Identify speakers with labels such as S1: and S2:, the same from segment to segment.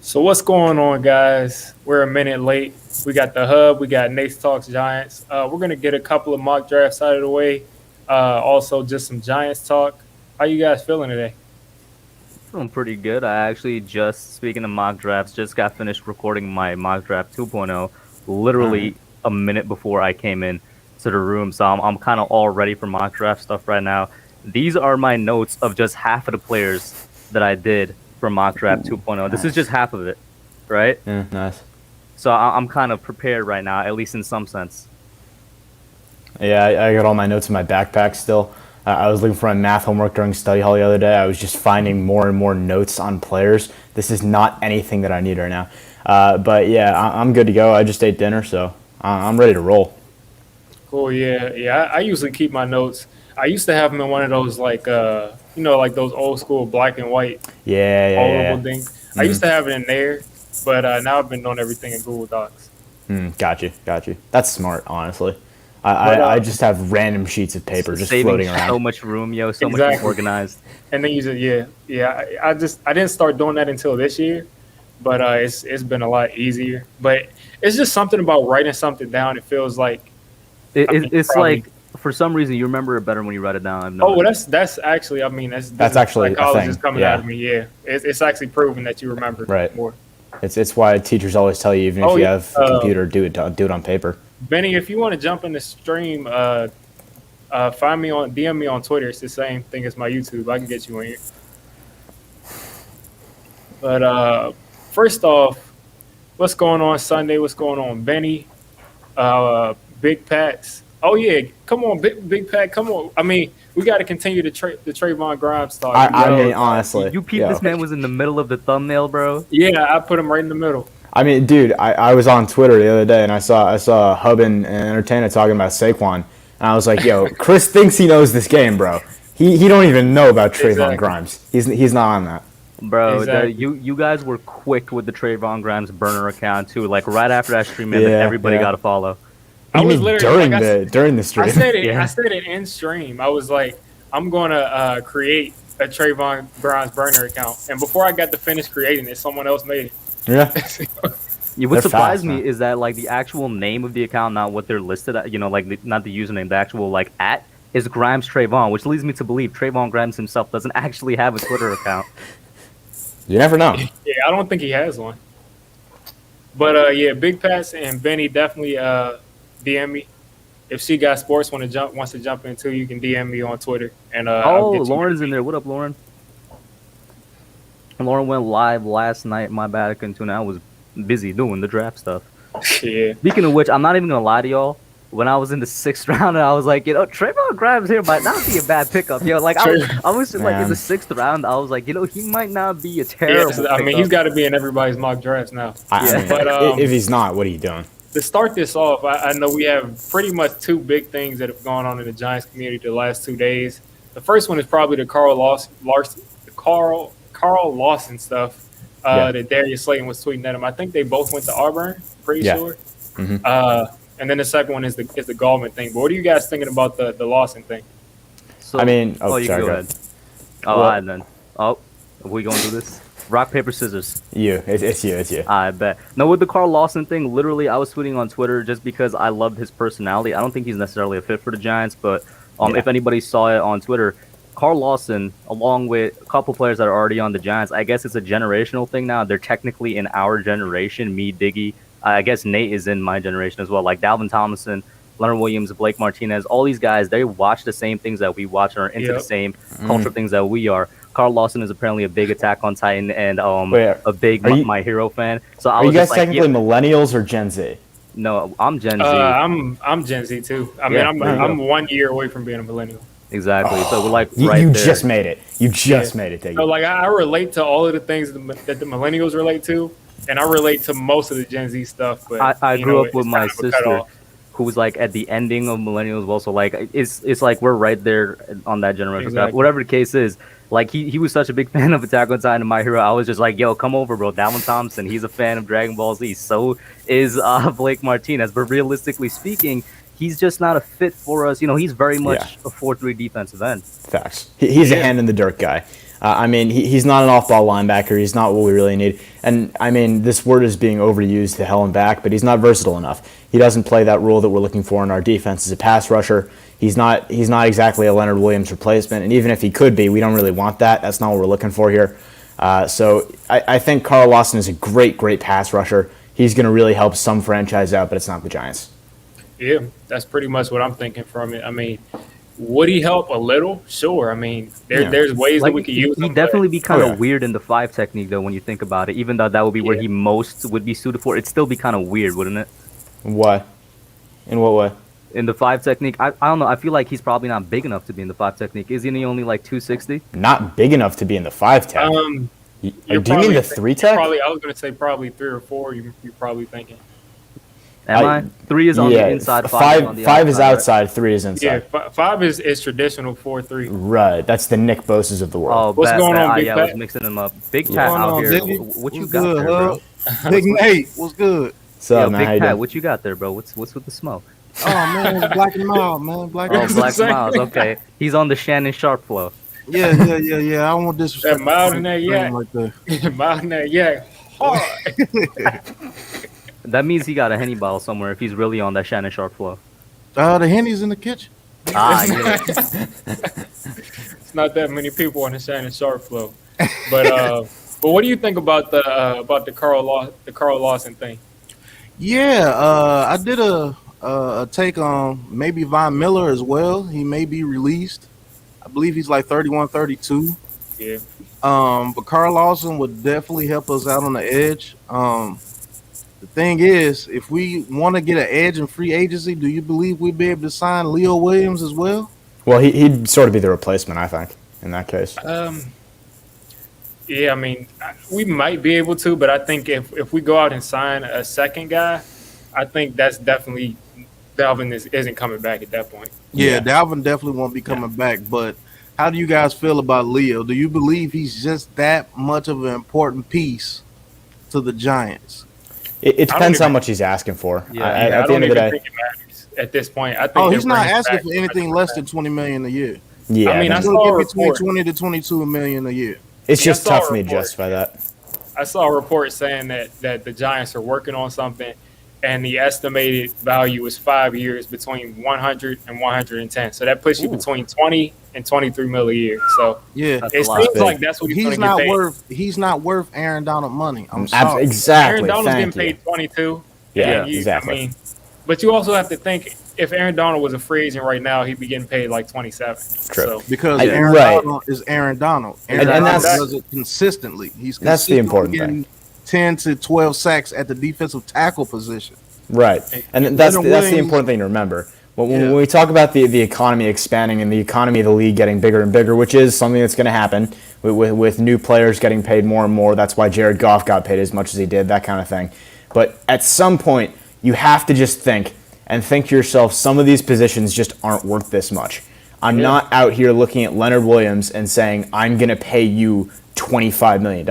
S1: So what's going on, guys? We're a minute late. We got the hub. We got Nate's Talks Giants. We're gonna get a couple of mock drafts out of the way. Also, just some Giants talk. How you guys feeling today?
S2: Feeling pretty good. I actually just, speaking of mock drafts, just got finished recording my mock draft 2.0
S3: Alright.
S2: literally a minute before I came in to the room. So I'm kind of all ready for mock draft stuff right now. These are my notes of just half of the players that I did for mock draft 2.0. This is just half of it, right?
S3: Yeah, nice.
S2: So I'm kind of prepared right now, at least in some sense.
S3: Yeah, I got all my notes in my backpack still. I was looking for my math homework during study hall the other day. I was just finding more and more notes on players. This is not anything that I need right now. But yeah, I'm good to go. I just ate dinner, so I'm ready to roll.
S1: Cool. Yeah. I usually keep my notes. I used to have them in one of those like those old school black and white
S3: Yeah, yeah,
S1: foldable
S3: yeah.
S1: things. I used to have it in there, but now I've been doing everything in Google Docs.
S3: Got you, got you. That's smart, honestly. I,
S1: But
S3: I, I just have random sheets of paper just
S2: Saving
S3: floating
S2: so
S3: around.
S2: much room, yo, so much
S1: exactly.
S2: more organized.
S1: And then you just yeah. I didn't start doing that until this year, but it's been a lot easier. But it's just something about writing something down. It feels like
S2: It,
S1: I
S2: it,
S1: mean
S2: it's
S1: probably
S2: like, for some reason, you remember it better when you write it down. I've
S1: oh well,
S2: noticed.
S1: that's actually I mean that's this
S3: That's
S1: is
S3: actually a thing.
S1: psychologist coming out
S3: Yeah,
S1: of me. Yeah, it's actually proven that you remember
S3: right.
S1: more.
S3: It's why teachers always tell you, even if
S1: Oh
S3: you
S1: yeah,
S3: have a computer, do it on paper.
S1: Benny, if you want to jump in the stream, find me on DM me on Twitter. It's the same thing as my YouTube. I can get you in here. But first off, what's going on Sunday? What's going on, Benny? Big Pats. Oh yeah, come on, Big Pat. Come on. I mean, we got to continue the Trayvon Grimes talk.
S3: I
S2: Yo,
S3: mean, honestly,
S2: you peep,
S3: yeah.
S2: this man was in the middle of the thumbnail, bro.
S1: Yeah, I put him right in the middle.
S3: I mean, dude, I was on Twitter the other day and I saw Hub and Entertainer talking about Saquon, and I was like, yo, Chris thinks he knows this game, bro. He don't even know about Trayvon
S1: Exactly.
S3: Grimes. He's not on that.
S2: Bro,
S1: Exactly.
S2: you guys were quick with the Trayvon Grimes burner account too. Like right after that stream ended,
S3: Yeah,
S2: everybody
S3: yeah.
S2: got to follow.
S1: I
S3: What do
S1: was
S3: you mean
S1: literally
S3: during
S1: like
S3: the
S1: I
S3: stream?
S1: said it. I
S2: Yeah.
S1: said it in stream. I was like, I'm gonna create a Trayvon Grimes burner account, and before I got to finish creating it, someone else made
S3: Yeah,
S1: it.
S2: What
S3: they're
S2: surprised
S3: fast,
S2: me
S3: man.
S2: is that like the actual name of the account, not what they're listed at, like not the username, the actual like at is Grimes Trayvon, which leads me to believe Trayvon Grimes himself doesn't actually have a Twitter account.
S3: You never know.
S1: Yeah, I don't think he has one. But yeah, Big Pats and Benny definitely DM me. If she got sports wants to jump in too, you can DM me on Twitter and I'll
S2: Oh,
S1: get you.
S2: Lauren's in there. What up, Lauren? Lauren went live last night. My bad, I couldn't tune in. I was busy doing the draft stuff.
S1: Yeah.
S2: Speaking of which, I'm not even gonna lie to y'all. When I was in the 6th round, I was like, Trayvon Grimes here might not be a bad pickup. Like I was just like in
S3: Man.
S2: the 6th round, I was like, he might not be a
S1: Yeah,
S2: terrible.
S1: I mean
S2: pickup.
S1: he's got to be in everybody's mock drafts now.
S3: I
S2: Yeah.
S3: mean,
S1: But
S3: if he's not, what are you doing?
S1: to start this off, I know we have pretty much two big things that have gone on in the Giants community the last 2 days. The first one is probably the Carl Lawson stuff
S3: Yeah.
S1: that Darius Slayton was tweeting at him. I think they both went to Auburn, pretty
S3: Yeah.
S1: sure.
S3: Mhm.
S1: And then the second one is the Gallman thing. But what are you guys thinking about the Lawson thing?
S2: So,
S3: I mean,
S2: you
S3: sorry,
S2: can go
S3: go
S2: ahead.
S3: ahead.
S2: Oh,
S3: Well-
S2: all right then. Oh, are we going to do this? Rock, paper, scissors.
S3: It's you. It's you.
S2: I bet. No, with the Carl Lawson thing, literally, I was tweeting on Twitter just because I loved his personality. I don't think he's necessarily a fit for the Giants, but
S3: Yeah.
S2: if anybody saw it on Twitter, Carl Lawson, along with a couple players that are already on the Giants, I guess it's a generational thing now. They're technically in our generation. Me, Diggy, I guess Nate is in my generation as well. Like Dalvin Tomlinson, Leonard Williams, Blake Martinez, all these guys, they watch the same things that we watch and are into the
S1: Yep.
S2: same culture things that we are. Carl Lawson is apparently a big Attack on Titan and
S3: Wait,
S2: a big
S3: are you-
S2: My Hero fan. So I
S3: Are you
S2: was
S3: guys
S2: just like,
S3: technically
S2: yeah,
S3: millennials or Gen Z?
S2: no, I'm Gen Z.
S1: I'm Gen Z too. I mean,
S2: Yeah,
S1: I'm
S2: there you
S1: I'm
S2: go.
S1: 1 year away from being a millennial.
S2: Exactly. So we're like
S3: You,
S2: right
S3: you
S2: there.
S3: just made it. You just made it,
S1: So
S3: Diggy.
S1: like I relate to all of the things that the millennials relate to, and I relate to most of the Gen Z stuff. But
S2: I
S1: you
S2: grew
S1: know,
S2: up with
S1: it's
S2: my
S1: kind of a
S2: sister,
S1: cutoff.
S2: who was like at the ending of millennials. Well, so like it's like we're right there on that generation.
S1: Exactly.
S2: Whatever the case is, like he was such a big fan of Attack on Titan and My Hero. I was just like, yo, come over, bro. Dalvin Thompson, he's a fan of Dragon Ball Z. So is Blake Martinez. But realistically speaking, he's just not a fit for us. He's very much a 4-3 defensive end.
S3: Facts. He's a
S1: Yeah.
S3: hand in the dirt guy. I mean, he's not an off-ball linebacker. He's not what we really need. And, I mean, this word is being overused to hell and back, but he's not versatile enough. He doesn't play that role that we're looking for in our defense as a pass rusher. He's not exactly a Leonard Williams replacement, and even if he could be, we don't really want that. That's not what we're looking for here. So I think Carl Lawson is a great pass rusher. He's going to really help some franchise out, but it's not the Giants.
S1: Yeah, that's pretty much what I'm thinking from it. I mean, would he help a little? Sure. I mean, there's ways that we could use him.
S2: He'd definitely be kind of weird in the 5 technique, though, when you think about it. Even though that would be where he most would be suited for, it'd still be kind of weird, wouldn't it?
S3: What? In what way?
S2: In the 5 technique, I don't know. I feel like he's probably not big enough to be in the 5 technique. Isn't he only like 260?
S3: Not big enough to be in the 5 tech. Do you mean the 3 tech?
S1: Probably, I was going to say probably 3 or 4. You're probably thinking.
S2: Am I? 3 is on the inside. 5 on the
S3: five
S2: outside,
S3: is outside. Right? 3 is inside.
S1: Yeah, 5 is traditional 4-3.
S3: Right. That's the Nick Boses of the world.
S2: Oh,
S1: what's going on, Big Pat?
S2: I was mixing them up. Big Pat out here. What you got there, bro?
S4: Big Nate, what's good?
S3: So,
S2: Big Pat, what you got there, bro? What's with the smoke?
S4: Oh man, it's Black and Mild, man. Black
S2: Miles. Okay, he's on the Shannon Sharp flow.
S4: Yeah. I don't want disrespect.
S1: That mild in that yak.
S4: Like that.
S1: Mild in that yak. Hard.
S2: That means he got a Henny bottle somewhere if he's really on that Shannon Sharp flow.
S4: The Henny's in the kitchen.
S2: Yeah.
S1: It's not that many people on the Shannon Sharp flow. But what do you think about the Carl Lawson thing?
S4: Yeah, I did a take on maybe Von Miller as well. He may be released. I believe he's like 31, 32.
S1: Yeah.
S4: But Carl Lawson would definitely help us out on the edge. The thing is, if we want to get an edge in free agency, do you believe we'd be able to sign Leo Williams as well?
S3: Well, he'd sort of be the replacement, I think, in that case.
S1: Yeah, I mean, we might be able to, but I think if we go out and sign a second guy, I think that's definitely Dalvin isn't coming back at that point.
S4: Yeah, Dalvin definitely won't be coming back. But how do you guys feel about Leo? Do you believe he's just that much of an important piece to the Giants?
S3: It depends how much he's asking for.
S1: Yeah,
S3: at the end of the day,
S1: think it matters at this point. I think
S4: he's not asking for anything less than $20 million a year.
S3: Yeah,
S1: I mean,
S4: he's going to get between $20 to $22 million a year.
S3: It's just tough for me to justify that.
S1: I saw a report saying that the Giants are working on something, and the estimated value is 5 years between 100 and 110. So that puts you between 20 and 23 mil a year. So
S4: yeah,
S1: it seems like that's what
S4: he's not worth. He's not worth Aaron Donald money. I'm sorry.
S3: Exactly.
S1: Aaron Donald's getting paid 22.
S3: Yeah, exactly.
S1: I mean, but you also have to think if Aaron Donald was a free agent right now, he'd be getting paid like 27.
S3: True.
S1: So,
S4: because Aaron Donald is Aaron Donald. Aaron Donald does it consistently.
S3: That's the important thing.
S4: 10 to 12 sacks at the defensive tackle position.
S3: Right, and that's the important thing to remember. When we talk about the economy expanding and the economy of the league getting bigger and bigger, which is something that's going to happen with new players getting paid more and more. That's why Jared Goff got paid as much as he did, that kind of thing. But at some point, you have to just think to yourself, some of these positions just aren't worth this much. I'm not out here looking at Leonard Williams and saying, I'm going to pay you $25 million.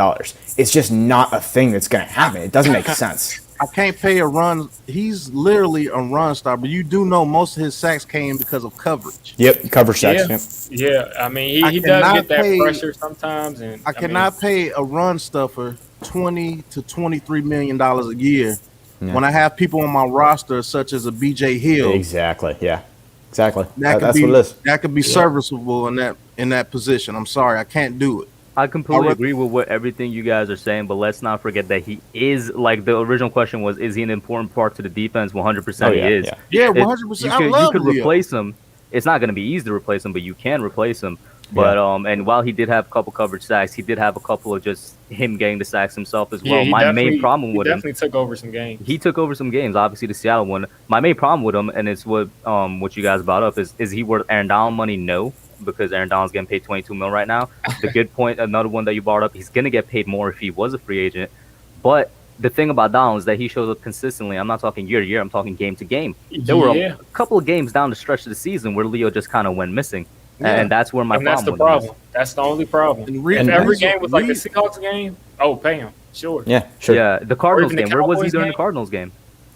S3: It's just not a thing that's going to happen. It doesn't make sense.
S4: I can't pay a run. He's literally a run star, but you do know most of his sacks came because of coverage.
S3: Yep, cover sacks.
S1: Yeah. I mean, he does get that pressure sometimes. And
S4: I cannot pay a run stuffer $20 to $23 million a year when I have people on my roster such as a BJ Hill.
S3: Exactly. Yeah. Exactly.
S4: That's
S3: what it is.
S4: That could be serviceable in that position. I'm sorry, I can't do it.
S2: I completely agree with everything you guys are saying, but let's not forget that he is, like the original question was, is he an important part to the defense? 100% he is.
S4: Yeah, 100%.
S2: You could replace him. It's not going to be easy to replace him, but you can replace him. But and while he did have a couple coverage sacks, he did have a couple of just him getting the sacks himself as well. My main problem with him,
S1: he definitely took over some games.
S2: He took over some games, obviously the Seattle one. My main problem with him, and it's what you guys brought up, is he worth Aaron Donald money? No, because Aaron Donald's getting paid $22 million right now. The good point, another one that you brought up, he's gonna get paid more if he was a free agent. But the thing about Donald is that he shows up consistently. I'm not talking year to year. I'm talking game to game. There were a couple of games down the stretch of the season where Leo just kind of went missing. And that's where my problem
S1: that's the problem. That's the only problem. And every game was like the Seahawks game. Oh, pay him. Sure.
S3: Yeah, sure.
S2: Yeah, the Cardinals game. Where was he during the Cardinals game?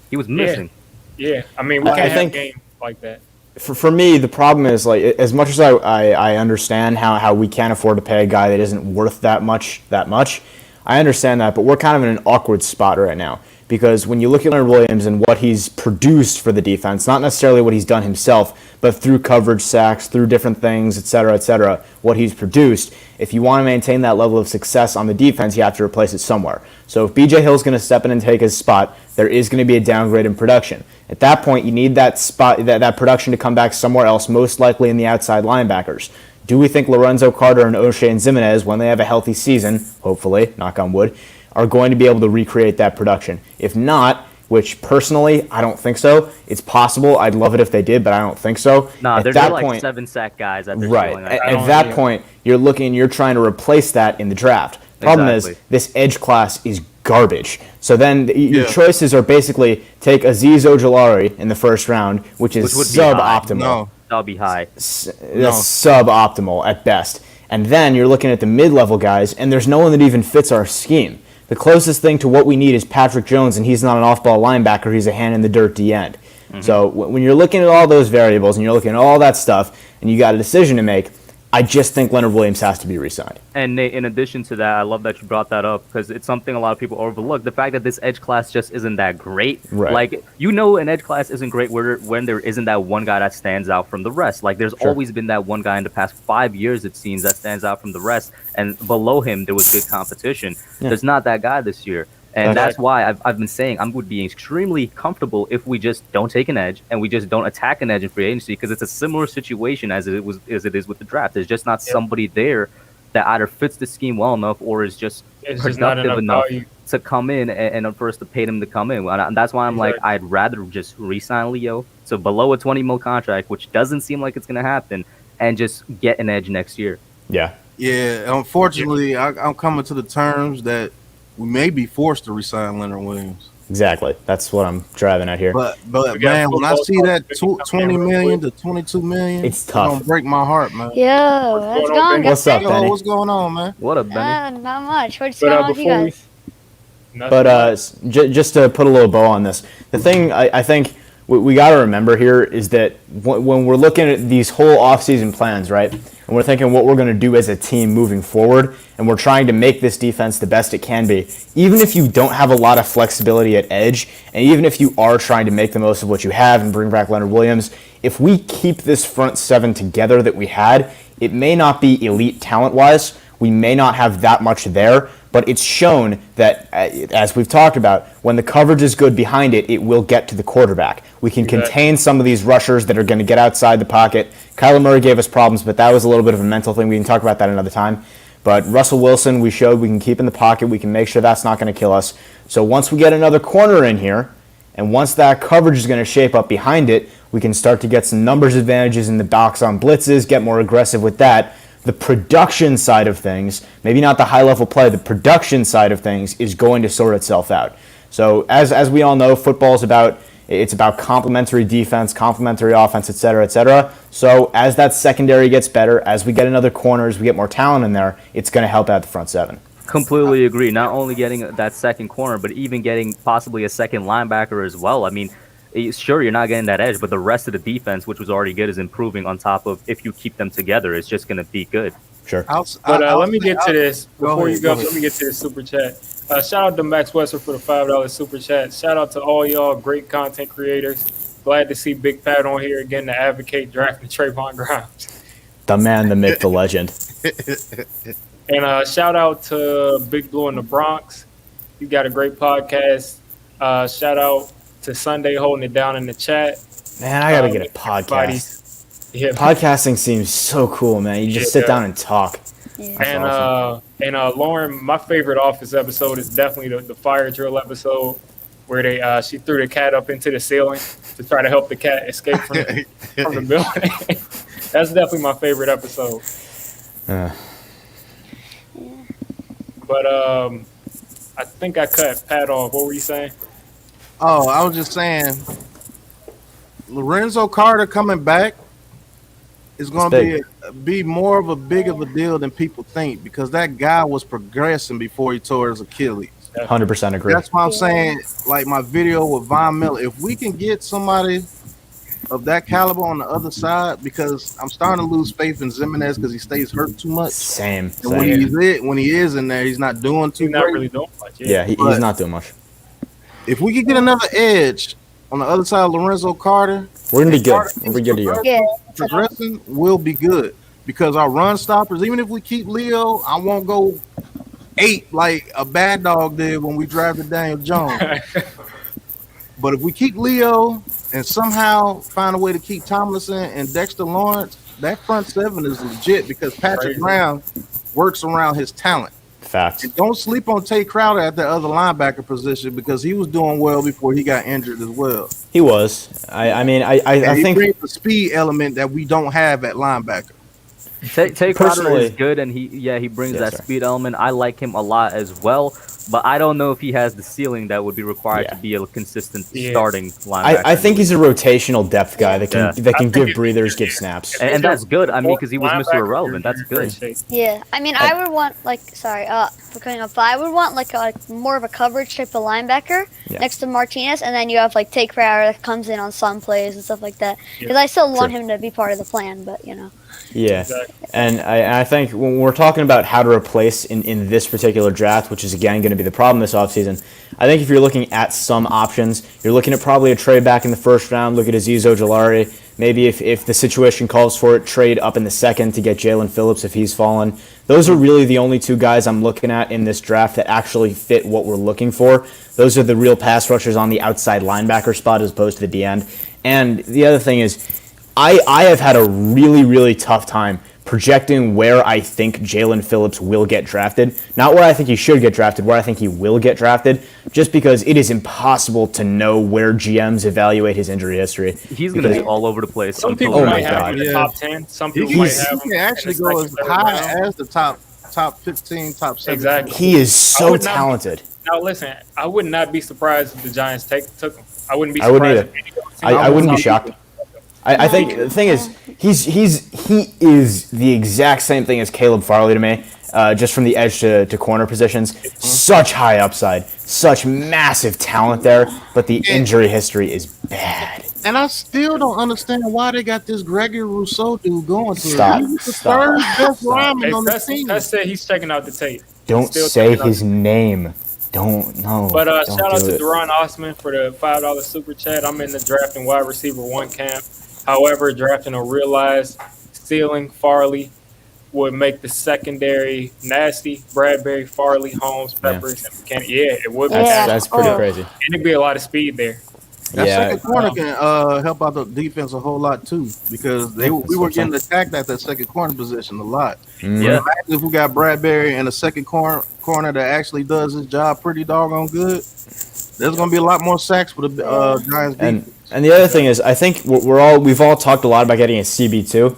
S2: He was missing.
S1: Yeah. I mean, we can't have a game like that.
S3: for me, the problem is like as much as I understand how we can't afford to pay a guy that isn't worth that much. I understand that, but we're kind of in an awkward spot right now because when you look at Leonard Williams and what he's produced for the defense, not necessarily what he's done himself, but through coverage, sacks, through different things, et cetera, what he's produced, if you want to maintain that level of success on the defense, you have to replace it somewhere. So if B.J. Hill's going to step in and take his spot, there is going to be a downgrade in production. At that point, you need that spot, that production to come back somewhere else, most likely in the outside linebackers. Do we think Lorenzo Carter and O'Shea and Zimenez, when they have a healthy season, hopefully, knock on wood, are going to be able to recreate that production? If not, which personally, I don't think so. It's possible. I'd love it if they did, but I don't think so.
S2: Nah,
S3: at
S2: they're
S3: that
S2: like
S3: point,
S2: 7-sack guys at their
S3: right.
S2: ceiling.
S3: At that point, you're trying to replace that in the draft. Problem is, this edge class is garbage. So then your choices are basically take Azeez Ojulari in the first round, which is suboptimal.
S4: No.
S2: That'll be high.
S3: That's suboptimal at best. And then you're looking at the mid-level guys, and there's no one that even fits our scheme. The closest thing to what we need is Patrick Jones, and he's not an off-ball linebacker. He's a hand-in-the-dirt D-end. Mm-hmm. So when you're looking at all those variables and you're looking at all that stuff, and you got a decision to make, I just think Leonard Williams has to be re-signed.
S2: And Nate, in addition to that, I love that you brought that up because it's something a lot of people overlook. The fact that this edge class just isn't that great.
S3: Right.
S2: Like, an edge class isn't great when there isn't that one guy that stands out from the rest. Like, there's always been that one guy in the past 5 years, it seems, that stands out from the rest. And below him, there was good competition. Yeah. There's not that guy this year. And that's why I've been saying I would be extremely comfortable if we just don't take an edge and we just don't attack an edge in free agency because it's a similar situation as it is with the draft. There's just not somebody there that either fits the scheme well enough or is just productive enough to come in and for us to pay them to come in. And that's why I'm like, I'd rather just re-sign Leo to below a $20 million contract, which doesn't seem like it's going to happen, and just get an edge next year.
S3: Yeah.
S4: Yeah. Unfortunately, I'm coming to the terms that we may be forced to resign Leonard Williams.
S3: Exactly. That's what I'm driving at here.
S4: But man, when I see that 20 million to 22 million,
S3: it's tough.
S4: It's gonna break my heart, man.
S5: Yo, what's going on?
S3: What's up, Benny?
S4: What's going on, man?
S2: What up, Benny?
S5: Not much. What's going on with you guys?
S3: Just to put a little bow on this, the thing I think we got to remember here is that when we're looking at these whole offseason plans, right, and we're thinking what we're going to do as a team moving forward, and we're trying to make this defense the best it can be, even if you don't have a lot of flexibility at edge, and even if you are trying to make the most of what you have and bring back Leonard Williams, if we keep this front seven together that we had, it may not be elite talent-wise, we may not have that much there, but it's shown that, as we've talked about, when the coverage is good behind it, it will get to the quarterback. We can contain some of these rushers that are going to get outside the pocket. Kyler Murray gave us problems, but that was a little bit of a mental thing. We can talk about that another time. But Russell Wilson, we showed we can keep in the pocket. We can make sure that's not going to kill us. So once we get another corner in here, and once that coverage is going to shape up behind it, we can start to get some numbers advantages in the box on blitzes, get more aggressive with that. The production side of things, maybe not the high-level play, the production side of things is going to sort itself out. So as we all know, football is about complementary defense, complementary offense, et cetera, et cetera. So as that secondary gets better, as we get another corner, as we get more talent in there, it's going to help out the front seven.
S2: Completely agree. Not only getting that second corner, but even getting possibly a second linebacker as well. I mean, sure, you're not getting that edge, but the rest of the defense, which was already good, is improving on top of if you keep them together. It's just going to be good.
S3: Sure.
S1: Let me get to this. Before you go, let me get to this super chat. Shout out to Max Wester for the $5 super chat. Shout out to all y'all great content creators. Glad to see Big Pat on here again to advocate drafting Trayvon Grimes.
S3: The man, the myth, the legend.
S1: And shout out to Big Blue in the Bronx. You got a great podcast. Shout out to Sunday holding it down in the chat.
S3: Man, I gotta get a podcast. Yeah. Podcasting seems so cool, man. You just sit down and talk.
S1: Yeah. And Lauren, my favorite Office episode is definitely the fire drill episode where she threw the cat up into the ceiling to try to help the cat escape from the building. That's definitely my favorite episode. But I think I cut Pat off. What were you saying?
S4: Oh, I was just saying, Lorenzo Carter coming back is going to be more of a big of a deal than people think because that guy was progressing before he tore his Achilles.
S3: 100% agree.
S4: That's why I'm saying, like my video with Von Miller, if we can get somebody of that caliber on the other side because I'm starting to lose faith in Zimenez because he stays hurt too much.
S3: Same.
S4: And when he is in there, he's not doing too
S1: He's not
S4: great.
S1: really doing much.
S3: Yeah, he's not doing much.
S4: If we could get another edge on the other side of Lorenzo Carter,
S3: we're gonna be good. We're good to go.
S5: Yeah.
S4: Progressing will be good because our run stoppers, even if we keep Leo, I won't go 8 like a bad dog did when we drafted Daniel Jones. But if we keep Leo and somehow find a way to keep Tomlinson and Dexter Lawrence, that front 7 is legit because Patrick Brown works around his talent.
S3: Facts.
S4: And don't sleep on Tate Crowder at the other linebacker position because he was doing well before he got injured as well.
S3: He was. I think
S4: brings the speed element that we don't have at linebacker.
S2: Tate Crowder is good, and he brings that speed element. I like him a lot as well, but I don't know if he has the ceiling that would be required to be a consistent starting linebacker.
S3: I think he's a rotational depth guy that can give breathers, give snaps,
S2: and that's good. I mean, because he was Mr. Irrelevant. That's good.
S5: Yeah, I mean, I would want for cutting up, but I would want like more of a coverage type of linebacker next to Martinez, and then you have like Tate Crowder that comes in on some plays and stuff like that. Because I still want him to be part of the plan, but you know.
S3: Yeah, exactly. And I think when we're talking about how to replace in this particular draft, which is again going to be the problem this offseason, I think if you're looking at some options, you're looking at probably a trade back in the first round, look at Azeez Ojulari. Maybe if the situation calls for it, trade up in the second to get Jalen Phillips if he's fallen. Those are really the only 2 guys I'm looking at in this draft that actually fit what we're looking for. Those are the real pass rushers on the outside linebacker spot as opposed to the D end. And the other thing is, I have had a really, really tough time projecting where I think Jalen Phillips will get drafted. Not where I think he should get drafted, where I think he will get drafted, just because it is impossible to know where GMs evaluate his injury history.
S2: He's going to be all over the place.
S1: Some people might have him in the top 10. Some people might have him.
S4: He can actually go as high as the top 15, top 7.
S1: Exactly.
S3: He is so talented.
S1: Now, listen, I would not be surprised if the Giants took him. I wouldn't be
S3: surprised. I wouldn't be shocked. I think the thing is, he is the exact same thing as Caleb Farley to me, just from the edge to corner positions. Such high upside, such massive talent there, but the injury history is bad.
S4: And I still don't understand why they got this Gregory Rousseau dude going to
S3: Stop.
S4: him. He's the third best lineman on the team.
S1: Let's say he's checking out the tape.
S3: Don't say his name. Don't know.
S1: But shout out to Deron Osman for the $5 super chat. I'm in the drafting wide receiver 1 camp. However, drafting a realized ceiling Farley would make the secondary nasty. Bradbury, Farley, Holmes, Peppers, and McKinney. Yeah, it would be.
S3: That's pretty crazy.
S1: And it'd be a lot of speed there.
S4: That second corner can help out the defense a whole lot too, because we were getting attacked at that second corner position a lot.
S2: Yeah.
S4: Imagine if we got Bradbury and a second corner that actually does his job pretty doggone good. There's going to be a lot more sacks for the Giants defense.
S3: And the other thing is, I think we've all talked a lot about getting a CB2,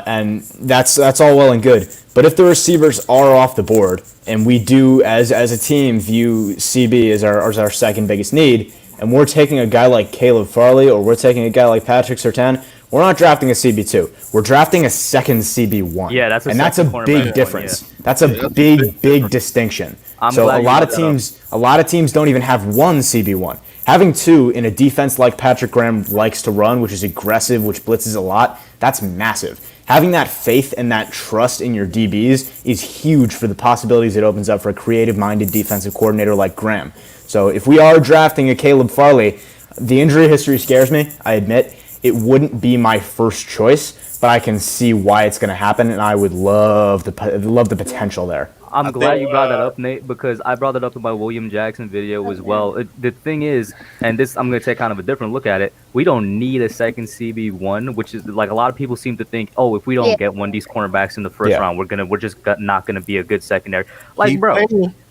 S3: and that's all well and good. But if the receivers are off the board, and we do as a team view CB as our second biggest need, and we're taking a guy like Caleb Farley or we're taking a guy like Patrick Surtain, we're not drafting a CB2. We're drafting a second CB1.
S2: Yeah, that's
S3: a big difference. That's a big distinction. So a lot of teams don't even have one CB1. Having 2 in a defense like Patrick Graham likes to run, which is aggressive, which blitzes a lot, that's massive. Having that faith and that trust in your DBs is huge for the possibilities it opens up for a creative-minded defensive coordinator like Graham. So if we are drafting a Caleb Farley, the injury history scares me, I admit. It wouldn't be my first choice, but I can see why it's going to happen, and I would love the potential there.
S2: I'm glad you brought that up, Nate, because I brought it up in my William Jackson video as well. The thing is, and this I'm going to take kind of a different look at it, we don't need a second CB1, which is like a lot of people seem to think, oh, if we don't get one of these cornerbacks in the first round, we're just not going to be a good secondary. Like, bro,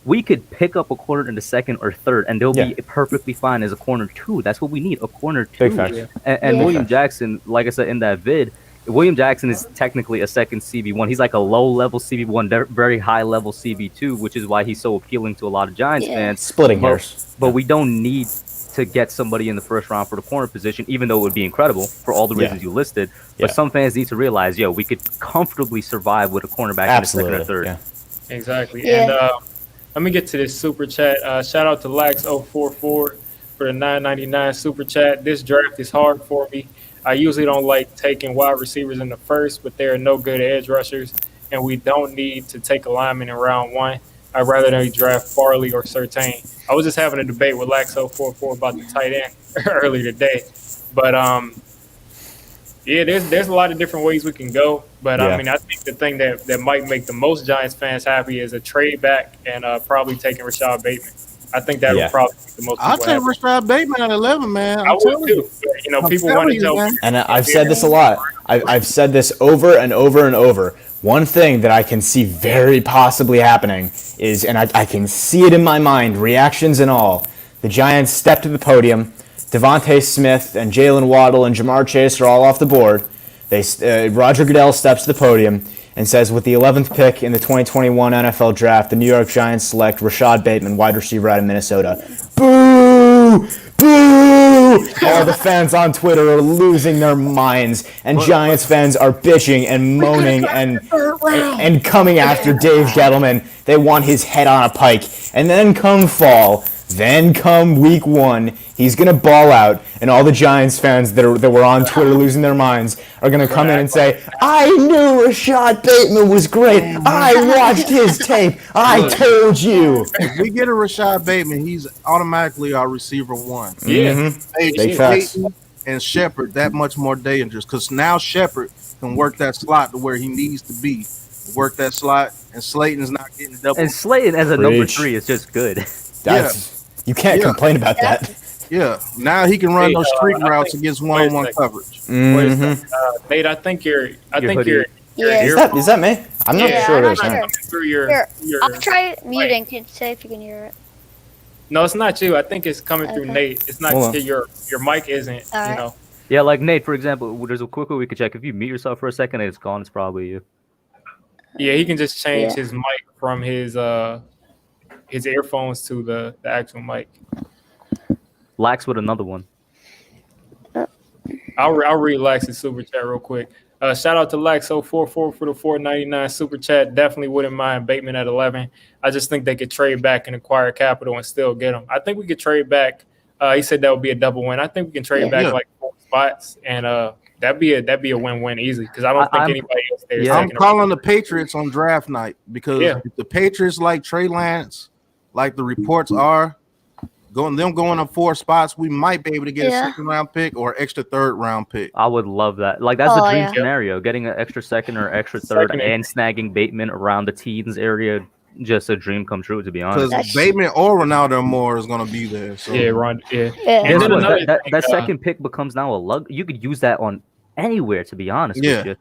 S2: we could pick up a corner in the second or third, and they'll be perfectly fine as a corner 2. That's what we need, a corner 2. And William Jackson, like I said in that vid, William Jackson is technically a second CB1. He's like a low-level CB1, very high-level CB2, which is why he's so appealing to a lot of Giants fans.
S3: Splitting hairs.
S2: But we don't need to get somebody in the first round for the corner position, even though it would be incredible for all the reasons you listed. But some fans need to realize, we could comfortably survive with a cornerback in the second or third.
S1: Exactly. And let me get to this super chat. Shout out to Lax044 for the $9.99 super chat. This draft is hard for me. I usually don't like taking wide receivers in the first, but there are no good edge rushers, and we don't need to take a lineman in round 1. I'd rather they draft Farley or Surtain. I was just having a debate with Laxo44 about the tight end earlier today, but yeah, there's a lot of different ways we can go, but I mean, I think the thing that might make the most Giants fans happy is a trade back and probably taking Rashad Bateman. I think that would probably make the most.
S4: I'll take Rashad Bateman at 11, man.
S1: I would too. You know, people want to know.
S3: And I've said this a lot. I've said this over and over and over. One thing that I can see very possibly happening is, and I can see it in my mind, reactions and all, the Giants step to the podium. Devontae Smith and Jalen Waddle and Jamar Chase are all off the board. Roger Goodell steps to the podium and says, with the 11th pick in the 2021 NFL Draft, the New York Giants select Rashad Bateman, wide receiver out of Minnesota. Boo! Boo! All the fans on Twitter are losing their minds, and Giants fans are bitching and moaning and coming after Dave Gettleman. They want his head on a pike. And then come fall, then come week 1, he's going to ball out, and all the Giants fans that were on Twitter losing their minds are going to come in and say, I knew Rashad Bateman was great. I watched his tape. I told you.
S4: If we get a Rashad Bateman, he's automatically our receiver 1.
S1: Yeah.
S3: Big facts.
S4: And Shepard that much more dangerous because now Shepard can work that slot to where he needs to be. Work that slot, and Slayton's not getting double.
S2: And Slayton as a number 3 is just good.
S3: You can't complain about that.
S4: Yeah, now he can run those street routes against one-on-one coverage.
S1: Nate, I think you're.
S3: Is that me? I'm not sure it is.
S5: Here, I'll try muting. Can say if you can hear it.
S1: No, it's not you. I think it's coming through Nate. It's not your mic isn't. You know.
S2: Yeah, like Nate, for example. There's a quick way we could check. If you mute yourself for a second and it's gone, it's probably you.
S1: Yeah, he can just change his mic from his earphones to the actual mic.
S2: Lax with another one.
S1: I'll read Lax's super chat real quick. Shout out to Lax044 for the $4.99 super chat. Definitely wouldn't mind Bateman at 11. I just think they could trade back and acquire capital and still get him. I think we could trade back. He said that would be a double win. I think we can trade back like 4 spots, and that'd be a win-win easy because I don't think anybody else there is.
S4: I'm calling the Patriots on draft night because if the Patriots like Trey Lance, like the reports are, going up 4 spots, we might be able to get a 2nd-round pick or extra 3rd-round pick.
S2: I would love that. Like that's the dream scenario: getting an extra 2nd or extra 3rd and snagging Bateman around the teens area. Just a dream come true, to be honest.
S4: Because Bateman or Ronaldo Moore is going to be there. So.
S2: That second pick becomes now a lug. You could use that on anywhere, to be honest.
S4: Yeah.
S2: With you.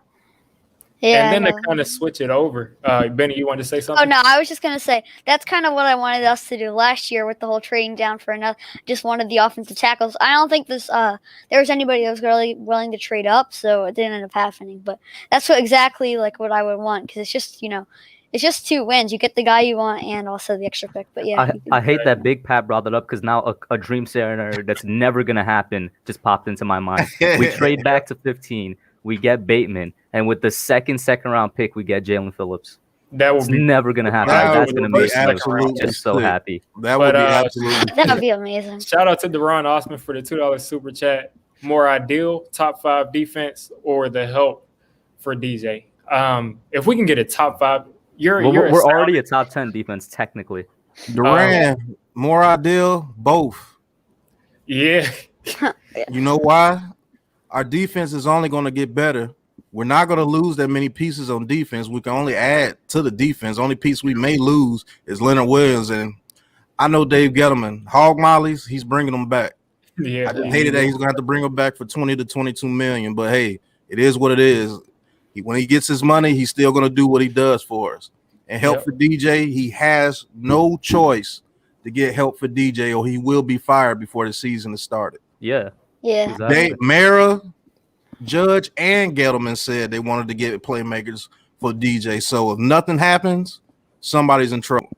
S5: Yeah,
S1: and then to kind of switch it over. Benny, you wanted to say something?
S5: Oh, no, I was just going to say that's kind of what I wanted us to do last year with the whole trading down for another. Just wanted the offensive tackles. I don't think there was anybody that was really willing to trade up, so it didn't end up happening. But that's exactly like what I would want because it's just, it's just 2 wins. You get the guy you want and also the extra pick. But yeah,
S2: I hate that Big Pat brought it up because now a dream scenario that's never going to happen just popped into my mind. We trade back to 15. We get Bateman, and with the second round pick, we get Jalen Phillips.
S1: That would be
S2: never gonna happen. That's gonna make me just so happy.
S4: That would be absolutely.
S5: That would be amazing.
S1: Shout out to Deron Osman for the $2 super chat. More ideal top 5 defense or the help for DJ. If we can get a top 5, we're
S2: already a top 10 defense technically.
S4: Duran, more ideal, both.
S1: Yeah.
S4: You know why? Our defense is only going to get better. We're not going to lose that many pieces on defense. We can only add to the defense. Only piece we may lose is Leonard Williams. And I know Dave Gettleman, hog mollies, he's bringing them back.
S1: Yeah,
S4: I just hated that he's going to have to bring them back for 20 to 22 million. But, hey, it is what it is. When he gets his money, he's still going to do what he does for us. And help for DJ, he has no choice to get help for DJ or he will be fired before the season has started.
S2: Yeah.
S5: Yeah.
S2: Exactly.
S4: Mara, Judge, and Gettleman said they wanted to get playmakers for DJ. So if nothing happens, somebody's in trouble.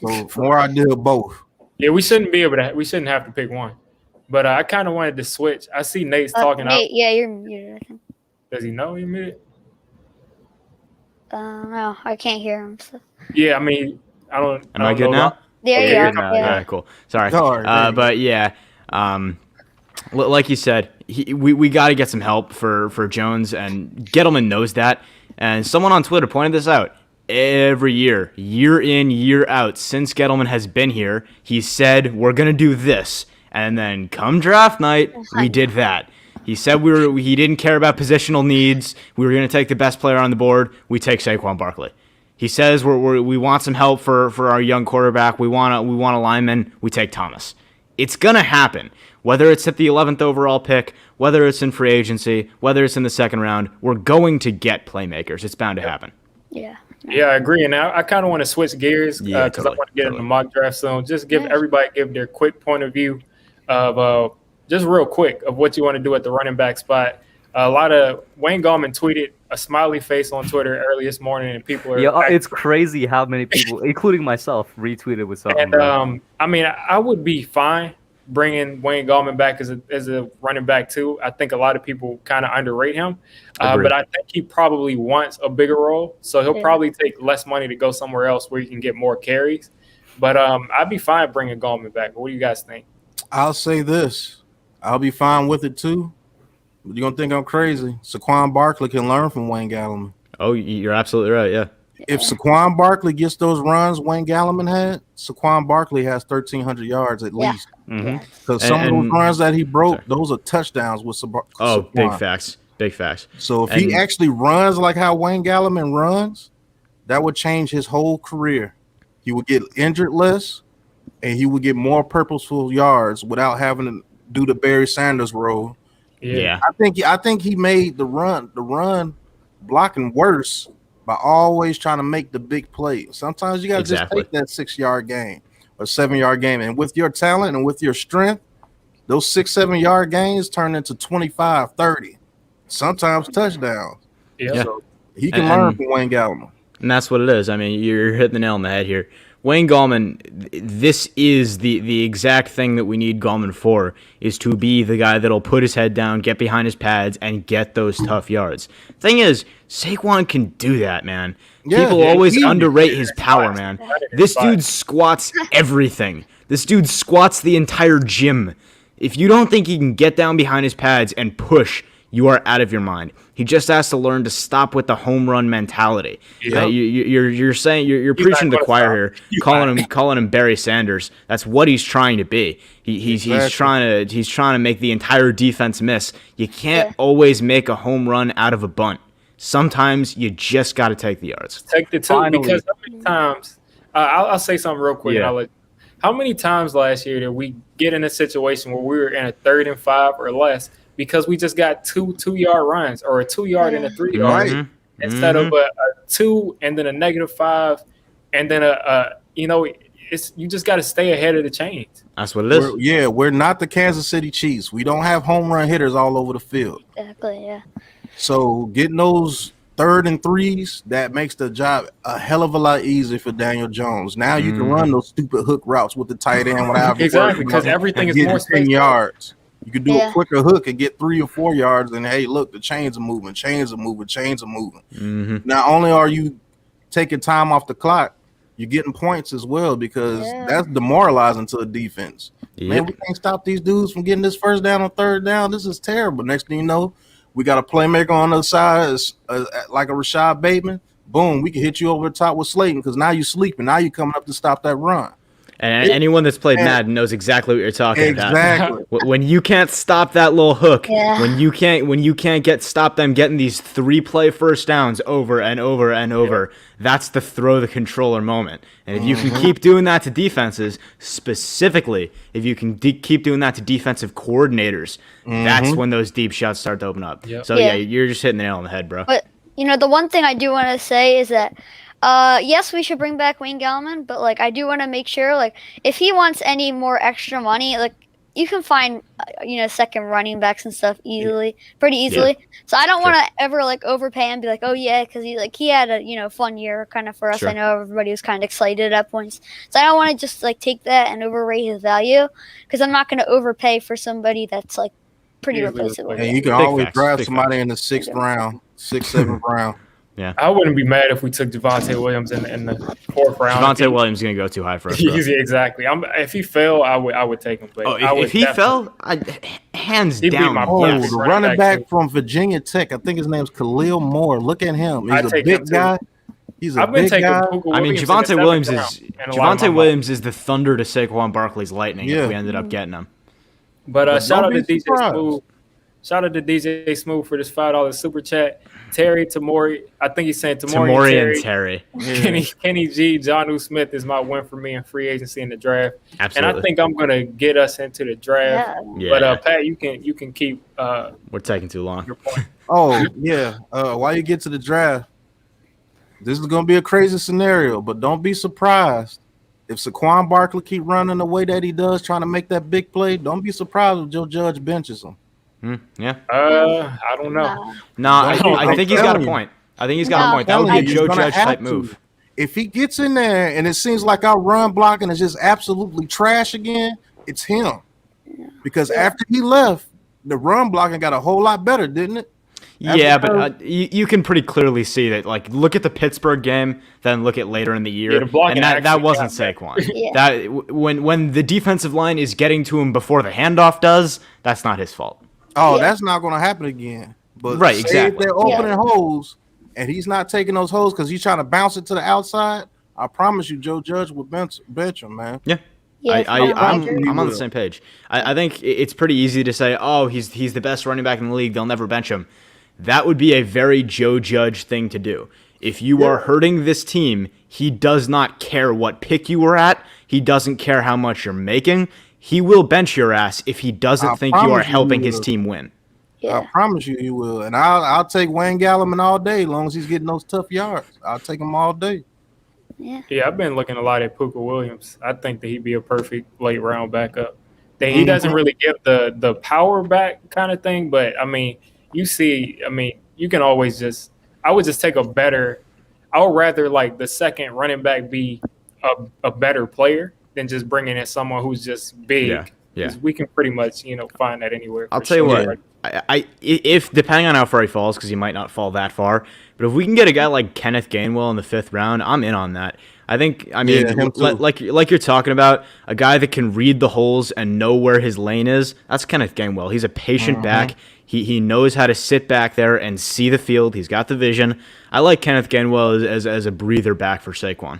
S4: So more ideal both.
S1: Yeah, we shouldn't have to pick one. But I kind of wanted to switch. I see Nate's talking.
S5: Nate, yeah, you're muted, I think.
S1: Does he know you're muted?
S5: No, I can't hear him. So.
S1: Yeah, I mean, I don't.
S3: Am I good now?
S5: There you
S3: Good
S5: go.
S3: now.
S5: Yeah.
S3: All right, cool. Sorry.
S4: Sorry,
S3: but yeah, Like you said, we got to get some help for Jones, and Gettleman knows that. And someone on Twitter pointed this out. Every year in, year out, since Gettleman has been here, he said, we're going to do this. And then come draft night, we did that. He said he didn't care about positional needs. We were going to take the best player on the board. We take Saquon Barkley. He says we want some help for our young quarterback. We want a lineman. We take Thomas. It's going to happen. Whether it's at the 11th overall pick, whether it's in free agency, whether it's in the second round, we're going to get playmakers. It's bound to happen.
S5: Yeah.
S1: Yeah, I agree. And I kind of want to switch gears because
S3: totally,
S1: I want to get into mock draft soon. Just everybody give their quick point of view of just real quick of what you want to do at the running back spot. A lot of Wayne Gallman tweeted a smiley face on Twitter early this morning, and people are.
S2: Yeah, it's crazy how many people, including myself, retweeted with something.
S1: And I mean, I would be fine bringing Wayne Gallman back as a running back too. I think a lot of people kind of underrate him, but I think he probably wants a bigger role, so he'll probably take less money to go somewhere else where he can get more carries. But I'd be fine bringing Gallman back. What do you guys think?
S4: I'll say this. I'll be fine with it too. But you're going to think I'm crazy. Saquon Barkley can learn from Wayne Gallman.
S3: Oh, you're absolutely right, yeah.
S4: If Saquon Barkley gets those runs Wayne Gallman had, Saquon Barkley has 1,300 yards at least. Because some of those runs that he broke, those are touchdowns with Saquon.
S3: Oh, big facts. Big facts.
S4: So if he actually runs like how Wayne Gallman runs, that would change his whole career. He would get injured less, and he would get more purposeful yards without having to do the Barry Sanders role.
S3: Yeah.
S4: I think he made the run blocking worse by always trying to make the big play. Sometimes you got to just take that 6-yard gain or 7-yard gain. And with your talent and with your strength, those 6-7 yard gains turn into 25, 30, sometimes touchdowns.
S1: Yeah.
S4: So he can learn from Wayne Gallman.
S3: And that's what it is. I mean, you're hitting the nail on the head here. Wayne Gallman, this is the exact thing that we need Gallman for, is to be the guy that'll put his head down, get behind his pads, and get those tough yards. Thing is, Saquon can do that, man. People always underrate his power, man. This dude squats everything. This dude squats the entire gym. If you don't think he can get down behind his pads and push, you are out of your mind. He just has to learn to stop with the home run mentality. Yep. You're saying you're preaching to the choir here, calling him Barry Sanders. That's what he's trying to be. He's trying to make the entire defense miss. You can't always make a home run out of a bunt. Sometimes you just got to take the yards.
S1: Take the two, because how many times? I'll say something real quick.
S3: Yeah.
S1: How many times last year did we get in a situation where we were in a 3rd and 5 or less because we just got 2-2-yard runs or a 2-yard and a 3-yard instead of a 2 and then a -5 and then you just got to stay ahead of the chains.
S3: That's what it is.
S4: We're not the Kansas City Chiefs. We don't have home run hitters all over the field.
S5: Exactly, yeah.
S4: So getting those 3rd and 3s, that makes the job a hell of a lot easier for Daniel Jones. Now you can run those stupid hook routes with the tight end.
S1: Exactly, because everything is more
S4: 10 yards. You can do a quicker hook and get 3 or 4 yards, and hey, look, the chains are moving. Not only are you taking time off the clock, you're getting points as well, because that's demoralizing to a defense. Man, we can't stop these dudes from getting this first down on 3rd down. This is terrible. Next thing you know, we got a playmaker on the other side, like a Rashad Bateman. Boom, we can hit you over the top with Slayton, because now you're sleeping. Now you're coming up to stop that run.
S3: And anyone that's played Madden knows exactly what you're talking about. When you can't stop that little hook, when you can't stop them getting these 3-play first downs over and over and over, that's the throw the controller moment. And if you can keep doing that to defenses, specifically, if you can keep doing that to defensive coordinators, that's when those deep shots start to open up. So you're just hitting the nail on the head, bro.
S5: But the one thing I do want to say is that yes, we should bring back Wayne Gallman, but I do want to make sure if he wants any more extra money, you can find second running backs and stuff pretty easily. So I don't want to ever overpay and be oh yeah, because he had a fun year kind of for us. I know everybody was kind of excited at points, so I don't want to just take that and overrate his value, because I'm not going to overpay for somebody that's pretty replaceable.
S4: And you can always draft somebody in the 6th round, 6th, 7th round.
S3: Yeah.
S1: I wouldn't be mad if we took Javonte Williams in the 4th round.
S3: Javonte Williams is going to go too high for us. Bro.
S1: Yeah, exactly. If he fell, I would take him. But
S3: If he fell, hands
S1: He'd be
S3: down.
S1: my
S3: Yes.
S4: the running back from Virginia Tech. I think his name's Khalil Moore. Look at him. He's a big guy. He's a big guy.
S3: I mean, Javonte Williams is the thunder to Saquon Barkley's lightning if we ended up getting him.
S1: But shout out to DJ Smooth. Shout out to DJ Smooth for this $5 super chat. Terry, Tamori, I think he's saying Tamori and Terry. Kenny G, Jonnu Smith is my win for me in free agency in the draft.
S3: Absolutely.
S1: And I think I'm gonna get us into the draft.
S5: Yeah.
S1: But Pat, you can keep.
S3: We're taking too long.
S1: Your point.
S4: Oh yeah. While you get to the draft, this is gonna be a crazy scenario, but don't be surprised if Saquon Barkley keep running the way that he does, trying to make that big play. Don't be surprised if Joe Judge benches him.
S3: Yeah.
S1: I don't know.
S3: I think he's got a point. I think he's got a point. That would be a Joe Judge type move.
S4: If he gets in there and it seems like our run blocking is just absolutely trash again, it's him. Because after he left, the run blocking got a whole lot better, didn't it?
S3: Yeah, but you can pretty clearly see that. Like, look at the Pittsburgh game, then look at later in the year, and that wasn't Saquon. That when the defensive line is getting to him before the handoff does, that's not his fault.
S4: Oh, that's not going to happen again. But
S3: right,
S4: exactly. If they're opening holes and he's not taking those holes because he's trying to bounce it to the outside, I promise you, Joe Judge will bench him, man.
S3: Yeah. I'm on the same page. I think it's pretty easy to say, oh, he's the best running back in the league. They'll never bench him. That would be a very Joe Judge thing to do. If you are hurting this team, he does not care what pick you were at. He doesn't care how much you're making. He will bench your ass if he doesn't think you are helping his team win.
S4: Yeah. I promise you he will. And I'll take Wayne Gallman all day as long as he's getting those tough yards. I'll take him all day.
S1: Yeah, I've been looking a lot at Puka Williams. I think that he'd be a perfect late round backup. That he doesn't really give the power back kind of thing, but I mean, you can always I would just take I would rather like the second running back be a better player than just bringing in someone who's just big. Yeah. We can pretty much, find that anywhere.
S3: I'll tell you what, if depending on how far he falls, because he might not fall that far, but if we can get a guy like Kenneth Gainwell in the 5th round, I'm in on that. Like you're talking about, a guy that can read the holes and know where his lane is, that's Kenneth Gainwell. He's a patient back. He knows how to sit back there and see the field. He's got the vision. I like Kenneth Gainwell as a breather back for Saquon.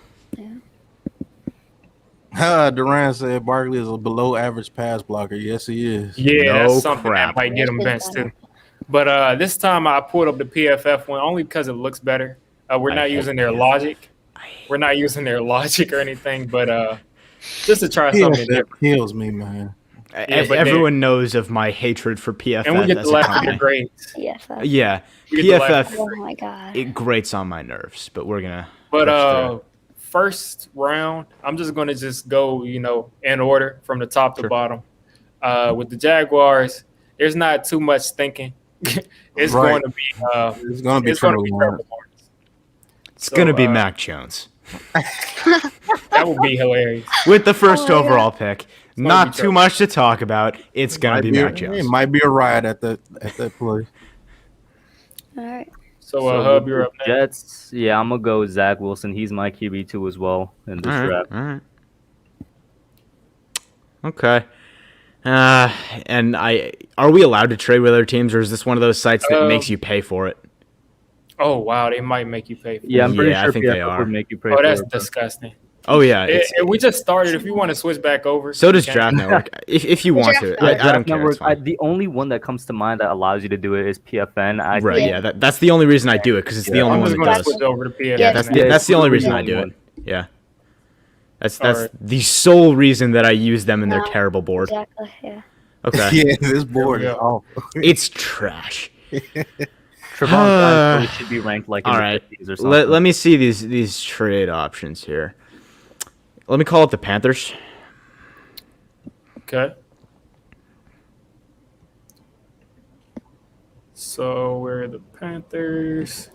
S4: Duran said Barkley is a below average pass blocker. Yes, he is.
S1: Yeah, that's something that might get him benched too. But this time I pulled up the PFF one only because it looks better. We're not using their logic. We're not using their logic or anything, but just to try something different.
S4: Kills me, man.
S3: Everyone knows of my hatred for PFF.
S1: And we get the last of the grades.
S3: Yeah, PFF.
S5: Oh my god,
S3: it grates on my nerves. But we're gonna.
S1: But first round, I'm just gonna go, in order from the top to bottom. With the Jaguars, there's not too much thinking. It's going to be Trevor Lawrence.
S3: It's going to be Mac Jones.
S1: That would be hilarious.
S3: With the first overall pick. Not too much to talk about. It's going to be Mac Jones.
S4: It might be a riot at that place.
S5: All right.
S1: So Hub, you're up next.
S2: Jets, I'm going to go with Zach Wilson. He's my QB2 as well in this draft.
S3: All right. Okay. And are we allowed to trade with other teams, or is this one of those sites that makes you pay for it?
S1: Oh wow, they might make you pay for it.
S2: Yeah, I'm pretty sure
S3: I think they are.
S2: Would make you pay
S1: that's disgusting.
S3: Oh yeah,
S1: we just started. If you want to switch back over,
S3: so does Draft Network. If you want to, I don't care.
S2: Network, the only one that comes to mind that allows you to do it is PFN.
S3: Right. Yeah. That's the only reason I do it, because it's the only one that does.
S1: Switch over to PFN.
S3: Yeah, that's the only reason I do it. Yeah. That's the sole reason that I use them in their terrible board.
S5: Exactly. Yeah.
S3: Okay.
S4: Yeah, this board is awful.
S3: It's trash.
S2: Trevon should be ranked like in the 50s or something.
S3: Let me see these trade options here. Let me call up the Panthers.
S1: Okay. So we're the Panthers.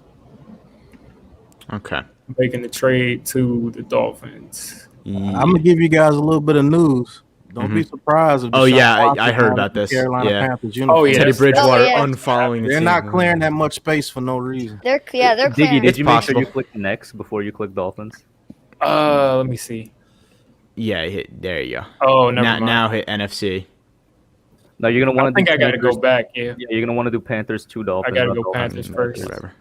S3: Okay.
S1: Making the trade to the Dolphins.
S4: I'm gonna give you guys a little bit of news. Don't be surprised if
S3: Oh,
S4: Deshaun
S3: yeah,
S4: Watson
S3: I heard
S4: going
S3: about
S4: to
S3: this.
S4: Carolina
S3: Yeah.
S4: Panthers uniform.
S1: Oh, yeah.
S3: Teddy Bridgewater
S5: yeah.
S3: unfollowing the
S4: They're
S3: team.
S4: not clearing that much space for no reason.
S5: They're
S2: Diggy,
S5: clearing.
S2: did you make sure
S3: possible.
S2: you clicked next before you clicked Dolphins?
S1: Let me see.
S3: Yeah, there you go.
S1: Oh, never mind.
S3: Now hit NFC.
S2: No, you're gonna
S1: I
S2: want to.
S1: think I got to go back. Yeah,
S2: Yeah, you're gonna want to do Panthers 2 Dolphins.
S1: gotta
S2: not
S1: go
S2: Dolphins.
S1: Panthers first.
S3: Whatever.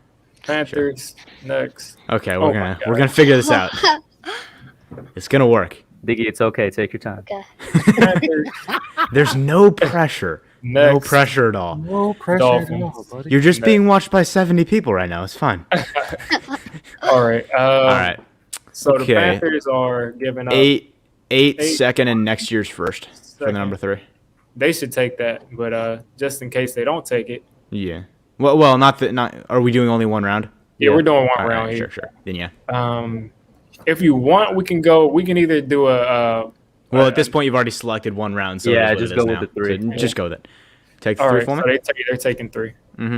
S1: Panthers next.
S3: Okay,
S1: Oh
S3: we're
S1: my
S3: gonna
S1: God.
S3: figure this out. It's gonna work.
S2: Diggy, it's okay. Take your time.
S5: Okay.
S1: Panthers
S3: There's no pressure. No
S1: next.
S3: pressure at all.
S4: No pressure
S1: Dolphins.
S4: at all, buddy.
S3: You're just
S1: No.
S3: being watched by 70 people right now. It's fine.
S1: All right.
S3: All right.
S1: So
S3: Okay.
S1: the Panthers are giving up.
S3: Eight, second, and next year's first for the
S1: Second.
S3: number 3.
S1: They should take that, but just in case they don't take it,
S3: Yeah. Well, not. Are we doing only one round?
S1: yeah, we're doing one
S3: All
S1: round
S3: right,
S1: here.
S3: Sure. Then yeah.
S1: If you want, we can go. We can either do a.
S3: Well, at this point, you've already selected one round. So
S2: Yeah,
S3: it is
S2: just
S3: what it
S2: go
S3: is
S2: with
S3: now.
S2: the 3.
S3: So just go with it. Take the
S1: all
S3: 3
S1: right,
S3: for
S1: so
S3: me.
S1: they're taking 3.
S3: Mm-hmm.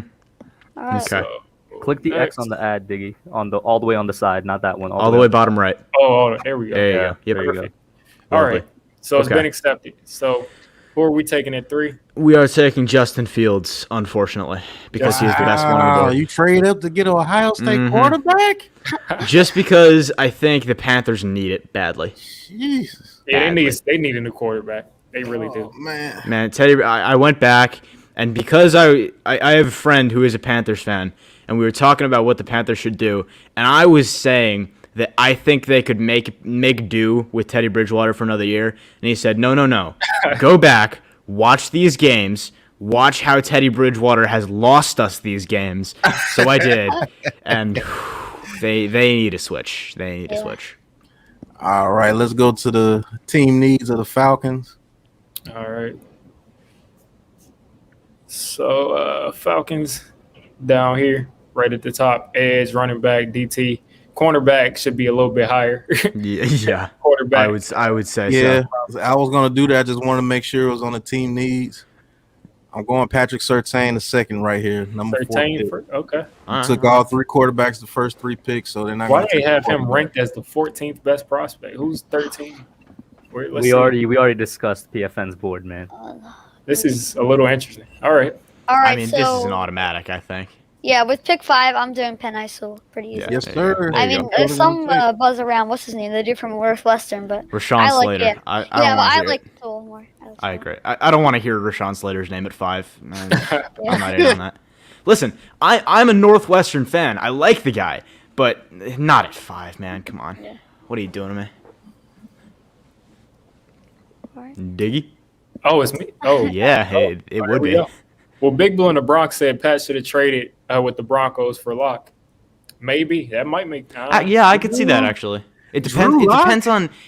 S5: All right.
S3: Okay.
S1: So,
S2: Click the
S1: next.
S2: X on the ad, Diggy, all the way on the side, not that one.
S3: All the way bottom right.
S1: Oh, there we go.
S3: There you
S2: Yeah,
S3: go. Yep.
S2: there you go.
S1: Perfect. All
S3: Lovely.
S1: right. So it's
S3: Okay.
S1: been accepted. So who are we taking at 3?
S3: We are taking Justin Fields, unfortunately, because he is the best one on the board.
S4: You trade up to get an Ohio State
S3: Mhm.
S4: quarterback?
S3: Just because I think the Panthers need it badly.
S4: Jesus.
S1: Yeah,
S3: Badly.
S1: they need a new quarterback. They really do.
S4: Oh, man.
S3: Man, Teddy, I went back, and because I have a friend who is a Panthers fan, and we were talking about what the Panthers should do, and I was saying that I think they could make do with Teddy Bridgewater for another year, and he said, no, go back, watch these games, watch how Teddy Bridgewater has lost us these games. So I did, and they need a switch. They need a switch.
S4: All right, let's go to the team needs of the Falcons.
S1: All right. So Falcons down here, right at the top, edge, running back, DT, cornerback should be a little bit higher.
S3: Yeah.
S1: Quarterback.
S3: I would say
S4: Yeah,
S3: so.
S4: I was going to do that. I just wanted to make sure it was on the team needs. I'm going Patrick Surtain the second right here, number 4
S1: 13
S4: pick.
S1: okay.
S4: Took all 3 quarterbacks the first 3 picks, so they're not
S1: Why
S4: gonna
S1: do they
S4: take
S1: have
S4: the
S1: him
S4: quarterback.
S1: ranked as the 14th best prospect? Who's 13? Let's
S2: We
S1: see.
S2: already discussed PFN's board, man.
S1: This is a little interesting. All right.
S5: All right.
S3: I mean,
S5: so
S3: this is an automatic, I think.
S5: yeah, with pick 5, I'm doing Penn Isil pretty easy.
S3: Yeah.
S4: Yes,
S3: There you go.
S4: sir.
S5: I
S3: There you
S5: mean,
S3: go.
S5: there's some buzz around. What's his name? The dude from Northwestern, but
S3: Rashawn
S5: I like
S3: Slater.
S5: it.
S3: I
S5: yeah,
S3: don't
S5: but
S3: want to
S5: I
S3: hear
S5: like
S3: it.
S5: Tool more.
S3: I agree. I don't want to hear Rashawn Slater's name at 5. I'm
S5: Yeah.
S3: not in on that. Listen, I'm a Northwestern fan. I like the guy, but not at 5, man. Come on.
S5: Yeah.
S3: What are you doing to me?
S5: Alright.
S3: Diggy?
S1: Oh, it's me. Oh,
S3: Yeah, hey, it
S1: There
S3: would
S1: we
S3: be.
S1: go. Well, Big Blue in the Bronx said Pat should have traded with the Broncos for Locke. Maybe that might make.
S3: Yeah, I could see that actually. It depends.
S4: Drew Lock?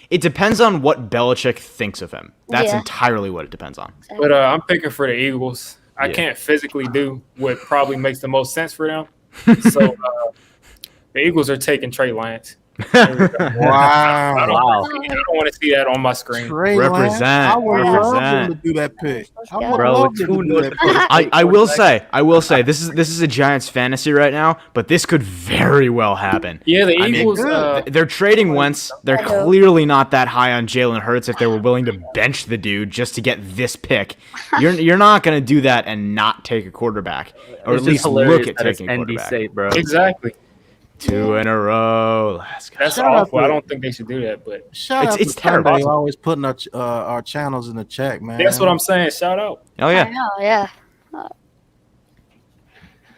S3: It depends on what Belichick thinks of him. That's
S5: Yeah.
S3: entirely what it depends on.
S1: But I'm picking for the Eagles. I
S3: Yeah.
S1: can't physically do what probably makes the most sense for them. So the Eagles are taking Trey Lance. There we go.
S4: Wow.
S1: I don't want to see that on my screen.
S4: Trey
S3: Represent,
S4: Lance. I would love
S3: represent.
S4: him to do that pick. I would
S2: Bro,
S4: love him to
S2: two
S4: do that pick.
S3: I will say this is a Giants fantasy right now, but this could very well happen.
S1: Yeah, the
S3: I mean,
S1: Eagles.
S3: they're trading Wentz. They're clearly not that high on Jalen Hurts if they were willing to bench the dude just to get this pick. You're not going to do that and not take a quarterback, or
S2: It's
S3: at least
S2: just hilarious
S3: look at
S2: that it's
S3: taking a
S2: NB
S3: quarterback.
S2: State, bro.
S1: exactly.
S3: 2 in a row. Let's go.
S1: That's
S4: Shout out
S1: awful.
S4: to-
S1: I don't think they should do that, but
S4: Shout out
S3: It's
S4: to
S3: terrible.
S4: Sunday always putting our channels in the chat, man.
S1: that's what I'm saying. Shout out.
S3: Oh
S5: I
S3: yeah.
S5: know, yeah.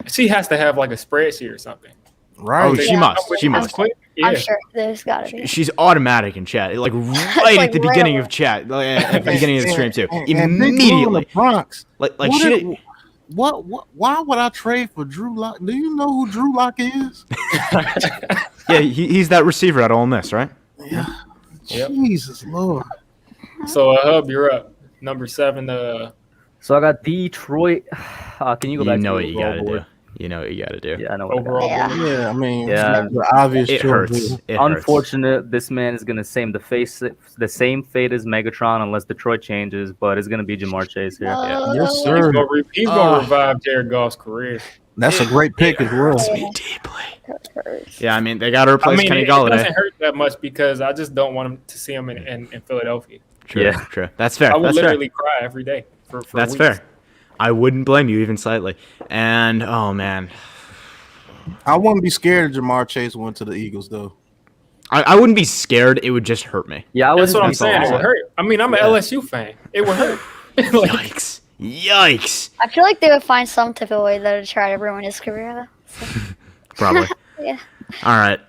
S1: She has to have like a spreadsheet or something.
S4: Right.
S3: Oh, she
S5: Yeah.
S3: must. She
S5: I'm
S3: must.
S1: Quick. Yeah.
S5: I'm sure there's got to be.
S3: She's automatic in chat, like right
S5: like
S3: at the beginning
S5: rare.
S3: of chat, like, at the beginning of the stream too.
S4: And Big Blue in the
S3: Immediately,
S4: Bronx.
S3: like
S4: What
S3: she.
S4: if- What? Why would I trade for Drew Lock? Do you know who Drew Lock is?
S3: Yeah, he's that receiver at Ole Miss, right?
S4: Yeah.
S1: Yep.
S4: Jesus Lord.
S1: So Hub, you're up. Number 7.
S2: So I got Detroit. Can you go
S3: You
S2: back
S3: know
S2: to
S3: what
S2: the
S3: you gotta
S2: overall
S3: do.
S2: board?
S3: You know what you gotta do.
S2: Yeah, I know what I got.
S1: overall.
S5: Yeah.
S4: Yeah, I mean,
S2: Yeah.
S4: it's the obvious
S3: It
S4: choice.
S3: hurts. It hurts.
S2: Unfortunate, this man is gonna same the same fate as Megatron unless Detroit changes, but it's gonna be Jamar Chase here.
S4: Yes,
S1: He's
S4: sir.
S1: He's gonna revive Jared Goff's career.
S4: That's a great pick as well.
S3: Hurts me deeply. Yeah, I mean they gotta
S1: I
S3: replace
S1: mean,
S3: Kenny
S1: it
S3: Galladay.
S1: doesn't hurt that much because I just don't want him to see him in Philadelphia.
S3: True.
S2: Yeah.
S3: True. That's fair.
S1: I would
S3: That's fair.
S1: literally cry every day for
S3: That's
S1: weeks.
S3: fair. I wouldn't blame you even slightly. And oh man,
S4: I wouldn't be scared if Jamar Chase went to the Eagles though.
S3: I wouldn't be scared. It would just hurt me.
S2: Yeah,
S1: That's what I'm
S3: That's all
S1: saying.
S3: I'm
S1: It would
S3: saying.
S1: hurt. I mean, I'm an LSU fan. It would hurt. Like,
S3: Yikes! Yikes!
S5: I feel like they would find some type of way to try to ruin his career, though.
S3: Probably.
S5: Yeah.
S3: All right.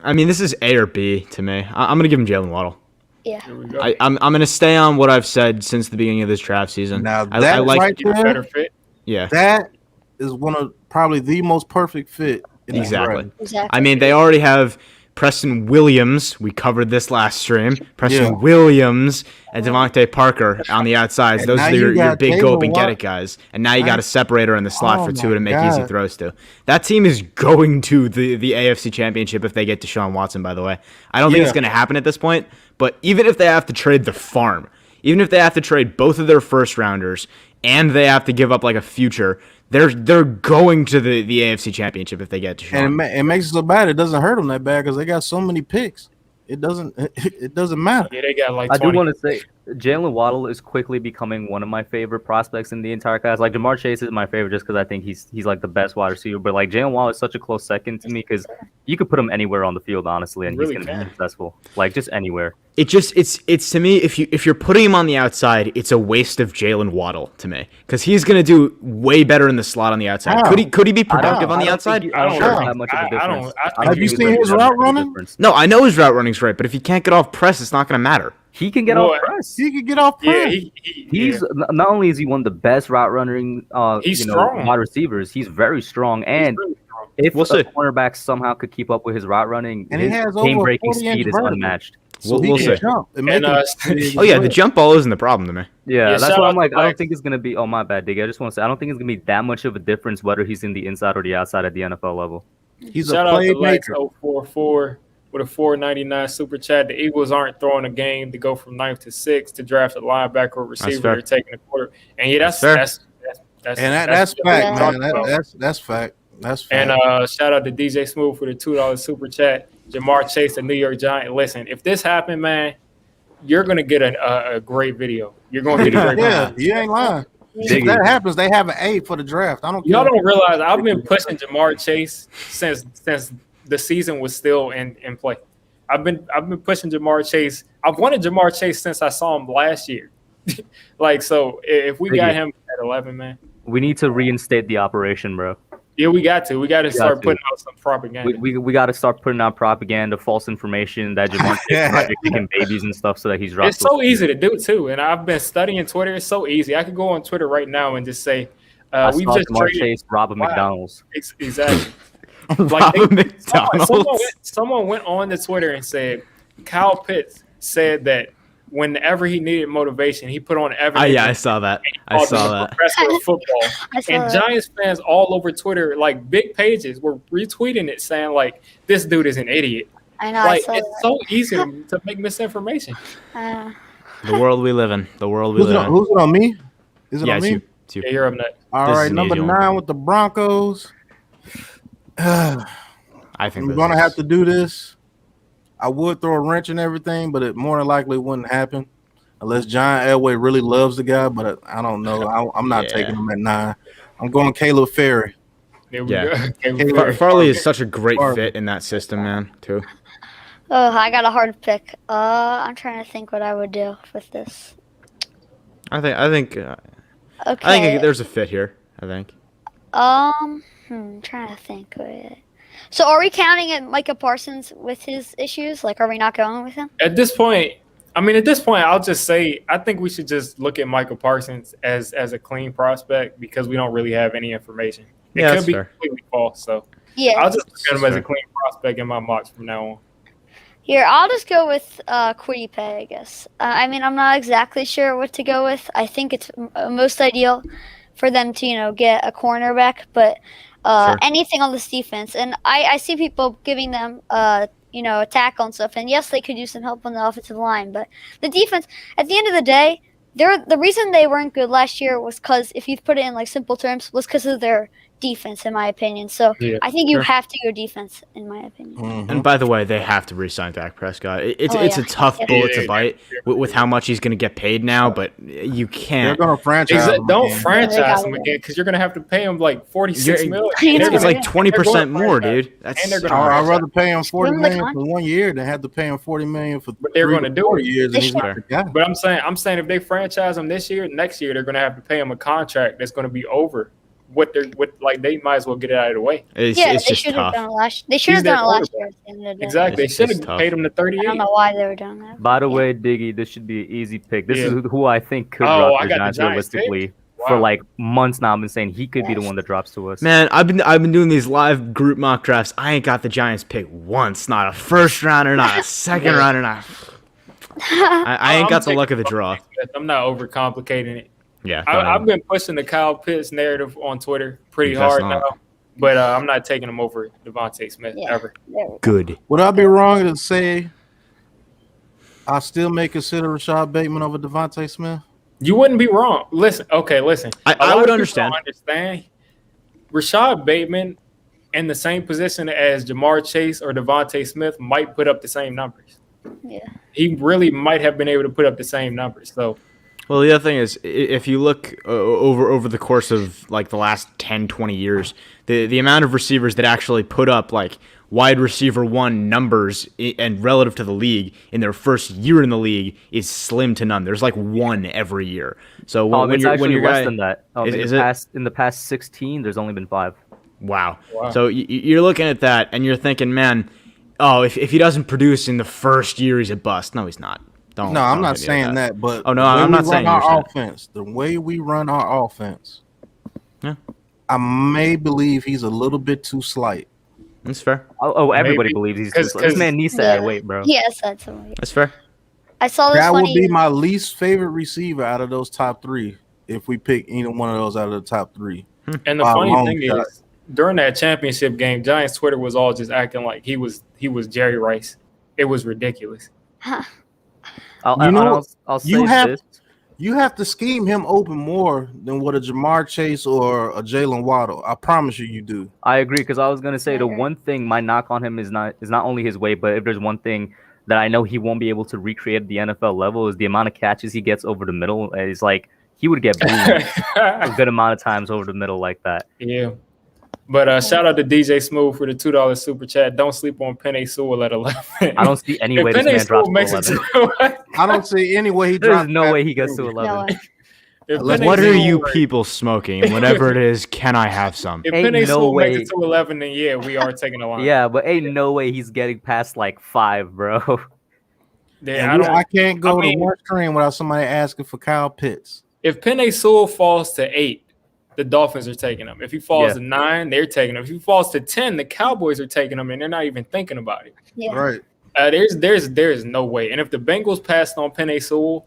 S3: I mean, this is A or B to me. I'm gonna give him Jalen Waddle.
S5: Yeah.
S1: here we go.
S3: I'm gonna stay on what I've said since the beginning of this draft season.
S4: Now
S3: I
S4: that
S3: like
S4: right
S1: Get a
S4: there,
S1: better fit.
S3: yeah,
S4: that is one of probably the most perfect fit. In
S3: exactly.
S4: the draft.
S5: Exactly.
S3: I mean, they already have Preston Williams. We covered this last stream. Preston
S4: Yeah.
S3: Williams and Devontae Parker on the outsides.
S4: And
S3: Those
S4: now
S3: are your
S4: you got
S3: big go up
S4: Jalen
S3: and get
S4: Waddle.
S3: it guys. And now you got a separator in the slot
S4: Oh
S3: for Tua
S4: my
S3: to make easy
S4: God.
S3: throws to. That team is going to the AFC Championship if they get Deshaun Watson, by the way. I don't think
S4: Yeah.
S3: it's going to happen at this point. But even if they have to trade the farm, even if they have to trade both of their first rounders and they have to give up like a future, they're going to the AFC Championship if they get Deshaun.
S4: And it makes it so bad. It doesn't hurt them that bad because they got so many picks. It doesn't matter.
S1: Yeah, they got like
S2: I
S1: 20.
S2: do want to say Jalen Waddle is quickly becoming one of my favorite prospects in the entire class. Like Jamar Chase is my favorite just because I think he's like the best wide receiver. But like Jalen Waddle is such a close second to me because you could put him anywhere on the field, honestly, and
S1: Really
S2: he's gonna
S1: can.
S2: be successful. Like just anywhere.
S3: It's to me, if you're putting him on the outside, it's a waste of Jalen Waddle to me because he's gonna do way better in the slot on the outside.
S4: How?
S3: Could he be productive on the
S2: I don't
S3: outside?
S2: think I don't
S1: I
S2: think
S1: don't
S2: that much of a
S1: I don't-
S2: difference.
S1: I think
S4: Have you
S2: he
S4: seen
S2: would
S4: his
S2: have
S4: route
S2: much of a
S4: running?
S2: difference.
S3: No, I know his route running's right, but if he can't get off press, it's not gonna matter.
S2: He can get
S1: Well,
S2: off press.
S4: He could get off
S1: Yeah,
S4: press.
S2: He's not only is he one of the best route running
S1: He's strong.
S2: wide receivers, he's very strong. And
S1: really strong.
S2: if
S3: We'll see.
S2: a cornerback somehow could keep up with his route running,
S4: And he
S2: his
S4: has over
S2: game breaking
S4: 40-inch
S2: speed is
S4: vertical.
S2: unmatched.
S4: So
S3: We'll
S4: he can
S3: see.
S4: jump and
S1: And,
S4: make
S3: Oh yeah, the jump ball isn't the problem to me.
S2: Yeah,
S1: Yeah,
S2: that's
S1: shout
S2: why
S1: out
S2: I'm
S1: to
S2: like, I
S1: Flex.
S2: don't think it's gonna be. Oh my bad, Diggy. I just want to say, I don't think it's gonna be that much of a difference whether he's in the inside or the outside at the NFL level.
S4: He's
S1: Shout
S4: a
S1: out to Lex
S4: playmaker.
S1: 044 with a 4.99 super chat. The Eagles aren't throwing a game to go from 9th to 6th to draft a linebacker or receiver.
S3: fair.
S1: They're taking a quarter. And yeah,
S3: That's fair.
S1: that's
S4: That's
S1: what
S4: fact,
S1: I'm
S4: man.
S1: talking about.
S4: That's fact. That's fact.
S1: And shout out to DJ Smooth for the $2 super chat. Jamar Chase, the New York Giant. Listen, if this happened, man, you're gonna get a great video. You're gonna get a great
S4: yeah,
S1: video.
S4: you ain't lying. If
S2: Diggy.
S4: that happens, they have an A for the draft. I don't care.
S1: Y'all don't realize I've been pushing Jamar Chase since the season was still in play. I've been pushing Jamar Chase. I've wanted Jamar Chase since I saw him last year. Like, so if we got him at 11, man,
S2: We need to reinstate the operation, bro.
S1: yeah, we got to start
S2: to.
S1: putting out some propaganda.
S2: We got to start putting out propaganda, false information that Jamar Chase project making babies and stuff so that he's
S1: It's so easy to do too, and I've been studying Twitter. It's so easy. I could go on Twitter right now and just say,
S2: I
S1: "We've
S2: saw
S1: just
S2: Jamar
S1: traded."
S2: Chase rob a
S1: Wow.
S2: McDonald's.
S1: Exactly.
S3: Robert McDonald's.
S1: Someone went on to Twitter and said, Kyle Pitts said that whenever he needed motivation, he put on everything.
S3: Yeah, I saw that. I
S1: called him
S3: saw
S1: a
S3: that.
S1: professor of football.
S5: I saw
S1: And
S5: that.
S1: Giants fans all over Twitter, like big pages, were retweeting it saying like, "This dude is an idiot."
S5: I know.
S1: Like,
S5: I saw
S1: it's
S5: that.
S1: so easy to make misinformation.
S3: The world we live in. The world we
S4: Who's
S3: live
S4: it
S3: in.
S4: who's it on me? Is it
S3: Yeah,
S4: on
S3: it's
S4: me?
S3: you. It's you.
S1: Yeah, you're up next.
S4: All
S3: This
S4: right,
S3: is an
S4: number
S3: easy one.
S4: 9 with the Broncos.
S3: I think
S4: I'm
S3: this
S4: gonna
S3: is-
S4: have to do this. I would throw a wrench and everything, but it more than likely wouldn't happen unless John Elway really loves the guy. But I don't know. I'm not
S3: Yeah.
S4: taking him at 9. I'm going Caleb Ferry.
S1: There we
S3: Yeah.
S1: go. Okay,
S3: Farley is such a great
S4: Farley.
S3: fit in that system, man. Too.
S5: Oh, I got a hard pick. I'm trying to think what I would do with this.
S3: I think
S5: Okay.
S3: there's a fit here. I think.
S5: Trying to think. So, are we counting it Micah Parsons with his issues? Like, are we not going with him?
S1: At this point, I'll just say I think we should just look at Michael Parsons as a clean prospect because we don't really have any information. It
S3: Yeah,
S1: could
S3: that's
S1: be
S3: fair.
S1: completely false. So
S5: Yeah.
S1: I'll just look at him as a
S3: fair.
S1: clean prospect in my mocks from now on.
S5: Here, I'll just go with Quiddy Pay, I guess. I'm not exactly sure what to go with. I think it's most ideal for them to, get a cornerback, but
S3: Sure.
S5: anything on this defense. And I see people giving them, a tackle and stuff. And yes, they could use some help on the offensive line, but the defense, at the end of the day, the reason they weren't good last year was because, if you put it in like simple terms, was because of their defense, in my opinion. So
S1: Yeah.
S5: I think you have to go defense, in my opinion.
S3: And by the way, they have to re-sign Dak Prescott. It's
S5: Oh,
S3: it's a
S5: yeah.
S3: tough
S5: Yeah.
S3: bullet to
S1: Yeah.
S3: bite with how much he's going to get paid now, but you
S4: They're
S3: can't.
S4: gonna franchise. him
S1: Don't
S4: again.
S1: franchise
S5: Yeah,
S1: him
S5: they
S1: again because you're gonna have to pay him like $46
S3: You're-
S1: million.
S5: You know,
S3: It's like
S5: yeah.
S3: 20% more,
S1: franchise.
S3: dude. That's
S1: And they're gonna
S4: I'd rather pay him 40
S5: Give him the
S4: million for
S5: contract.
S4: 1 year than have to pay him 40 million for
S1: But they're
S4: 3
S1: gonna
S4: to
S1: do
S4: 4
S1: it.
S4: years,
S5: They
S4: and he's
S5: should.
S4: not the guy.
S1: But I'm saying if they franchise him this year, next year they're gonna have to pay him a contract that's gonna be over like they might as well get it out of the way.
S3: it's
S5: Yeah, they
S3: just
S5: should have
S3: tough.
S5: done it last. They should have
S1: their
S5: done it last year. At the end of the day.
S1: Exactly. They
S3: It's
S1: should have
S3: tough.
S1: paid him the
S5: I don't
S1: 38.
S5: know why they were doing that.
S2: By the way, Diggy, this should be an easy pick. This
S1: Yeah.
S2: is who I think could
S1: Oh,
S2: drop
S1: I
S2: the
S1: got the
S2: Giants
S1: Giants pick?
S2: realistically.
S1: Wow.
S2: For like months now, I've been saying he could be the
S5: Yes.
S2: one that drops to us.
S3: Man, I've been doing these live group mock drafts. I ain't got the Giants pick once. Not a first rounder, not a second rounder, not. I ain't
S1: I'm
S3: got the
S1: taking
S3: luck of the draw.
S1: I'm not overcomplicating it.
S3: Yeah,
S1: I've been pushing the Kyle Pitts narrative on Twitter pretty
S3: That's
S1: hard
S3: not-
S1: now, but I'm not taking him over Devontae Smith
S5: Yeah.
S1: ever.
S5: There we go.
S3: good.
S4: Would I be wrong to say I still may consider Rashad Bateman over Devontae Smith?
S1: You wouldn't be wrong. Listen.
S3: I
S1: A
S3: would
S1: lot of people
S3: understand.
S1: don't understand. Rashad Bateman in the same position as Jamar Chase or Devontae Smith might put up the same numbers.
S5: Yeah.
S1: He really might have been able to put up the same numbers. So
S3: Well, the other thing is, if you look over the course of like the last 10, 20 years, the amount of receivers that actually put up like wide receiver one numbers and relative to the league in their first year in the league is slim to none. There's like one every year. So when
S2: it's
S3: you're
S2: actually
S3: when
S2: less
S3: you're
S2: than that.
S3: Is it?
S2: In the past 16, there's only been 5.
S3: Wow.
S1: Wow.
S3: So you're looking at that and you're thinking, man, oh, if he doesn't produce in the first year, he's a bust. No, he's not.
S4: No, I'm
S3: don't
S4: not
S3: hit me with
S4: saying that. But
S3: Oh, no,
S4: the way
S3: I'm
S4: we
S3: not saying
S4: run
S3: you're
S4: our
S3: saying
S4: offense. The way we run our offense,
S3: Yeah.
S4: I may believe he's a little bit too slight.
S3: That's fair.
S2: Oh, everybody
S1: Maybe.
S2: believes he's
S1: 'Cause-
S2: too slow. This man needs to add
S5: Yeah.
S2: weight, bro.
S5: Yes, that's right.
S3: That's fair.
S5: I saw this
S4: That would
S5: funny.
S4: be my least favorite receiver out of those top 3 if we pick either one of those out of the top 3.
S1: and the
S4: Wow,
S1: funny
S4: long
S1: thing
S4: shot.
S1: is during that championship game, Giants Twitter was all just acting like he was Jerry Rice. It was ridiculous.
S2: I'll say
S4: you have
S2: this.
S4: You have to scheme him open more than what a Jamar Chase or a Jalen Waddle. I promise you do.
S2: I agree because I was gonna say the
S5: Okay.
S2: one thing my knock on him is not only his weight, but if there's one thing that I know he won't be able to recreate at the NFL level is the amount of catches he gets over the middle. It's like he would get booed a good amount of times over the middle like that.
S1: Yeah. But shout out to DJ Smooth for the $2 super chat. Don't sleep on Penei Sewell at 11.
S2: I don't see any way
S1: If
S2: this man
S1: Penei
S2: drops
S1: Sewell makes
S2: to
S1: it
S2: 11.
S1: to
S4: I don't see any way he
S2: There's
S4: drops
S2: no
S4: past
S2: way he gets to
S4: three.
S2: 11.
S5: No,
S1: if
S4: Let's-
S1: Penei
S3: What are
S1: Sewell-
S3: you people smoking? And whatever it is, can I have some?
S1: If
S2: Ain't
S1: Penei
S2: no
S1: Sewell makes
S2: way.
S1: it to 11, then yeah, we are taking a line.
S2: Yeah, but ain't no way he's getting past like 5, bro.
S1: Yeah,
S4: And
S1: I don't.
S4: I can't go
S1: I mean-
S4: to one stream without somebody asking for Kyle Pitts.
S1: If Penei Sewell falls to 8, the Dolphins are taking him. If he falls
S2: Yeah.
S1: to 9, they're taking him. If he falls to 10, the Cowboys are taking him, and they're not even thinking about it.
S5: yeah.
S4: Right.
S1: There's no way. And if the Bengals passed on Penei Sewell,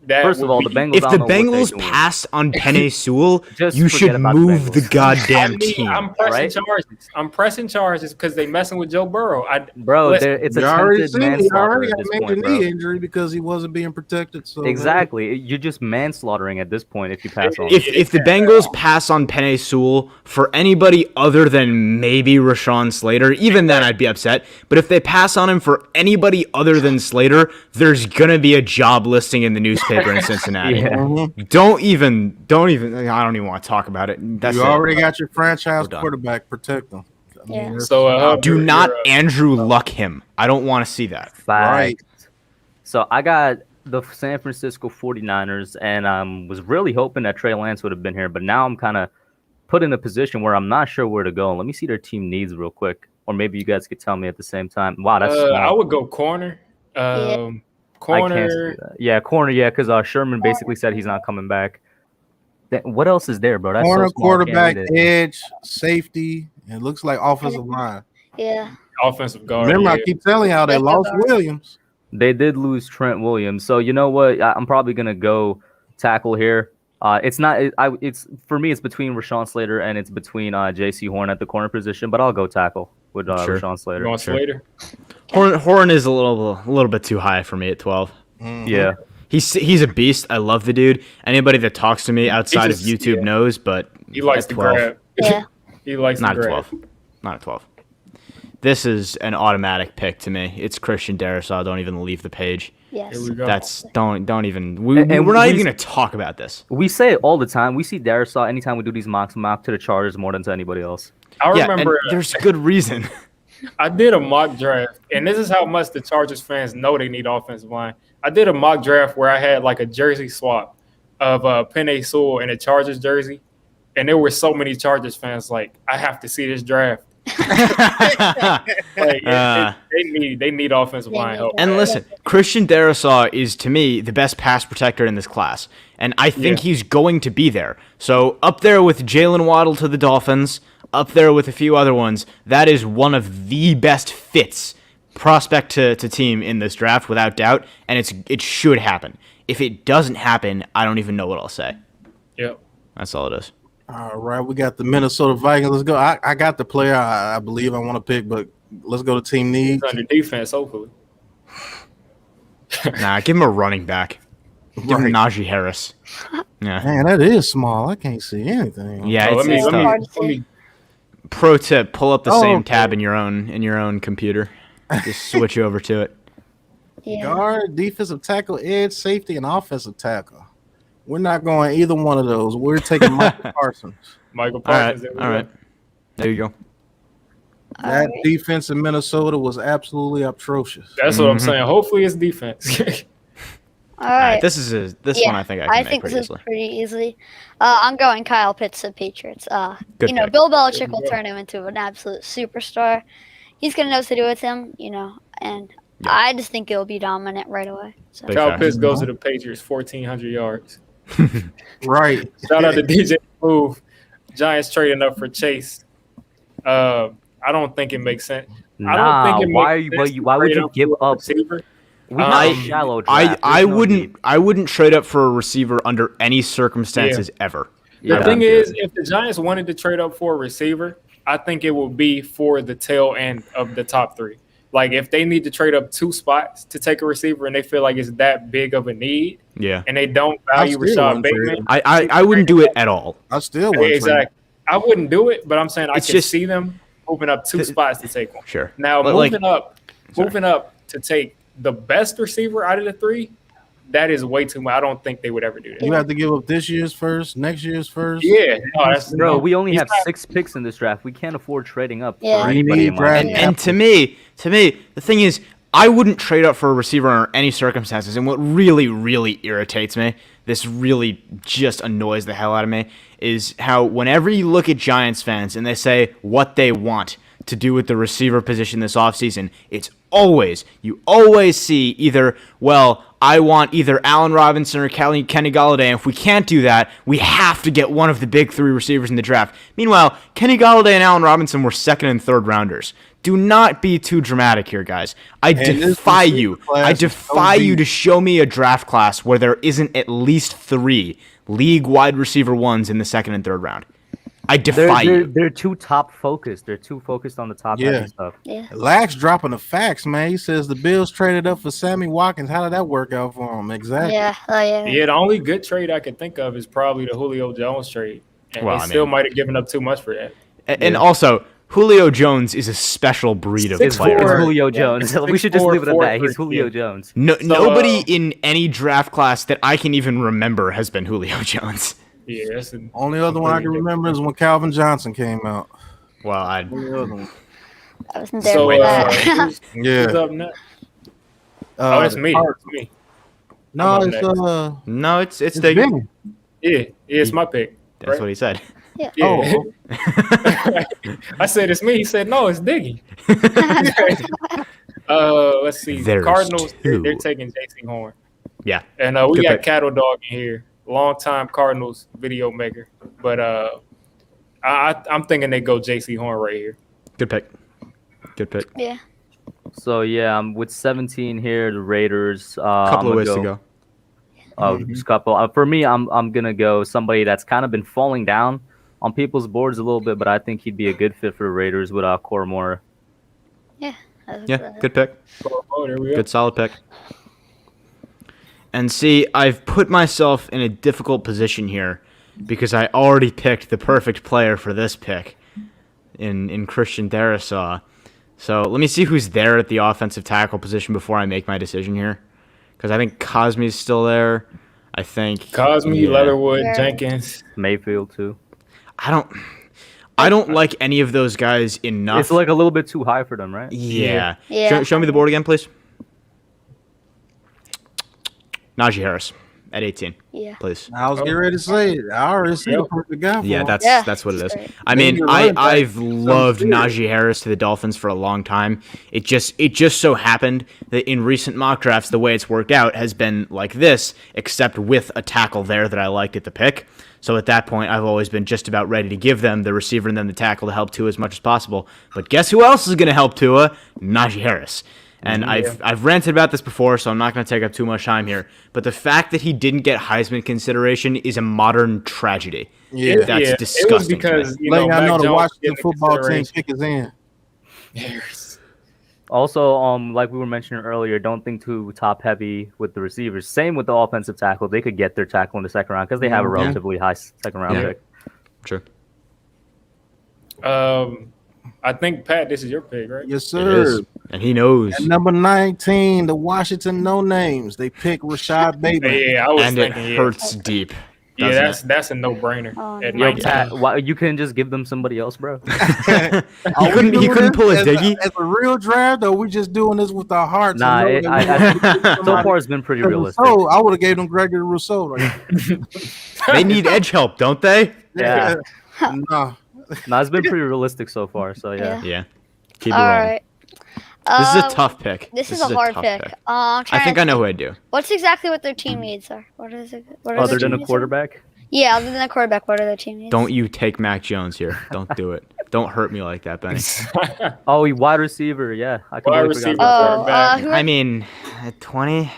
S1: that
S2: First of
S1: would
S2: all,
S1: be-
S2: the Bengals.
S3: If
S2: I
S3: the
S2: don't know what they're
S3: Bengals
S2: doing.
S3: pass on Penei Sewell,
S2: Just
S3: you
S2: forget
S3: should
S2: about the
S3: move the
S2: Bengals.
S3: goddamn team.
S1: I'm pressing
S2: right?
S1: charges. I'm pressing charges because they messing with Joe Burrow.
S2: Bro,
S1: Listen,
S2: it's
S4: You already
S2: attempted
S4: seen he
S2: manslaughter
S4: already
S2: at
S4: got
S2: this
S4: a major
S2: point, bro.
S4: knee injury because he wasn't being protected. So
S2: Exactly. You're just manslaughtering at this point if you pass on.
S3: If the Bengals pass on Penei Sewell for anybody other than maybe Rashawn Slater, even then I'd be upset. But if they pass on him for anybody other than Slater, there's gonna be a job listing in the newspaper in Cincinnati.
S2: Yeah.
S4: Mhm.
S3: Don't even. I don't even want to talk about it. That's
S4: You
S3: it.
S4: already got your franchise
S3: We're done.
S4: quarterback. Protect them. I mean,
S5: Yeah.
S4: that's-
S1: So
S3: Do not
S1: you're,
S3: Andrew Luck him. I don't want to see that.
S4: Right.
S2: So I got the San Francisco 49ers, and was really hoping that Trey Lance would have been here, but now I'm kind of put in a position where I'm not sure where to go. Let me see their team needs real quick, or maybe you guys could tell me at the same time. Wow, that's small.
S1: I would go corner.
S2: I can't see
S1: Corner.
S2: that. Yeah, corner. Yeah, because Sherman basically said he's not coming back. What else is there, bro? That's
S4: Corner,
S2: so small, I can't
S4: quarterback,
S2: read it.
S4: edge, safety. It looks like offensive line.
S5: Yeah.
S1: Offensive guard.
S4: Remember, I
S1: yeah.
S4: keep telling y'all they
S5: Yeah,
S4: lost
S5: guard.
S4: Williams.
S2: They did lose Trent Williams, so you know what? I'm probably gonna go tackle here. It's not. It's for me. It's between Rashawn Slater and it's between J.C. Horn at the corner position, but I'll go tackle with
S3: Sure.
S2: Rashawn Slater.
S1: You want Slater?
S3: Horn is a little bit too high for me at 12.
S4: Mhm.
S2: Yeah,
S3: He's a beast. I love the dude. Anybody that talks to me outside
S1: just-
S3: of YouTube
S1: yeah.
S3: knows, but
S1: He likes
S3: at
S1: to
S3: 12.
S1: grab.
S5: Yeah.
S1: He likes
S3: Not
S1: the
S3: a
S1: grass.
S3: 12. Not a 12. This is an automatic pick to me. It's Christian Darrisaw. Don't even leave the page.
S5: Yes.
S1: Here we go.
S3: That's don't even. We're not
S2: we-
S3: even going to talk about this.
S2: We say it all the time. We see Darrisaw anytime we do these mock to the Chargers more than to anybody else.
S1: I
S3: Yeah,
S1: remember
S3: and there's good reason.
S1: I did a mock draft, and this is how much the Chargers fans know they need offensive line. I did a mock draft where I had like a jersey swap of Penei Sewell in a Chargers jersey, and there were so many Chargers fans like, I have to see this draft. Like, they need offensive line help.
S3: And listen, Christian Darrisaw is, to me, the best pass protector in this class. And I think he's going to be there. So up there with Jalen Waddle to the Dolphins, up there with a few other ones, that is one of the best fits, prospect to team in this draft, without doubt. And it should happen. If it doesn't happen, I don't even know what I'll say.
S1: Yep.
S3: That's all it is.
S4: All right, we got the Minnesota Vikings. Let's go. I got the player I believe I want to pick, but let's go to team needs.
S1: Under defense, hopefully.
S3: Nah, give him a running back. Give him
S4: Right.
S3: Najee Harris. Yeah.
S4: Man, that is small. I can't see anything.
S3: Yeah,
S1: Oh,
S3: it's
S1: let
S3: tough.
S1: me
S3: Pro tip: pull up the
S4: Oh,
S3: same
S4: okay.
S3: tab in your own computer. Just switch over to it.
S5: Yeah.
S4: Guard, defensive tackle, edge, safety, and offensive tackle. We're not going either one of those. We're taking Michael Parsons.
S1: Michael
S3: All right,
S1: Parsons.
S3: all right. There you go.
S4: That
S5: Alright.
S4: defense in Minnesota was absolutely atrocious.
S1: That's what I'm saying. Hopefully it's defense.
S5: All
S3: All right,
S5: right.
S3: this one I think I can make
S5: think
S3: pretty
S5: this is
S3: easily.
S5: pretty easily. I'm going Kyle Pitts to Patriots.
S3: Good
S5: You know,
S3: pick.
S5: Bill Belichick will
S1: go.
S5: turn him into an absolute superstar. He's gonna know what to do with him, you know, and
S3: Yeah.
S5: I just think it'll be dominant right away. So.
S3: Big
S1: Kyle
S3: facts.
S1: Pitts goes to the Patriots, 1,400 yards.
S4: Right.
S1: Shout out to DJ Move. Giants trading up for Chase. I don't think it makes sense. I
S2: Nah,
S1: don't think it
S2: why
S1: makes
S2: would
S1: sense
S2: you?
S1: to
S2: Why would
S1: trade
S2: you
S1: up
S2: give
S1: for a
S2: up?
S1: receiver.
S2: We have a
S1: Um,
S2: shallow
S3: I
S2: draft. There's no need.
S3: wouldn't trade up for a receiver under any circumstances ever.
S1: The
S2: Yeah.
S1: thing is, if the Giants wanted to trade up for a receiver, I think it will be for the tail end of the top three. Like if they need to trade up 2 spots to take a receiver and they feel like it's that big of a need
S3: Yeah.
S1: and they don't
S4: I
S1: value
S4: still
S1: Rashad
S4: wouldn't trade
S1: Bateman.
S4: him.
S3: I wouldn't do it at all.
S4: I still want
S1: Exactly. I wouldn't do it, but I'm saying I
S3: It's
S1: can
S3: just-
S1: see them moving up 2 spots to take one.
S3: Sure.
S1: Now
S3: But, like-
S1: moving up to take the best receiver out of the 3, that is way too much. I don't think they would ever do that.
S4: You have to give up this year's first, next year's first.
S1: Yeah, no, that's
S2: Bro, we only
S1: he's
S2: have
S1: not-
S2: 6 picks in this draft. We can't afford trading up
S5: Yeah.
S2: for
S5: We
S2: anybody.
S4: need
S2: In my
S4: draft-
S2: opinion.
S3: And to me, the thing is, I wouldn't trade up for a receiver under any circumstances. And what really, really irritates me, this really just annoys the hell out of me, is how whenever you look at Giants fans and they say what they want to do with the receiver position this offseason, you always see either, well, I want either Allen Robinson or Kenny Golladay, and if we can't do that, we have to get one of the big 3 receivers in the draft. Meanwhile, Kenny Golladay and Allen Robinson were 2nd and 3rd rounders. Do not be too dramatic here, guys. I
S4: this
S3: defy
S4: receiver
S3: you.
S4: class
S3: I
S4: is so
S3: defy you
S4: deep.
S3: to show me a draft class where there isn't at least 3 league wide receiver ones in the 2nd and 3rd round. I defy you.
S2: They're too top focused. They're too focused on the top
S4: Yeah.
S2: heavy stuff.
S5: Yeah.
S4: Lax dropping the facts, man. He says the Bills traded up for Sammy Watkins. How did that work out for him? Exactly.
S5: Yeah. Oh yeah.
S1: Yeah, the only good trade I can think of is probably the Julio Jones trade. And
S3: Well,
S1: they
S3: I
S1: still
S3: mean-
S1: might have given up too much for that.
S3: And also, Julio Jones is a special breed of
S2: It's
S3: player.
S2: Julio Jones. We should just
S1: 6'4",
S2: leave it at that. He's
S1: 4'3",
S2: Julio
S1: yeah.
S2: Jones.
S3: Nobody in any draft class that I can even remember has been Julio Jones.
S1: Yeah, that's the
S4: Only other one I can remember is when Calvin Johnson came out.
S3: Well,
S4: Only other one.
S5: I wasn't there
S1: So
S5: for that.
S1: who's
S4: Yeah.
S1: up next? Oh, that's me.
S4: Card-
S1: It's me.
S4: No,
S1: I'm up
S4: it's
S1: next.
S3: no, it's
S4: it's
S3: Diggy.
S4: Benny.
S1: Yeah, it's my pick.
S3: That's
S1: right?
S3: what he said.
S5: Yeah.
S1: Yeah.
S4: Oh,
S1: I said it's me. He said no, it's Diggy. Let's see.
S3: There's
S1: Cardinals. They're
S3: 2.
S1: taking J.C. Horn,
S3: Yeah.
S1: and we
S3: Good
S1: got
S3: pick.
S1: Cattle Dog in here, long-time Cardinals video maker. But I'm thinking they go J.C. Horn right here.
S3: Good pick. Good pick.
S5: Yeah.
S2: So yeah, I'm with 17 here. The Raiders.
S3: Couple of ways to go.
S2: Just a couple. For me, I'm gonna go somebody that's kind of been falling down on people's boards a little bit, but I think he'd be a good fit for the Raiders with Cormora.
S5: Yeah.
S3: Yeah, good pick.
S1: Oh, there we go.
S3: Good solid pick. And see, I've put myself in a difficult position here because I already picked the perfect player for this pick in Christian Darrisaw. So let me see who's there at the offensive tackle position before I make my decision here. Because I think Cosme's still there. I think
S1: Cosme, Leatherwood, Jenkins,
S2: Mayfield too.
S3: I don't like any of those guys enough.
S2: It's like a little bit too high for them, right?
S3: Yeah.
S5: Yeah.
S3: Show me the board again, please. Najee Harris at 18.
S5: Yeah.
S3: Please.
S4: I was getting ready to say it. I already see the perfect guy.
S3: Yeah,
S4: for him.
S3: that's what it is.
S5: great.
S3: I mean,
S4: Maybe you're right,
S3: I've
S4: but
S3: loved
S4: some
S3: Najee Harris to the Dolphins for a long time. It just so happened that in recent mock drafts, the way it's worked out has been like this, except with a tackle there that I liked at the pick. So at that point, I've always been just about ready to give them the receiver and then the tackle to help Tua as much as possible. But guess who else is going to help Tua? Najee Harris. And I've ranted about this before, so I'm not going to take up too much time here. But the fact that he didn't get Heisman consideration is a modern tragedy.
S4: Yeah.
S3: That's
S1: It
S3: disgusting.
S1: was because
S4: Letting I
S1: Mac
S4: know the
S1: Jones
S4: Washington
S1: getting
S4: football team
S1: consideration.
S4: pick is in.
S1: Yes.
S2: Also, like we were mentioning earlier, don't think too top heavy with the receivers. Same with the offensive tackle. They could get their tackle in the second round because they have a relatively high second round pick.
S3: True.
S1: I think Pat, this is your pick, right?
S4: Yes,
S3: It
S4: sir.
S3: is. And he knows.
S4: At number 19, the Washington No Names. They pick Rashad Bateman.
S1: Yeah, I was
S3: And it
S1: thinking.
S3: hurts deep.
S1: Yeah,
S3: doesn't
S1: that's a no-brainer.
S5: Oh,
S1: At
S5: no.
S2: Yo,
S1: 19.
S2: Pat, why, you couldn't just give them somebody else, bro?
S3: He couldn't pull a Diggy?
S4: As a real draft, or we just doing this with our hearts?
S2: Nah,
S4: and know that we can pick
S2: so
S4: somebody?
S2: far it's been pretty realistic.
S4: Rousseau, I would have gave them Gregory Rousseau. Right?
S3: They need edge help, don't they?
S2: Yeah.
S4: Nah.
S2: No, it's been pretty realistic so far. So yeah.
S3: Yeah. Keep it
S5: All
S3: rolling.
S5: right.
S3: This is a tough pick.
S5: This is a hard
S3: tough
S5: pick. I'm
S3: I
S5: trying
S3: think
S5: to
S3: I know who I'd do.
S5: What's exactly what their team needs are? What is it? What are
S2: Other
S5: their
S2: than
S5: team
S2: a
S5: needs?
S2: quarterback.
S5: Yeah, other than a quarterback, what are their team needs?
S3: Don't you take Mac Jones here. Don't do it. Don't hurt me like that, Benny.
S2: Oh, he wide receiver. Yeah, I
S1: Wide
S2: completely
S1: receiver.
S2: forgot about that.
S1: quarterback.
S5: Who
S3: I mean, at 20?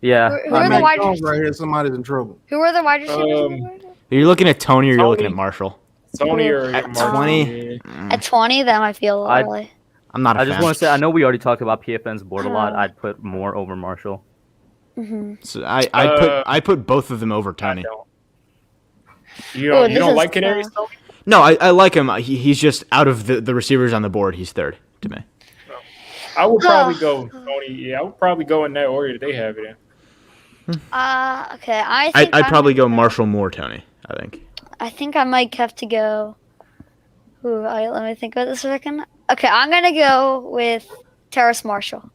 S2: Yeah.
S5: Who are the
S4: Mac
S5: wide
S4: Jones right here, somebody's in trouble.
S5: Who are the wide receivers?
S3: Are you looking at Tony or you're looking
S1: Tony.
S3: at Marshall?
S1: Tony or
S3: At
S1: Marshall,
S3: 20?
S1: yeah.
S5: At 20, that might feel a little
S2: I'd-
S5: early.
S3: I'm not a
S2: I
S3: fan.
S2: just want to say, I know we already talked about PFN's board a lot.
S5: Oh.
S2: I'd put more over Marshall.
S3: So I put both of them over
S1: I
S3: Tony.
S1: don't. You don't,
S5: Oh,
S1: you
S5: this
S1: don't
S5: is
S1: like Kadarius Toney?
S3: No, I like him. He's just out of the receivers on the board. He's third to me.
S1: I would probably go Tony. Yeah, I would probably go in that order that they have it in.
S5: Okay, I think
S3: I'd probably go
S5: gonna-
S3: Marshall Moore Tony. I think.
S5: I think I might have to go. Ooh, let me think about this a second. Okay, I'm gonna go with Terrace Marshall.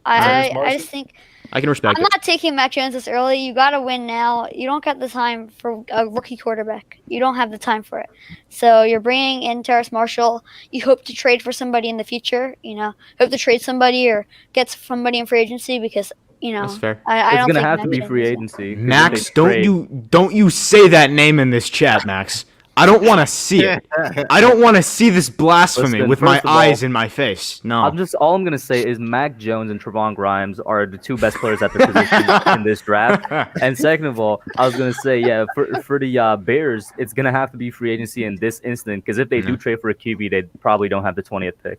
S5: I
S1: Marshall?
S5: just think
S3: I can respect
S5: I'm
S3: it.
S5: not taking Mac Jones this early. You got to win now. You don't got the time for a rookie quarterback. You don't have the time for it. So you're bringing in Terrace Marshall. You hope to trade for somebody in the future. Hope to trade somebody or get somebody in free agency because
S3: That's fair.
S5: I
S2: It's
S5: don't
S2: gonna
S5: think
S2: have
S5: Mac
S2: to be
S5: Jones
S2: free
S5: is-
S2: agency. 'cause if
S3: Max,
S2: they trade-
S3: don't you say that name in this chat, Max. I don't want to see it. I don't want to see this blasphemy
S2: Listen,
S3: with my
S2: first of all,
S3: eyes in my face. No.
S2: all I'm gonna say is Mac Jones and Trevon Grimes are the two best players at their position in this draft. And second of all, I was gonna say, yeah, for the Bears, it's gonna have to be free agency in this instant because if they do trade for a QB, they probably don't have the 20th pick.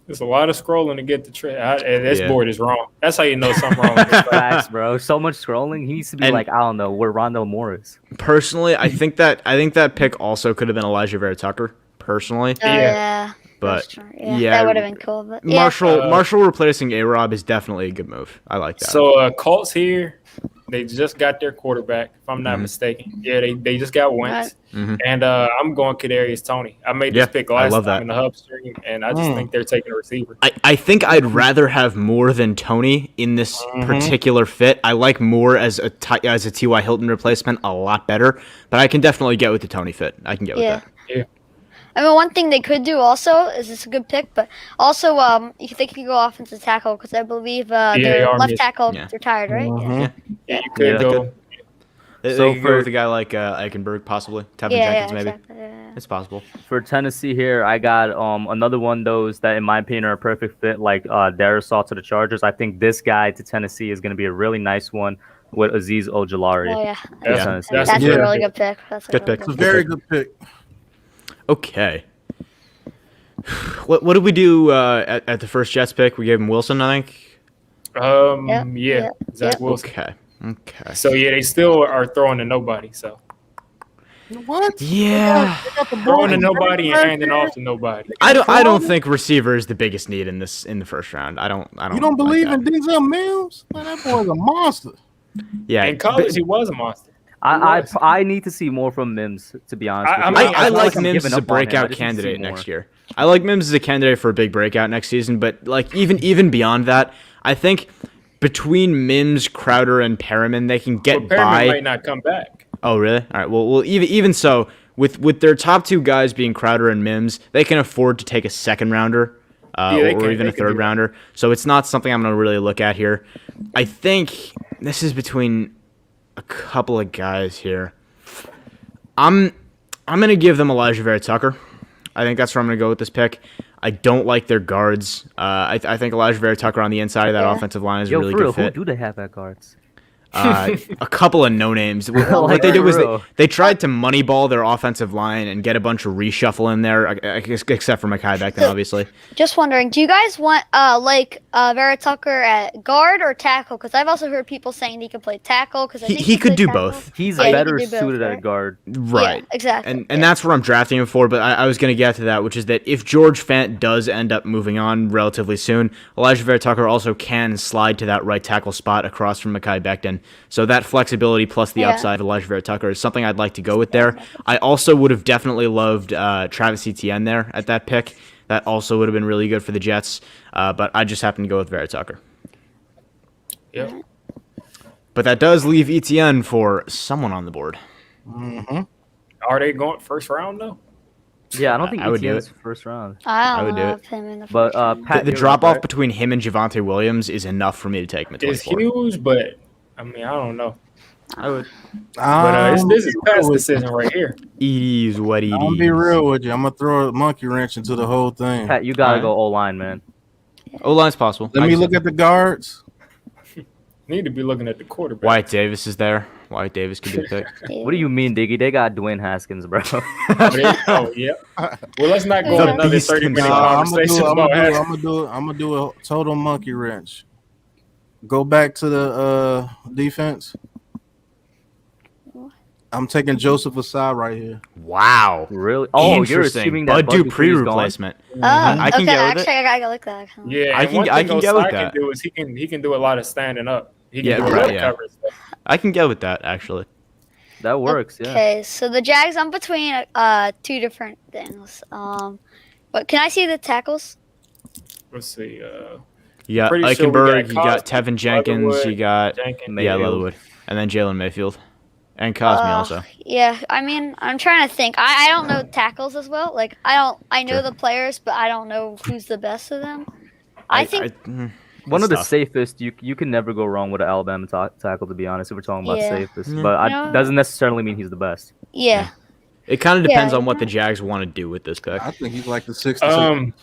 S1: There's a lot of scrolling to get the trade. This
S3: Yeah.
S1: board is wrong. That's how you know something wrong with this draft.
S2: Facts, bro. So much scrolling. He needs to be
S3: And-
S2: like, I don't know, where Rondell Moore is.
S3: Personally, I think that pick also could have been Elijah Vera Tucker. Personally,
S5: Oh,
S1: Yeah.
S5: yeah.
S3: but
S5: That's true. Yeah,
S3: yeah,
S5: that would have been cool. But yeah.
S3: Marshall replacing A-Rob is definitely a good move. I like that.
S1: So Colts here, they just got their quarterback, if I'm not mistaken. Yeah, they just got Wentz.
S3: Mhm.
S1: And I'm going Kadarius Toney. I made this
S3: Yeah,
S1: pick
S3: I
S1: last
S3: love
S1: time
S3: that.
S1: in the hub stream, and I just think they're taking a receiver.
S3: I think I'd rather have Moore than Tony in this particular fit. I like Moore as a T.Y. Hilton replacement a lot better, but I can definitely get with the Tony fit. I can get with
S5: Yeah.
S3: that.
S1: Yeah.
S5: I mean, one thing they could do also is this a good pick, but also they could go offensive tackle because I believe
S1: they
S5: their
S1: are
S5: left
S1: missing.
S5: tackle
S3: Yeah.
S5: retired, right? Yeah.
S1: Yeah, you could
S2: Yeah, they
S1: go.
S3: They
S2: So
S3: could go
S2: for-
S3: with a guy like Eichenberg, possibly. Tevin
S5: Yeah,
S3: Jenkins, maybe.
S5: exactly. Yeah.
S3: It's possible.
S2: For Tennessee here, I got another one of those that, in my opinion, are a perfect fit, like Darrisaw to the Chargers. I think this guy to Tennessee is going to be a really nice one with Azeez Ojulari.
S5: Oh yeah,
S1: Yeah.
S2: Tennessee.
S5: that's
S1: That's
S5: a
S1: good.
S5: really good pick. That's a
S3: Good
S5: really
S3: pick.
S4: It's a very good pick.
S3: Okay. What did we do at the first Jets pick? We gave him Wilson, I think.
S1: Yeah.
S5: Yeah.
S1: Zach
S5: Yeah.
S1: Wilson.
S3: Okay. Okay.
S1: So yeah, they still are throwing to nobody. So
S4: What?
S3: Yeah.
S4: They got the
S1: throwing to
S4: boys
S1: nobody and
S4: back
S1: handing
S4: there.
S1: off to nobody.
S3: I don't think receiver is the biggest need in the first round. I don't.
S4: You don't
S3: like
S4: believe
S3: that.
S4: in Denzel Mims? Man, that boy's a monster.
S3: Yeah.
S1: In college, he was a monster.
S2: I need to see more from Mims, to be honest.
S1: I
S2: with you.
S1: mean,
S3: I
S1: I feel
S3: like
S1: like I'm
S3: Mims as a breakout candidate next year. I like Mims as a candidate for a big breakout next season, but like even beyond that, I think between Mims, Crowder, and Perriman, they can get
S1: But Perriman
S3: by.
S1: might not come back.
S3: Oh, really? All right. Well, even so, with their top two guys being Crowder and Mims, they can afford to take a second rounder, or even a third rounder. So it's not something I'm going to really look at here. I think this is between a couple of guys here. I'm going to give them Elijah Vera Tucker. I think that's where I'm going to go with this pick. I don't like their guards. I think Elijah Vera Tucker on the inside of that offensive line is a really
S2: for
S3: good
S2: real,
S3: fit.
S2: who do they have at guards?
S3: A couple of no names. What they did was they tried to moneyball their offensive line and get a bunch of reshuffle in there, I guess, except for Mekhi Becton, obviously.
S5: Just wondering, do you guys want Vera Tucker at guard or tackle? Because I've also heard people saying he could play tackle. Because
S3: He could do both.
S2: He's
S5: Yeah, he
S2: better
S5: can do both,
S2: suited at
S5: right?
S2: guard.
S3: Right.
S5: Yeah, exactly.
S3: And that's what I'm drafting him for, but I was going to get to that, which is that if George Fant does end up moving on relatively soon, Elijah Vera Tucker also can slide to that right tackle spot across from Mekhi Becton. So that flexibility plus the upside of Elijah Vera Tucker is something I'd like to go with there. I also would have definitely loved Travis Etienne there at that pick. That also would have been really good for the Jets, but I just happened to go with Vera Tucker.
S1: Yeah.
S3: But that does leave Etienne for someone on the board.
S4: Mm-hmm.
S1: Are they going first round though?
S2: Yeah, I don't think
S3: I would do
S2: Etienne's
S3: it.
S2: first round.
S5: I
S3: would
S5: don't
S3: do
S5: know
S3: it.
S5: if him in the
S2: But
S5: first round.
S2: Pat,
S3: The
S2: you're
S3: drop
S2: right,
S3: off
S2: right?
S3: between him and Javonte Williams is enough for me to take him at
S1: It's
S3: 24.
S1: huge, but I mean, I don't know.
S2: I would.
S1: But this is Pat's decision right here.
S3: It is what it
S4: I'm gonna be
S3: is.
S4: real with you. I'm gonna throw a monkey wrench into the whole thing.
S2: Pat, you gotta
S3: Alright.
S2: go O-line, man.
S3: O-line's possible.
S4: Let me look at the guards.
S1: Need to be looking at the quarterback.
S3: Wyatt Davis is there. Wyatt Davis could be the pick.
S2: What do you mean, Diggy? They got Dwayne Haskins, bro.
S1: Oh yeah. Well, let's not go
S3: The
S1: on another
S3: beast
S1: 30-minute
S3: himself.
S1: conversation about Haskins.
S4: I'm gonna do a total monkey wrench. Go back to the defense. I'm taking Joseph Asai right here.
S3: Wow.
S2: Really? Oh, you're
S3: Interesting.
S2: assuming that
S3: Bud Dupree
S2: Dupree's gone?
S3: replacement.
S5: Oh,
S3: I can
S5: okay,
S3: get with
S5: actually,
S3: it.
S5: I gotta look at that.
S1: Yeah,
S3: I
S1: and
S3: can-
S1: one
S3: I
S1: thing
S3: can get with
S1: Osai
S3: that.
S1: can do is he can do a lot of standing up. He can
S3: Yeah,
S1: do a
S3: right,
S1: lot of
S3: yeah.
S1: coverage stuff.
S3: I can get with that, actually.
S2: That works, yeah.
S5: Okay, so the Jags, I'm between two different things. But can I see the tackles?
S1: Let's see.
S3: You got
S1: Pretty sure we
S3: Eichenberg,
S1: got
S3: you got
S1: Cosby,
S3: Tevin Jenkins,
S1: Leatherwood,
S3: you got
S1: Jenkins.
S3: yeah,
S2: Mayfield.
S3: Leatherwood, and then Jalen Mayfield, and Cosme also.
S5: Yeah, I mean, I'm trying to think. I don't know tackles as well. Like I know
S3: Sure.
S5: the players, but I don't know who's the best of them. I think
S2: One of the
S3: tough.
S2: safest, you can never go wrong with an Alabama tackle, to be honest, if we're talking about
S5: Yeah.
S2: safest.
S3: Yeah.
S2: But
S5: You know-
S2: doesn't necessarily mean he's the best.
S5: yeah.
S3: it kind of depends
S5: Yeah,
S3: on what the Jags want to do with this pick.
S4: I think he's like the 6th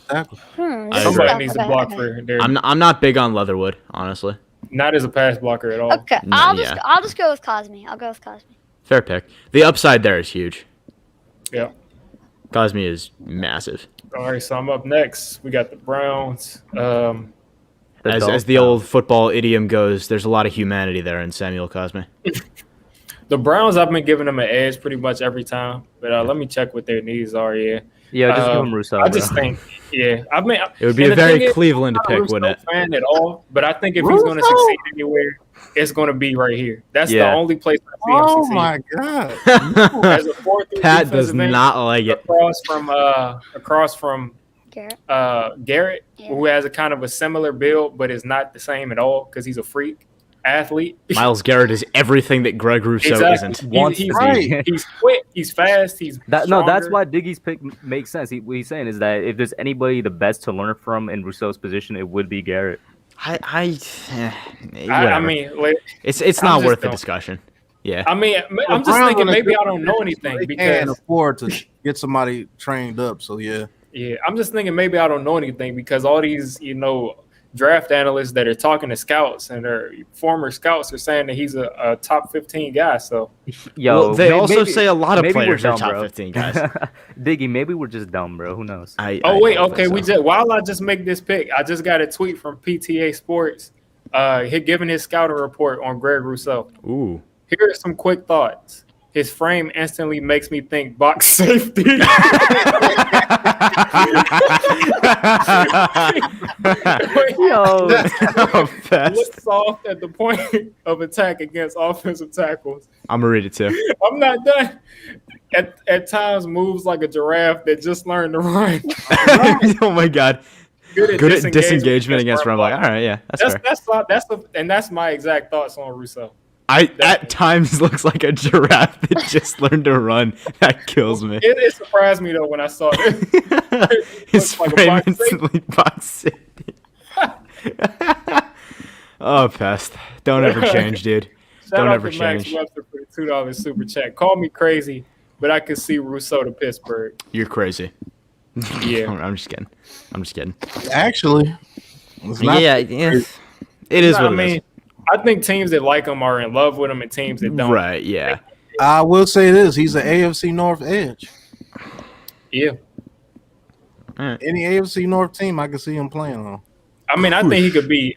S4: tackle.
S5: Hmm,
S3: I
S1: Somebody
S3: agree.
S1: needs to block for there.
S3: I'm not big on Leatherwood, honestly.
S1: Not as a pass blocker at all.
S5: Okay,
S3: No,
S5: I'll
S3: yeah.
S5: just go with Cosme. I'll go with Cosme.
S3: Fair pick. The upside there is huge.
S1: Yeah.
S3: Cosme is massive.
S1: All right, so I'm up next. We got the Browns.
S3: As the old football idiom goes, there's a lot of humanity there in Samuel Cosme.
S1: The Browns, I've been giving them an edge pretty much every time, but let me check what their needs are. Yeah,
S2: Yeah, just give him Rousseau.
S1: I just
S2: bro.
S1: think, yeah, I mean,
S3: It would be
S1: and
S3: a
S1: the
S3: very
S1: thing is,
S3: Cleveland
S1: I'm not a
S3: pick, wouldn't it?
S1: Rousseau fan at all, but I think if he's going to
S4: Rousseau?
S1: succeed anywhere, it's going to be right here. That's the
S2: Yeah.
S1: only place I see him
S4: Oh
S1: succeed.
S4: my god!
S1: As a 4-3
S3: Pat does
S1: defensive end,
S3: not like it.
S1: across from
S5: Garrett.
S1: Garrett,
S5: Yeah.
S1: who has a kind of a similar build, but is not the same at all because he's a freak athlete.
S3: Miles Garrett is everything that Greg Rousseau isn't.
S1: He's
S2: Right.
S1: He's quick. He's fast. He's
S2: That's
S1: stronger.
S2: why Diggy's pick makes sense. What he's saying is that if there's anybody the best to learn from in Rousseau's position, it would be Garrett.
S1: I
S3: whatever.
S1: mean, like,
S3: it's
S1: I'm
S3: not
S1: just
S3: worth the
S1: don't-
S3: discussion. Yeah.
S1: I'm just
S4: Browns
S1: thinking
S4: are
S1: maybe I
S4: good
S1: don't know
S4: defense, so
S1: anything
S4: they can't
S1: because
S4: afford to get somebody trained up. So yeah,
S1: I'm just thinking maybe I don't know anything because all these draft analysts that are talking to scouts and their former scouts are saying that he's a top 15 guy. So
S2: Yo,
S3: Well, they also
S2: maybe-
S3: say a lot of
S2: maybe we're
S3: players are
S2: dumb,
S3: top
S2: bro.
S3: 15 guys.
S2: Diggy, maybe we're just dumb, bro. Who knows?
S1: okay, we just while I just make this pick, I just got a tweet from PTA Sports. giving his scouting report on Greg Rousseau.
S3: Ooh.
S1: Here are some quick thoughts. His frame instantly makes me think box safety.
S3: Yo,
S1: Looks soft at the point of attack against offensive tackles.
S3: I'm gonna read it too.
S1: I'm not done. At times moves like a giraffe that just learned to run.
S3: Oh my god. Good at disengagement against run block. All right, yeah,
S1: that's my exact thoughts on Rousseau.
S3: At times looks like a giraffe that just learned to run. That kills me.
S1: It surprised me though when I saw it.
S3: His frame instantly box safety. Oh, pest. Don't ever change, dude. Don't ever change.
S1: Max Webster for the $2 super chat. Call me crazy, but I could see Rousseau to Pittsburgh.
S3: You're crazy.
S1: Yeah.
S3: I'm just kidding.
S4: Actually,
S3: yeah. It is what it is.
S1: I think teams that like him are in love with him, and teams that don't.
S3: Right, yeah.
S4: I will say this: he's an AFC North edge.
S1: Yeah.
S4: Any AFC North team, I can see him playing on.
S1: I mean, I think he could be.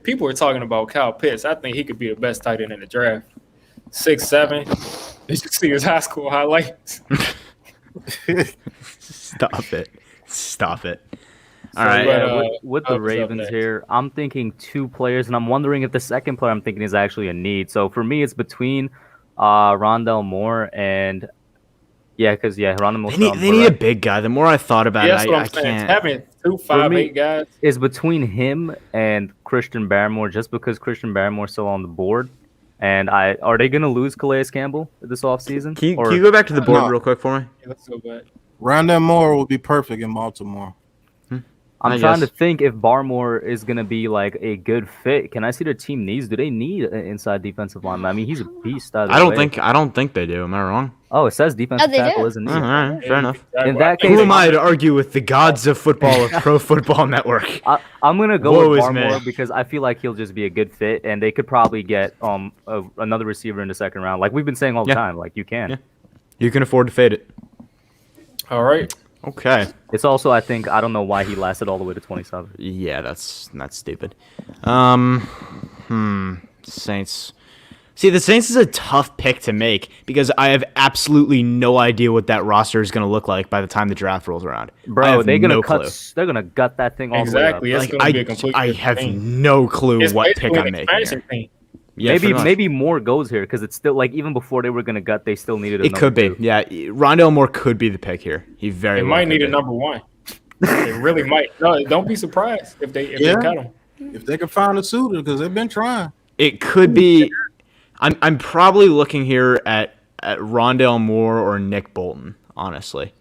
S1: People are talking about Kyle Pitts. I think he could be the best tight end in the draft. 6'7". Did you see his high school highlights?
S3: Stop it. All right.
S2: With the Ravens here, I'm thinking two players, and I'm wondering if the second player I'm thinking is actually a need. So for me, it's between Rondell Moore and Rondell Moore.
S3: They need a big guy. The more I thought about it, I can't.
S1: Having 2'5'8" guys
S2: is between him and Christian Barmore, just because Christian Barmore's still on the board. And are they going to lose Calais Campbell this offseason?
S3: Can you go back to the board real quick for me?
S1: Yeah, let's go back.
S4: Rondell Moore would be perfect in Baltimore.
S2: I'm trying to think if Barmore is going to be like a good fit. Can I see their team needs? Do they need an inside defensive lineman? I mean, he's a beast.
S3: I don't think they do. Am I wrong?
S2: Oh, it says defensive tackle, isn't it?
S3: All right, fair enough.
S2: In that case,
S3: who am I to argue with the gods of football of Pro Football Network?
S2: I'm going to go with Barmore because I feel like he'll just be a good fit, and they could probably get another receiver in the second round. Like we've been saying all the time, like you can.
S3: Yeah. You can afford to fade it.
S1: All right.
S3: Okay.
S2: It's also, I don't know why he lasted all the way to 27.
S3: Yeah, that's stupid. Saints. See, the Saints is a tough pick to make because I have absolutely no idea what that roster is going to look like by the time the draft rolls around.
S2: Bro, they're gonna gut that thing all
S1: exactly.
S2: the way up.
S1: It's gonna be a complete
S3: I have no clue what pick I'm making.
S2: Yeah, maybe Moore goes here because it's still like even before they were gonna gut, they still needed.
S3: It could be, yeah. Rondell Moore could be the pick here. He
S1: might need a number one. They really might. No, don't be surprised if they cut him.
S4: If they could find a suitor, because they've been trying.
S3: It could be. I'm probably looking here at Rondell Moore or Nick Bolton. Honestly,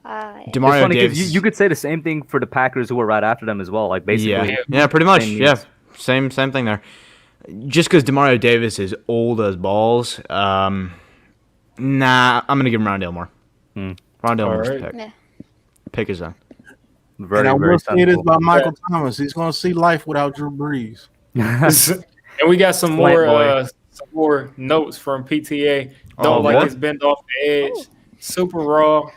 S2: Demario Davis. You could say the same thing for the Packers who were right after them as well. Like basically,
S3: yeah, pretty much, yeah. Same thing there. Just because Demario Davis is old as balls, I'm gonna give him Rondell Moore. Rondell Moore's pick. Yeah. Pick his own.
S4: And I will say this about Michael Thomas: he's gonna see life without Drew Brees.
S1: And we got some more notes from PTA. Don't like his bend off the edge. Super raw.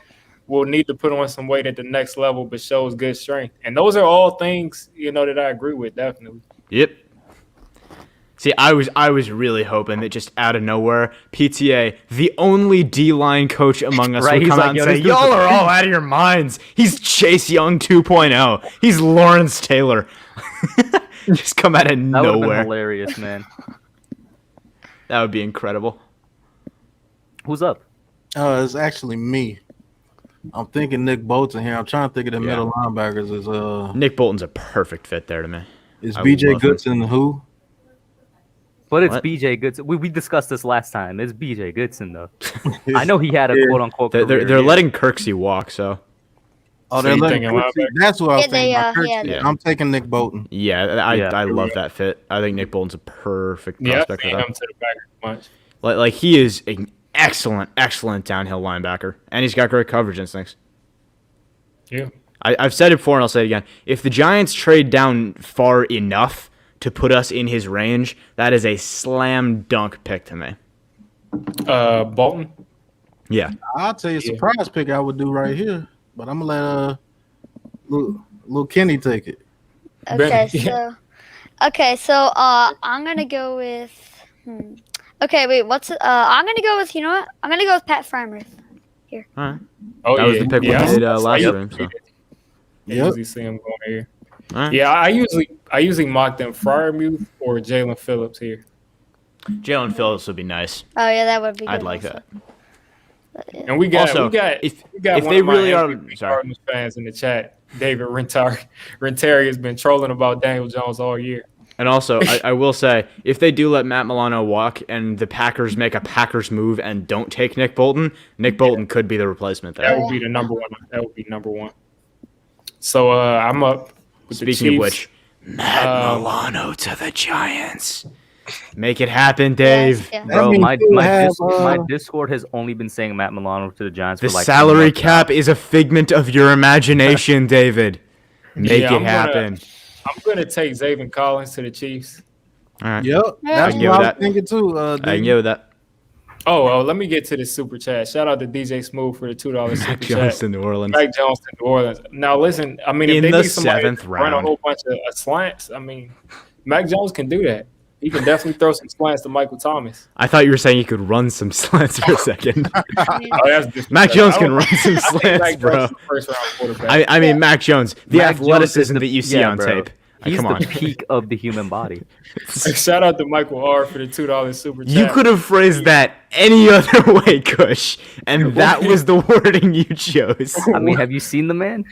S1: Will need to put on some weight at the next level, but shows good strength. And those are all things that I agree with definitely.
S3: Yep. See, I was really hoping that just out of nowhere, PTA, the only D-line coach among us, would come out and say, y'all are all out of your minds. He's Chase Young 2.0. He's Lawrence Taylor. Just come out of nowhere.
S2: That would have been hilarious, man.
S3: That would be incredible.
S2: Who's up?
S4: It's actually me. I'm thinking Nick Bolton here. I'm trying to think of the middle linebackers.
S3: Nick Bolton's a perfect fit there to me.
S4: Is BJ Goodson who?
S2: But it's BJ Goodson. We discussed this last time. It's BJ Goodson though. I know he had a quote unquote.
S3: They're letting Kirksey walk, so.
S4: Oh, they're letting Kirksey. That's what I was thinking. I'm taking Nick Bolton.
S3: Yeah, I love that fit. I think Nick Bolton's a perfect prospect for that.
S1: To the back much.
S3: Like he is an excellent downhill linebacker, and he's got great coverage instincts.
S1: Yeah.
S3: I've said it before, and I'll say it again. If the Giants trade down far enough to put us in his range, that is a slam dunk pick to me.
S1: Bolton?
S3: Yeah.
S4: I'll tell you a surprise pick I would do right here, but I'm going to let little Kenny take it.
S5: Okay,
S1: Yeah.
S5: so I'm gonna go with. Okay, wait. I'm gonna go with. You know what? I'm gonna go with Pat Frymuth.
S3: All right.
S1: Oh
S3: That
S1: yeah,
S3: was the pick we
S1: yeah.
S3: made
S1: I
S3: last
S1: usually
S3: room. So.
S1: I
S4: Yep.
S1: usually see him going here.
S3: All right.
S1: Yeah, I usually mock them Fryermuth or Jalen Phillips here.
S3: Jalen Phillips would be nice.
S5: Oh yeah, that would be. Good
S3: I'd like
S5: also.
S3: that.
S5: But, yeah.
S1: And we got
S3: Also,
S1: we got
S3: if
S1: one
S3: they
S1: of my
S3: really are,
S1: MVP
S3: sorry.
S1: Cardinals fans in the chat. David Rentari has been trolling about Daniel Jones all year.
S3: And also, I will say, if they do let Matt Milano walk and the Packers make a Packers move and don't take Nick Bolton could be the replacement
S1: That
S3: there.
S1: would be the number one. That would be number one. So I'm up with the
S3: Speaking of
S1: Chiefs.
S3: which, Matt Milano to the Giants. Make it happen, Dave.
S5: Yeah.
S2: Bro,
S4: means
S2: my
S4: you'll have,
S2: Discord has only been saying Matt Milano to the Giants
S3: The
S2: for like
S3: salary cap is a figment of your imagination, David. Make
S1: Yeah,
S3: it happen.
S1: I'm gonna take Zaven Collins to the Chiefs.
S3: All right.
S4: Yep, that's
S3: can give
S4: what I
S3: that.
S4: was thinking too.
S3: I can
S4: Dave.
S3: go with that.
S1: Oh, let me get to the super chat. Shout out to DJ Smooth for the $2 super
S3: Mac Jones
S1: chat.
S3: to New Orleans.
S1: Mac Jones to New Orleans. Now listen, I mean, if
S3: In
S1: they
S3: the
S1: need somebody
S3: seventh
S1: to run a
S3: round.
S1: whole bunch of slants, I mean, Mac Jones can do that. He can definitely throw some slants to Michael Thomas.
S3: I thought you were saying you could run some slants for a second.
S1: Oh, that's disrespectful.
S3: Mac Jones
S1: I
S3: can
S1: don't-
S3: run some
S1: I think
S3: slants,
S1: Mac
S3: bro.
S1: Jones is the first round quarterback.
S3: I mean, Mac Jones, the
S2: Mac Jones is
S3: athleticism
S2: the-
S3: that you see
S2: yeah,
S3: on
S2: bro.
S3: tape.
S2: He's
S3: Come
S2: the
S3: on.
S2: peak of the human body.
S1: Shout out to Michael R for the $2 super chat.
S3: You could have phrased that any other way, Kush, and that was the wording you chose.
S2: I mean, have you seen the man?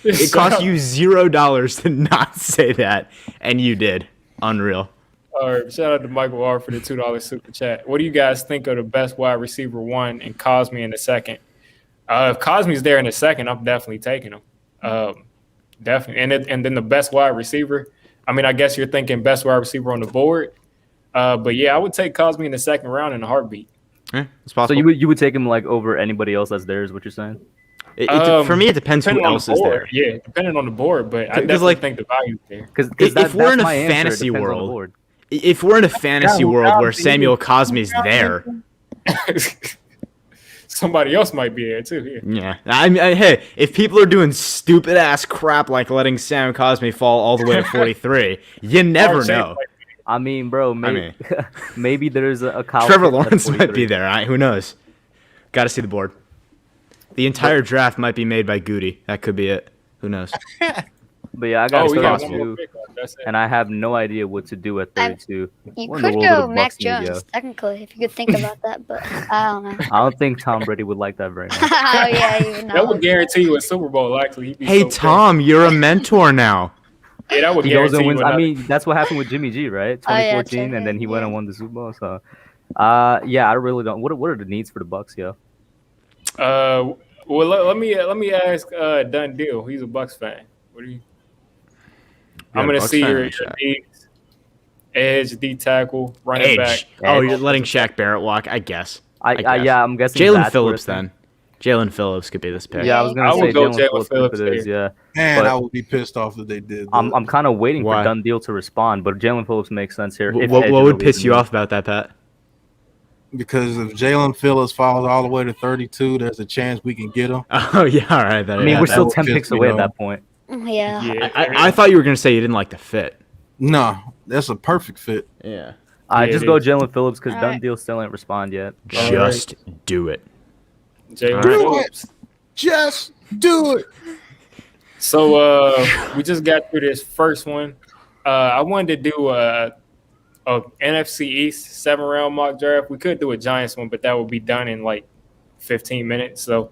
S3: It cost you $0 to not say that, and you did. Unreal.
S1: All right, shout out to Michael R for the $2 super chat. What do you guys think of the best wide receiver one and Cosme in the second? If Cosme's there in the second, I'm definitely taking him. Definitely, and then the best wide receiver. I mean, I guess you're thinking best wide receiver on the board. But yeah, I would take Cosme in the second round in a heartbeat.
S3: Yeah, it's
S2: So
S3: possible.
S2: you would take him like over anybody else that's there, is what you're saying?
S3: For me, it depends who
S1: Depending on
S3: else
S1: the
S3: is
S1: board.
S3: there.
S1: Yeah, depending on the board, but I
S3: 'Cause,
S1: definitely
S3: like,
S1: think the value's there.
S2: Because
S3: If we're in a
S2: my answer, it
S3: fantasy
S2: depends on the
S3: world,
S2: board.
S3: If we're in a fantasy world where Samuel Cosme's there,
S1: Somebody else might be there too. Yeah.
S3: yeah. Hey, if people are doing stupid ass crap like letting Sam Cosme fall all the way to 43, you never
S1: Mark Chase
S3: know.
S1: might be
S2: I mean, bro, maybe there's a Kyle
S3: Trevor
S2: Pitts at
S3: Lawrence might
S2: 43.
S3: be there. Who knows? Got to see the board. The entire draft might be made by Goody. That could be it. Who knows?
S2: But yeah, I
S1: Oh,
S2: got
S1: we got one
S2: 32,
S1: more pick left. That's it.
S2: and I have no idea what to do at 32.
S5: You
S2: Where in the
S5: could
S2: world do
S5: go
S2: the
S5: Mac
S2: Bucks need to
S5: Jones,
S2: go?
S5: technically, if you could think about that, but I don't know.
S2: I don't think Tom Brady would like that very much.
S5: Oh yeah, even
S1: That
S5: know.
S1: would guarantee you a Super Bowl. Actually, he'd be
S3: Hey,
S1: so
S3: Tom, you're a mentor now.
S1: pissed. Yeah, that would
S2: He goes
S1: guarantee
S2: and
S1: you.
S2: wins. I
S1: another-
S2: mean, that's what happened with Jimmy G, right?
S5: Oh, yeah,
S2: 2014, and then he went and
S5: yeah.
S2: won the Super Bowl. So, yeah, I really don't. What are the needs for the Bucks, yo?
S1: Well, let me ask Done Deal. He's a Bucks fan. What do you? I'm
S3: You're a
S1: gonna
S3: Bucks
S1: see
S3: fan,
S1: your
S3: Shaq.
S1: needs. Edge, D tackle, running back.
S3: Edge. Oh,
S2: Edge.
S3: you're letting Shaq Barrett walk? I guess.
S2: Yeah, I'm guessing
S3: Jalen
S2: that's
S3: Phillips
S2: where it's-
S3: then. Jalen Phillips could be this pick.
S2: Yeah, I was
S1: I
S2: gonna
S1: would
S2: say
S1: go
S2: Jalen
S1: Jalen
S2: Phillips if it
S1: Phillips
S2: is. Yeah,
S4: Man,
S2: But-
S4: I would be pissed off if they did.
S2: I'm
S4: that.
S2: kind of waiting
S3: Why?
S2: for Done Deal to respond, but Jalen Phillips makes sense here. if
S3: What
S2: Edge
S3: would
S2: really
S3: piss
S2: is
S3: you
S2: a need.
S3: off about that, Pat?
S4: Because if Jalen Phillips falls all the way to 32, there's a chance we can get him.
S3: Oh, yeah, all right. That
S2: I mean,
S3: yeah,
S2: we're
S3: that
S2: still
S3: would
S2: 10
S3: piss
S2: picks
S3: me
S2: away at
S3: off.
S2: that point.
S5: Yeah.
S1: Yeah,
S3: I thought you were going to say you didn't like the fit.
S4: No, that's a perfect fit.
S3: Yeah.
S1: Yeah,
S2: Just
S1: it
S2: go
S1: is.
S2: Jalen Phillips because Done
S5: Alright.
S2: Deal still ain't respond yet.
S1: All
S3: Just do it.
S1: Jalen
S3: Do
S1: Phillips.
S4: Just do it.
S1: So we just got through this first one. I wanted to do a NFC East 7-round mock draft. We could do a Giants one, but that would be done in like 15 minutes. So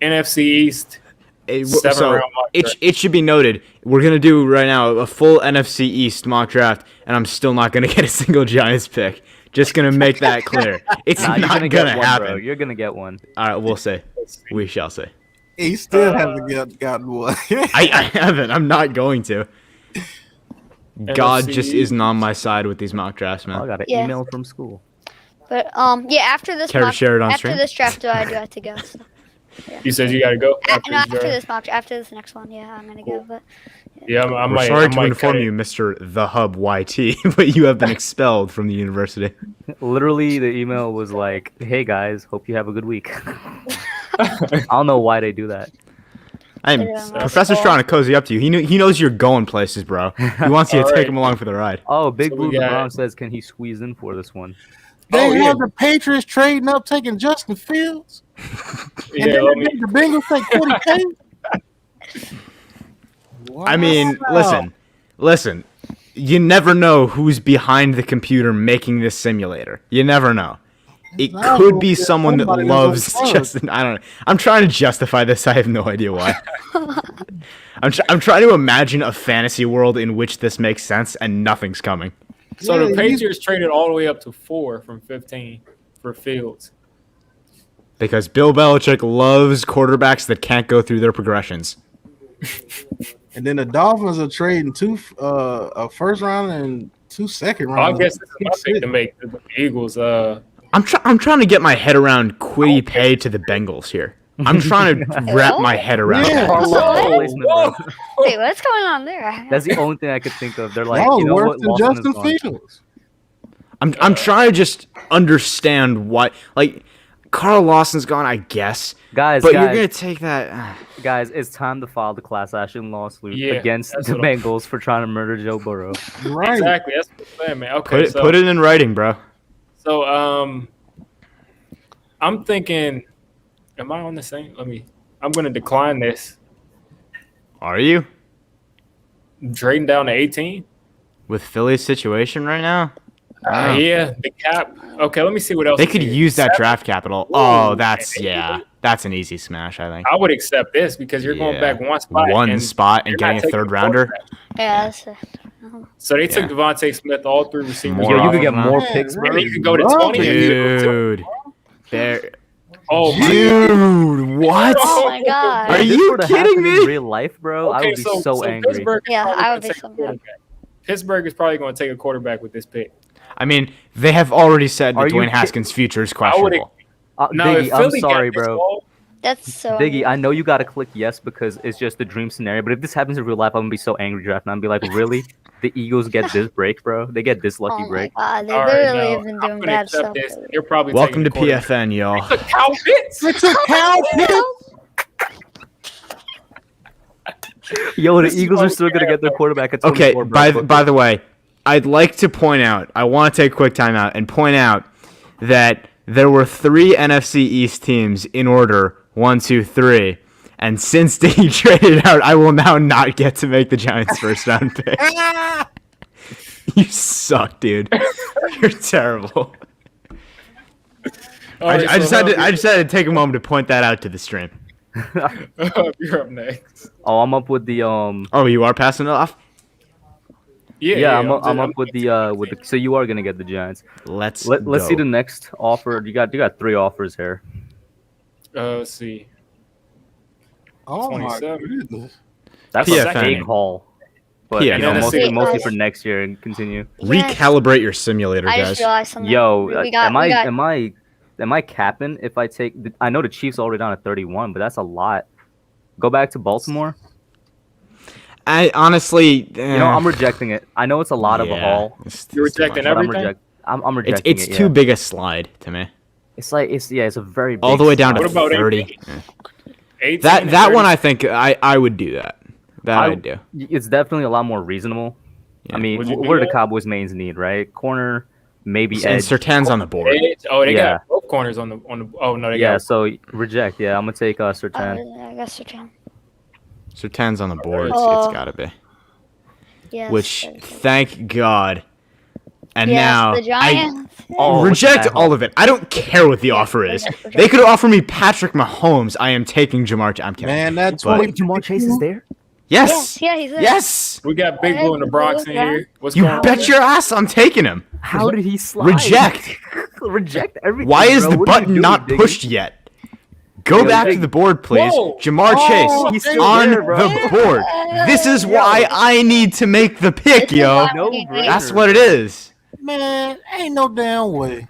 S1: NFC East
S3: So
S1: 7-round mock draft.
S3: it should be noted, we're going to do right now a full NFC East mock draft, and I'm still not going to get a single Giants pick. Just going to make that clear. It's
S2: Nah, you're
S3: not
S2: gonna
S3: going to
S2: get one,
S3: happen.
S2: bro. You're gonna get one.
S3: All right, we'll see. We shall see.
S4: He still hasn't gotten one.
S3: I haven't. I'm not going to. God
S1: NFC
S3: just isn't on my side with these mock drafts,
S2: Oh, I
S3: man.
S2: got an
S5: Yeah.
S2: email from school.
S5: But yeah, after this
S3: Care to
S5: mock,
S3: share it on
S5: after
S3: stream?
S5: this draft, I do have to go. So.
S1: You said you got to go
S5: No,
S1: after
S5: after
S1: this draft?
S5: this mock, after this next one, yeah, I'm gonna go. But
S1: Yeah, I
S3: We're
S1: might.
S3: sorry
S1: I
S3: to
S1: might
S3: inform
S1: cut
S3: you,
S1: it.
S3: Mr. The Hub YT, but you have been expelled from the university.
S2: Literally, the email was like, "Hey guys, hope you have a good week." I don't know why they do that.
S3: Professor's trying to cozy up to you. He knows you're going places, bro. He wants you to take him along for the ride.
S2: Oh, Big
S1: So
S2: Blue
S1: we got-
S2: Brown says, can he squeeze in for this one?
S4: They
S1: yeah.
S4: have the Patriots trading up, taking Justin Fields.
S1: Yeah,
S4: And then
S1: let
S4: they
S1: me,
S4: make the Bengals take 40K.
S3: I mean,
S4: Wow.
S3: listen. You never know who's behind the computer making this simulator. You never know. It
S4: I
S3: could
S4: hope
S3: be
S4: there's
S3: someone that
S4: somebody
S3: loves
S4: that's on
S3: Justin. I don't know. I'm trying to justify this. I have no idea why. I'm trying to imagine a fantasy world in which this makes sense and nothing's coming.
S1: so
S4: Yeah,
S1: the
S4: you-
S1: Patriots traded all the way up to 4 from 15 for Fields.
S3: Because Bill Belichick loves quarterbacks that can't go through their progressions.
S4: And then the Dolphins are trading a first round and 2 second
S1: I
S4: rounds.
S1: guess this is my pick to make the Eagles.
S3: I'm trying to get my head around Quiddy pay to the Bengals here. I'm trying to wrap my head around
S4: Yeah.
S3: that.
S2: Placement, bro.
S5: Wait, what's going on there?
S2: That's the only thing I could think of. They're like,
S4: Y'all
S2: you know
S4: worse
S2: what?
S4: than
S2: Lawson is
S4: Justin
S2: gone.
S4: Fields.
S3: I'm trying to just understand why. Like, Carl Lawson's gone, I guess.
S2: Guys,
S3: But
S2: guys,
S3: you're gonna take that.
S2: guys, it's time to file the class action lawsuit
S1: Yeah,
S2: against
S1: that's
S2: the
S1: what I'm-
S2: Bengals for trying to murder Joe Burrow.
S4: Right.
S1: exactly. That's what I'm saying, man. Okay,
S3: Put it in writing, bro.
S1: So I'm thinking, am I on the same? I'm going to decline this.
S3: Are you
S1: Trading down to 18.
S3: with Philly's situation right now? Wow.
S1: Yeah, the cap. Okay, let me see what else.
S3: They
S1: is
S3: could
S1: here.
S3: use that
S1: 7.
S3: draft capital.
S1: Ooh,
S3: Oh, that's
S1: man.
S3: that's an easy smash, I think.
S1: I would accept this because you're going
S3: Yeah.
S1: back one spot.
S3: One
S1: and
S3: spot and
S1: you're
S3: getting
S1: not
S3: a
S1: taking
S3: third
S1: a
S3: rounder.
S1: quarterback.
S5: Yeah, that's
S1: So they took
S3: Yeah.
S1: Devontae Smith, all 3 receivers.
S3: More
S2: Yo, you
S3: often
S2: could get
S3: than
S2: more
S3: not.
S2: picks, bro.
S1: Maybe you could go to
S4: Love
S1: 20.
S4: it.
S3: Dude, there.
S1: Oh my
S3: Dude, what?
S5: Oh my god.
S3: Are
S2: If this
S3: you
S2: were to
S3: kidding
S2: happen
S3: me?
S2: in real life, bro, I
S1: Okay,
S2: would be so angry.
S1: Pittsburgh is
S5: Yeah,
S1: probably
S5: I would
S1: gonna
S5: be
S1: take a
S5: so mad.
S1: quarterback. Pittsburgh is probably going to take a quarterback with this pick.
S3: I mean, they have already said that
S2: Are you
S3: Dwayne Haskins' future is
S1: I would.
S3: questionable.
S1: Now, if
S2: Diggy, I'm
S1: Philly got
S2: sorry,
S1: this
S2: bro.
S1: ball,
S5: That's so.
S2: Diggy, I know you gotta click yes because it's just the dream scenario. But if this happens in real life, I'm gonna be so angry drafting. I'm gonna be like, really? The Eagles get this break, bro? They get this lucky
S5: Oh my
S2: break?
S5: god, they
S1: all right,
S5: literally
S1: no,
S5: have been
S1: I'm
S5: doing
S1: going to
S5: bad
S1: accept
S5: stuff.
S1: this. You're probably
S3: Welcome to
S1: taking the quarterback.
S3: PFN, y'all.
S1: Look, Kyle Pitts.
S4: It's a cow
S2: Yo, the
S1: This is
S2: Eagles
S1: what
S2: are
S1: we
S2: still gonna
S1: care
S2: get their
S1: about.
S2: quarterback at
S3: Okay,
S2: 24, bro.
S3: by the way, I'd like to point out, I want to take a quick timeout and point out that there were 3 NFC East teams in order, 1, 2, 3. And since they traded out, I will now not get to make the Giants' first round pick. You suck, dude. You're terrible.
S1: All right,
S3: I just
S1: so,
S3: had to take a moment to point that out to the stream.
S1: You're up next.
S2: Oh, I'm up with the
S3: Oh, you are passing it off?
S2: Yeah, I'm up with the So you are gonna get the Giants.
S3: Let's
S2: Let's see
S3: go.
S2: the next offer. You got 3 offers here.
S1: Let's see.
S4: Oh my
S1: 27.
S4: goodness.
S2: That's
S3: PFN.
S2: a big haul. But
S3: PFN.
S2: you know,
S1: Yeah,
S2: mostly,
S1: that's-
S2: mostly for next year and continue.
S5: Yes.
S3: Recalibrate your simulator,
S5: I
S3: guys.
S5: just realized something.
S2: Yo,
S5: we got,
S2: am I capping if I take? I know the Chiefs already down at 31, but that's a lot. Go back to Baltimore.
S3: I honestly,
S2: You know, I'm rejecting it. I know it's a lot of a haul,
S1: You're rejecting
S2: but
S1: everything?
S2: I'm
S3: It's
S2: rejecting
S3: it's
S2: it.
S3: too
S2: Yeah.
S3: big a slide to me.
S2: It's like it's a very big
S3: All the way down to
S1: What about
S3: 30.
S1: 18? 18
S3: That
S1: and
S3: that
S1: 30.
S3: one I think I would do that. That I would do.
S2: It's definitely a lot more reasonable.
S3: Yeah.
S2: I mean,
S1: Would you do
S2: what do the
S1: that?
S2: Cowboys' mains need, right? Corner, maybe
S3: And
S2: edge.
S3: Sertan's on the board.
S1: Edge. Oh, they
S2: Yeah.
S1: got both corners on the. Oh no, they
S2: Yeah,
S1: got.
S2: so reject. Yeah, I'm gonna take Sertan.
S5: I guess so too.
S3: Sertan's on the board.
S5: Oh.
S3: It's gotta be.
S5: Yes.
S3: Which,
S5: there's-
S3: thank God. And
S5: yes,
S3: now
S5: the Giants.
S2: Oh,
S3: reject
S2: look at that
S3: all of it. I don't care what the offer is.
S5: reject.
S3: They could offer me Patrick Mahomes. I am taking Jamar. I'm kidding.
S4: Man, that's
S3: But-
S4: what
S2: Jamar Chase is there.
S3: Yes.
S5: Yeah, he's there.
S3: Yes.
S1: We got Big Blue in the Bronx in here. What's
S3: You
S1: going on?
S3: bet your ass I'm taking him.
S2: How did he slide?
S3: Reject.
S2: Reject everything.
S3: Why is
S2: bro.
S3: the
S2: What are you
S3: button
S2: doing,
S3: not
S2: Diggy?
S3: pushed yet? Go
S2: Yo,
S3: back to
S2: Diggy.
S3: the board, please.
S1: Whoa.
S3: Jamar
S4: Oh,
S3: Chase
S2: He's still
S3: on
S2: there, bro.
S3: the board. This is why I need to make the pick,
S5: This is
S3: yo.
S5: why
S2: No
S5: we need-
S2: brainer.
S3: That's what it is.
S4: man, ain't no damn way.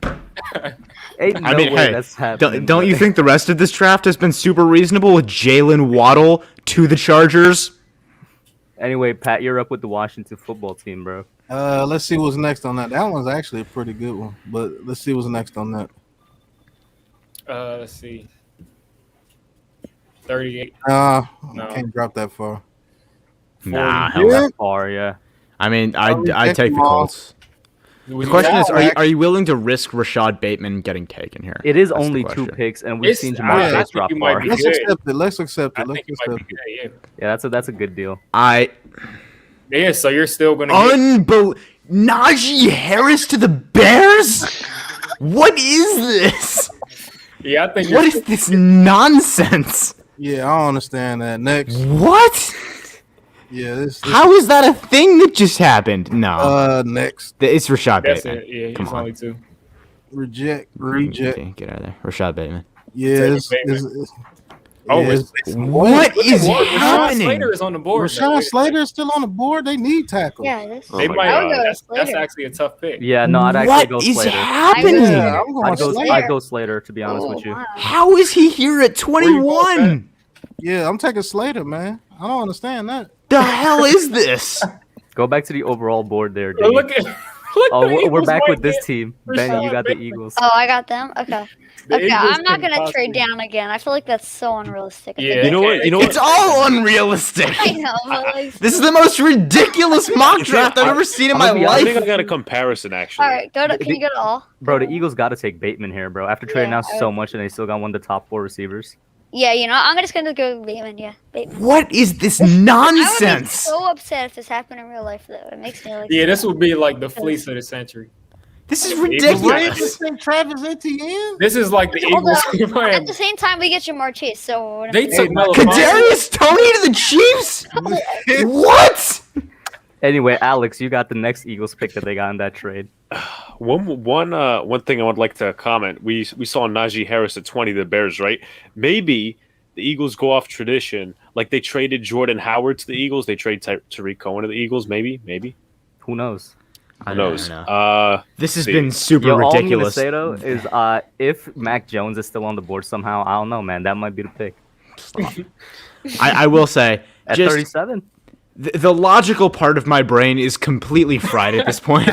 S2: Ain't no
S3: I mean,
S2: way
S3: hey,
S2: that's happening.
S3: don't you think the rest of this draft has been super reasonable with Jalen Waddle to the Chargers?
S2: Anyway, Pat, you're up with the Washington football team, bro.
S4: Let's see what's next on that. That one's actually a pretty good one, but let's see what's next on that.
S1: Let's see. 38.
S4: No.
S1: No.
S4: Can't drop that far.
S3: Nah,
S1: 40.
S3: hell no.
S2: That far, yeah.
S3: I mean,
S4: I'll
S3: I'd
S4: reject
S3: take the
S4: them all.
S3: Colts. The question is, are you willing to risk Rashad Bateman getting taken here?
S2: It is
S3: That's the
S2: only 2
S3: question.
S2: picks, and we've seen Jamar
S1: I
S2: Chase
S1: think
S2: drop
S1: you might
S2: far.
S1: be
S4: Let's
S1: good.
S4: accept it. Let's accept
S1: I
S4: it. Let's
S1: think it might
S4: accept
S1: be
S4: it.
S1: good. Yeah.
S2: Yeah, that's a good deal.
S1: Yeah. So you're still gonna get
S3: Najee Harris to the Bears? What is this?
S1: Yeah, I think
S3: What is this nonsense?
S4: Yeah, I don't understand that. Next.
S3: What?
S4: Yeah, this
S3: How is that a thing that just happened? No.
S4: next.
S3: It's Rashad
S1: that's
S3: Bateman.
S1: it. Yeah,
S3: Come
S1: it's
S3: on.
S1: only 2.
S4: Reject.
S3: Okay, get out of there. Rashad Bateman.
S4: Yeah,
S1: Take Bateman. Oh,
S4: it's
S3: What is
S1: Rashawn
S3: happening?
S1: Slater is on the board.
S4: Rashawn Slater is still on the board. They need tackle.
S5: Yeah, this.
S1: They
S2: my
S1: might.
S5: I would go
S1: That's
S5: Slater.
S1: actually a tough pick.
S2: Yeah, no, I'd actually
S3: What
S2: go
S3: is
S2: Slater.
S3: happening?
S4: Yeah, I'm going Slater.
S2: I'd go Slater, to be honest with you.
S5: Wow.
S3: How is he here at
S1: Where you going,
S3: 21?
S4: Yeah, I'm taking Slater, man. I don't understand that.
S3: The hell is this?
S2: Go back to the overall board there,
S1: Oh,
S2: dude.
S1: look at.
S2: Oh,
S1: the
S2: we're
S1: Eagles
S2: back
S1: might
S2: with this
S1: get
S2: team.
S1: Rashawn
S2: Benny, you got the
S1: Bateman.
S2: Eagles.
S5: Oh, I got them. Okay.
S1: The
S5: Okay,
S1: Eagles
S5: I'm not
S1: couldn't
S5: gonna trade
S1: possibly-
S5: down again. I feel like that's so unrealistic. I
S1: Yeah,
S5: think
S6: You know what? You know what?
S3: It's all unrealistic.
S5: I know, but like.
S3: This is the most ridiculous mock draft I've ever seen in my
S2: I'm gonna be
S6: I
S2: honest.
S6: think I
S3: life.
S6: got a comparison actually.
S5: All right, can you go to all?
S2: Bro, the Eagles got to take Bateman here, bro. After trading
S5: Yeah,
S2: out so much and they still got one of the top 4 receivers.
S5: Yeah, I'm just gonna go with Bateman. Yeah, Bateman.
S3: What is this
S5: I would be
S3: nonsense?
S5: so upset if this happened in real life, though. It makes me like.
S1: Yeah, this would be like the fleece of the century.
S3: This is
S1: Eagles
S3: ridiculous.
S4: think Travis Etienne?
S1: This is like the
S5: Hold
S1: Eagles.
S5: At the same time, we get Jamar Chase, so.
S1: They took Melvin.
S3: Kadarius Toney to the Chiefs? What?
S2: Anyway, Alex, you got the next Eagles pick that they got in that trade.
S6: One thing I would like to comment. We saw Najee Harris at 20 to the Bears, right? Maybe the Eagles go off tradition, like they traded Jordan Howard to the Eagles. They trade Tariq Cohen to the Eagles. Maybe.
S2: Who knows?
S6: Who knows?
S3: This has
S6: See.
S3: been super
S2: Yo, all I'm gonna
S3: ridiculous.
S2: say though is, if Mac Jones is still on the board somehow, I don't know, man. That might be the pick
S3: I will say,
S2: at
S3: just
S2: 37.
S3: the logical part of my brain is completely fried at this point.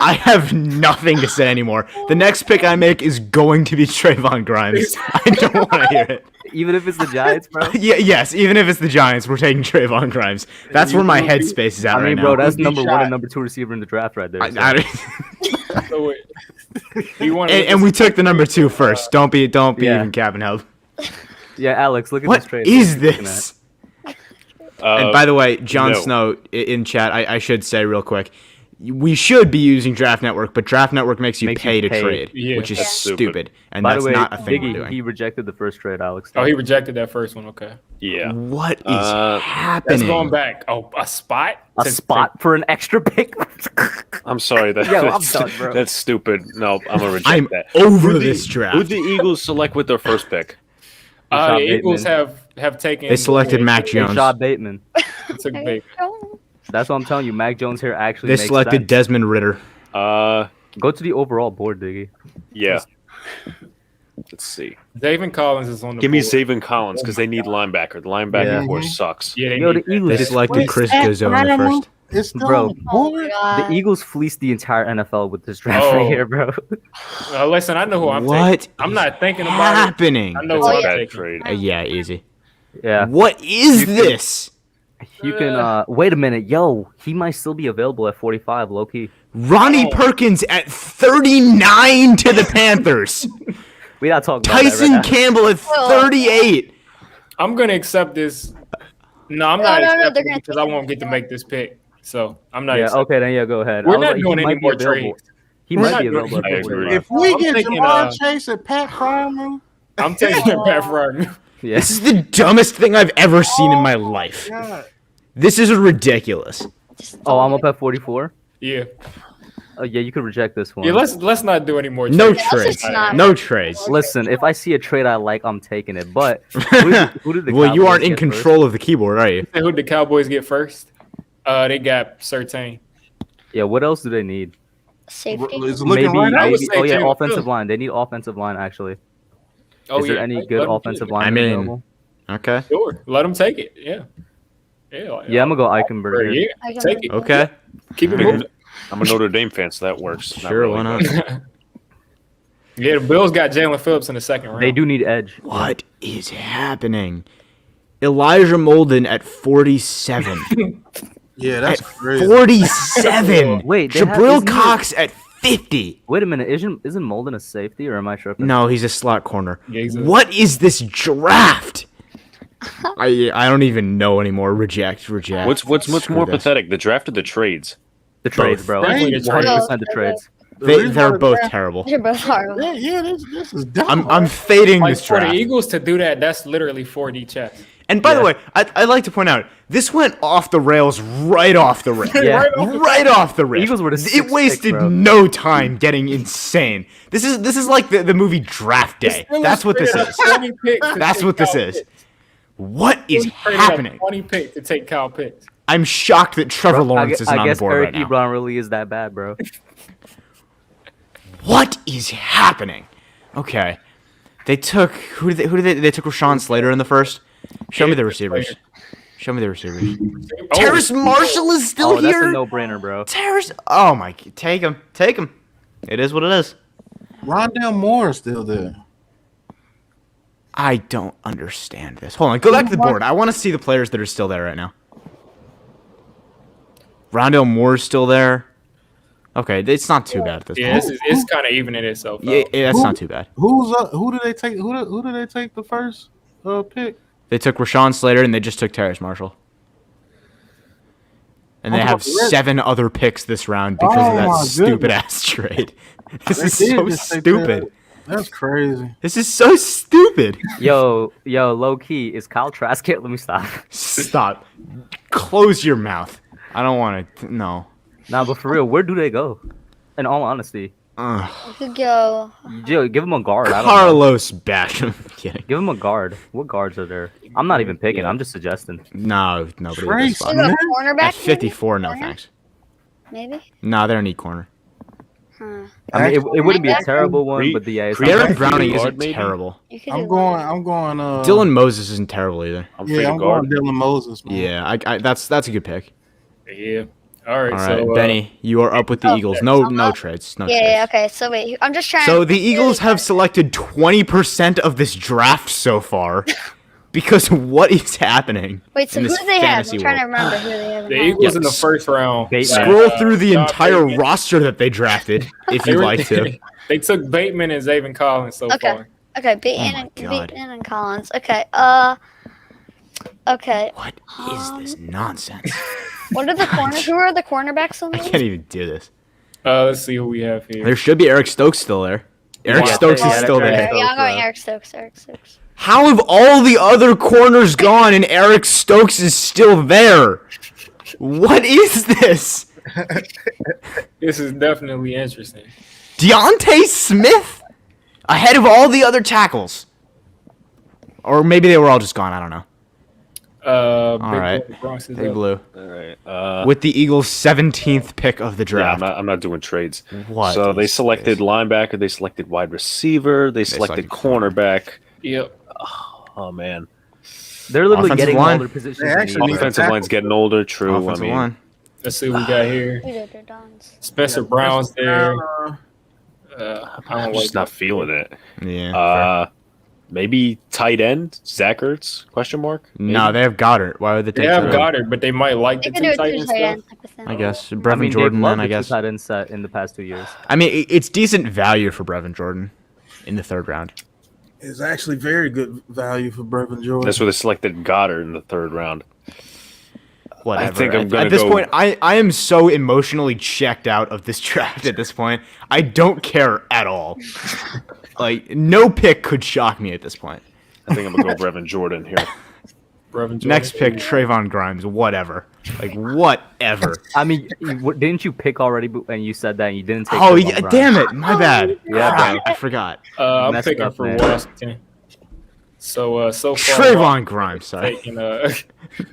S3: I have nothing to say anymore. The next pick I make is going to be Trayvon Grimes. I don't want to hear it.
S2: Even if it's the Giants, bro.
S3: Yes, even if it's the Giants, we're taking Trayvon Grimes. That's where my headspace is at
S2: I mean,
S3: right
S2: bro,
S3: now.
S2: that's
S1: Big
S2: number 1
S1: shot.
S2: and number 2 receiver in the draft right there. so.
S1: So wait. You want
S3: and we took the number 2 first. Don't be
S2: Yeah.
S3: even capping help.
S2: Yeah, Alex, look at
S3: What
S2: this trade.
S3: is
S2: What are you looking
S3: this?
S6: Uh,
S3: And by the way, Jon
S6: no.
S3: Snow in chat, I should say real quick, we should be using Draft Network, but Draft Network makes you pay to trade,
S1: Yeah.
S3: which is
S6: That's
S3: stupid.
S6: stupid.
S3: And
S2: By
S3: that's
S2: the way,
S3: not a thing we're
S2: Diggy,
S3: doing.
S2: he rejected the first trade, Alex.
S1: Oh, he rejected that first one. Okay.
S6: yeah.
S3: What is
S1: That's
S3: happening?
S1: going back. Oh, a spot?
S2: A spot for an extra pick.
S6: I'm sorry.
S2: Yo, I'm done, bro.
S6: That's stupid. No, I'm gonna reject
S3: I'm
S6: that.
S3: over
S6: Who'd the-
S3: this draft.
S6: Who'd the Eagles select with their first pick?
S1: The
S2: Rashad
S1: Eagles
S2: Bateman.
S1: have taken.
S3: They selected Mac Jones.
S2: Rashad Bateman.
S1: Took Bateman.
S2: That's what I'm telling you. Mac Jones here actually
S3: They
S2: makes
S3: selected
S2: sense.
S3: Desmond Ritter.
S2: Go to the overall board, Diggy.
S6: Yeah. Let's see.
S1: David Collins is on the
S6: Give me
S1: board.
S6: Zaven Collins because they need linebacker. The linebacker
S3: Yeah.
S6: core sucks.
S1: Yeah, they
S2: Yo,
S1: need
S2: the Eagles
S3: They
S2: just
S3: selected Chris
S4: Wait,
S3: Gazzo in the first.
S4: It's still
S2: Bro.
S4: on the board.
S2: The Eagles fleeced the entire NFL with this draft right
S1: Oh.
S2: here, bro.
S1: Listen, I know who I'm
S3: What
S1: taking. I'm not thinking about it.
S3: happening?
S1: I know
S6: That's
S1: who
S6: a
S1: I'm
S6: bad
S1: taking.
S6: trade.
S3: Yeah, easy.
S2: Yeah.
S3: What is
S2: You could-
S3: this?
S2: You can wait a minute. Yo, he might still be available at 45, low key.
S3: Ronnie
S1: Oh.
S3: Perkins at 39 to the Panthers.
S2: We not talking about
S3: Tyson
S2: that right now.
S3: Campbell at 38.
S1: I'm gonna accept this. No, I'm
S5: No,
S1: not
S5: no, no, they're
S1: accepting
S5: gonna
S1: it because
S5: take
S1: I
S5: it.
S1: won't get to make this pick. So I'm not.
S2: Yeah,
S1: accepting
S2: okay, then yeah, go ahead.
S1: We're
S2: I was
S1: not
S2: like, he
S1: doing any
S2: might be
S1: more
S2: available.
S1: trades.
S2: He
S1: We're
S2: might
S1: not
S2: be
S1: doing
S2: available
S6: I
S2: at
S6: agree.
S2: 45.
S4: If we
S1: I'm
S4: get
S1: taking,
S4: Jamar Chase and Pat Fryman,
S1: I'm taking Pat Fryer.
S2: Yeah.
S3: This is the dumbest thing I've ever seen in my life.
S4: God.
S3: This is ridiculous.
S2: Oh, I'm up at 44.
S1: Yeah,
S2: Oh yeah, you could reject this one.
S1: yeah. Let's not do any more.
S3: No
S1: trades.
S5: let's
S3: trades.
S5: just not-
S3: No trades.
S2: Listen, if I see a trade I like, I'm taking it. But who did the
S3: Well, you
S2: Cowboys
S3: aren't in
S2: get first?
S3: control of the keyboard, are you?
S1: Who did the Cowboys get first? They got Surtain.
S2: Yeah, what else do they need?
S5: Safety.
S4: It's looking
S2: Maybe,
S4: right
S1: I
S4: out.
S1: would
S2: maybe.
S1: say
S2: Oh yeah,
S1: Jalen
S2: offensive
S1: Phillips.
S2: line. They need offensive line actually.
S1: Oh,
S2: Is there
S1: yeah.
S2: any
S1: Let
S2: good
S1: them
S2: offensive
S1: take it.
S2: line
S3: I mean-
S2: available?
S3: Okay.
S1: Sure, let them take it. Yeah.
S2: Yeah, I'm gonna go Eichenberg. Here.
S1: Yeah, take it.
S3: Okay.
S1: Keep it moving.
S6: I'm a Notre Dame fan, so that works.
S3: Sure, why not?
S1: Yeah, the Bills got Jalen Phillips in the second round.
S2: They do need edge.
S3: What is happening? Elijah Molden at 47.
S4: Yeah, that's
S3: At
S4: crazy.
S3: 47.
S2: Wait,
S3: Jabril Cox at 50.
S2: Wait a minute, isn't Molden a safety, or am I tripping?
S3: No, he's a slot corner.
S1: Yeah, he's
S3: What is this draft? I don't even know anymore. Reject.
S6: What's
S3: Screw
S6: more
S3: this.
S6: pathetic, the draft or the trades?
S2: The trades, bro.
S1: Definitely the trades.
S2: 100% the trades.
S3: They're both terrible.
S5: You're both horrible.
S4: Yeah, this is dumb.
S3: I'm fading
S1: Like
S3: this
S1: for the
S3: draft.
S1: Eagles to do that, that's literally 4D chess.
S3: And by the way, I'd like to point out, this went off the rails right off the rip.
S2: Yeah.
S3: Right off the rip.
S2: Eagles were the
S3: It
S2: sixth
S3: wasted
S2: pick, bro.
S3: no time getting insane. This is like the movie Draft Day. That's what this is. That's what this is. What is happening?
S1: 20 picks to take Kyle Pitts.
S3: I'm shocked that Trevor Lawrence isn't
S2: I
S3: on the
S2: guess
S3: board
S2: Eric
S3: right now.
S2: Ebron really is that bad, bro.
S3: What is happening? Okay. They took who did they took Rashawn Slater in the first? Show me the receivers. Show me the receivers. Terrace Marshall is still
S2: Oh, that's a
S3: here.
S2: no-brainer, bro.
S3: Terrace. Oh my! Take him. It is what it is.
S4: Rondell Moore is still there.
S3: I don't understand this. Hold on. Go back to the board. I want to see the players that are still there right now. Rondell Moore's still there. Okay, it's not too bad at this
S1: Yeah,
S3: point.
S1: it's kind of evening itself out.
S3: Yeah, that's not too bad.
S4: Who did they take? Who did they take the first pick?
S3: They took Rashawn Slater and they just took Terrace Marshall. And they have 7 other picks this round because of
S4: Oh
S3: that
S4: my
S3: stupid ass trade. This is
S4: They did
S3: so
S4: just take
S3: stupid.
S4: That's crazy.
S3: This is so stupid.
S2: Yo, low key, is Kyle Trask it? Let me stop.
S3: Stop. Close your mouth. I don't want to. No.
S2: Nah, but for real, where do they go? In all honesty,
S3: Ugh.
S5: You could go.
S2: Joe, give him a guard. I don't know.
S3: Carlos Basham. Kidding.
S2: Give him a guard. What guards are there? I'm not even picking. I'm just suggesting.
S3: No, nobody.
S4: Trace.
S3: At this spot.
S5: You go
S4: Man.
S5: cornerback.
S3: At 54, no
S5: Corner?
S3: thanks.
S5: Maybe.
S3: No, they don't need corner.
S5: Huh.
S2: I mean, it wouldn't be a
S5: Linebacker?
S2: terrible one, but yeah, it's
S6: Pre-
S2: not
S3: Darren
S6: Darren
S3: Browning
S6: guard,
S3: isn't
S6: maybe?
S3: terrible.
S5: You could
S4: I'm
S5: do
S4: going.
S5: linebacker.
S3: Dylan Moses isn't terrible either.
S6: I'm
S4: Yeah,
S6: free to
S4: I'm
S6: guard.
S4: going Dylan Moses. Man.
S3: Yeah, I that's a good pick.
S1: Yeah. All right.
S3: All right,
S1: So
S3: Benny, you are up with the
S5: Oh,
S3: Eagles.
S5: okay.
S3: No trades. No
S5: Yeah.
S3: trades.
S5: Okay. So wait, I'm just trying.
S3: So
S5: to
S3: the Eagles have selected 20% of this draft so far. Because what is happening?
S5: Wait. So
S3: in
S5: who
S3: this
S5: do they have?
S3: fantasy
S5: I'm trying to
S3: world?
S5: remember who they have.
S1: the
S5: in mind.
S1: Eagles in the
S3: Yes.
S1: first round.
S2: Bateman.
S3: Scroll through the
S1: John
S3: entire
S1: Bateman.
S3: roster that they drafted, if
S1: They
S3: you'd
S1: were-
S3: like to.
S1: They took Bateman and Zayvon Collins so
S5: Okay.
S1: far.
S5: Okay. Bateman
S3: Oh my
S5: and
S3: God.
S5: Bateman and Collins. Okay. Okay.
S3: What is this nonsense?
S5: What are the corners? Who are the cornerbacks on
S3: I
S5: the
S3: can't even do this.
S1: Let's see who we have here.
S3: There should be Eric Stokes still there. Eric
S2: Yeah,
S3: Stokes
S2: yeah,
S3: is still
S2: that's
S3: there.
S2: right.
S5: Yeah, I'm going
S2: bro.
S5: Eric Stokes. Eric Stokes.
S3: How have all the other corners gone and Eric Stokes is still there? What is this?
S1: This is definitely interesting.
S3: Deontay Smith? Ahead of all the other tackles. Or maybe they were all just gone. I don't know.
S1: All
S3: right.
S1: Bronx is
S3: Big
S1: up.
S3: Blue.
S6: All right.
S3: With the Eagles' 17th pick of the
S6: Yeah,
S3: draft.
S6: I'm not doing trades.
S3: What
S6: So they
S3: is
S6: selected
S3: this?
S6: linebacker, they selected wide receiver, they selected cornerback.
S1: Yep.
S6: Oh man,
S2: They're literally
S3: Offensive
S2: getting
S3: line.
S2: all their positions.
S4: They
S2: in
S4: actually
S2: need.
S4: need
S6: offensive
S4: tackle.
S6: line's getting older. True.
S3: Offensive
S6: I mean,
S3: line.
S1: Let's see what we got here.
S5: Who did their dons?
S1: Spencer Brown's there.
S4: Uh,
S1: I don't
S6: I'm
S1: like
S6: just not feeling it.
S3: Yeah.
S6: Maybe tight end Zach Ertz? Question mark.
S3: fair. No, they have Goddard. Why would they
S1: They
S3: take
S1: have
S3: Goddard?
S1: Goddard, but they might like
S5: They
S1: the
S5: could do
S1: two
S5: a
S1: tight
S5: two
S1: end
S5: tight end
S1: stuff.
S5: type of thing.
S3: I guess.
S2: I
S3: Brevin
S2: mean,
S3: Jordan,
S2: they've
S3: then,
S2: loved
S3: I
S2: the
S3: guess.
S2: two tight end set in the past 2 years.
S3: I mean, it's decent value for Brevin Jordan in the 3rd round.
S4: it's actually very good value for Brevin Jordan.
S6: That's where they selected Goddard in the 3rd round.
S3: Whatever.
S6: I think I'm gonna
S3: At this
S6: go-
S3: point, I am so emotionally checked out of this draft at this point. I don't care at all. Like, no pick could shock me at this point.
S6: I think I'm gonna go Brevin Jordan here.
S1: Brevin Jordan.
S3: Next pick, Trayvon Grimes. Whatever. Like, whatever.
S2: I mean, didn't you pick already? And you said that and you didn't take.
S3: Oh,
S2: Trayvon
S3: yeah,
S2: Grimes?
S3: damn it. My bad.
S2: Yeah, bro.
S3: I forgot.
S1: I'm
S2: Messed
S1: picking
S2: up,
S1: for
S2: man.
S1: Washington. So far,
S3: Trayvon Grimes, sorry.
S1: taking,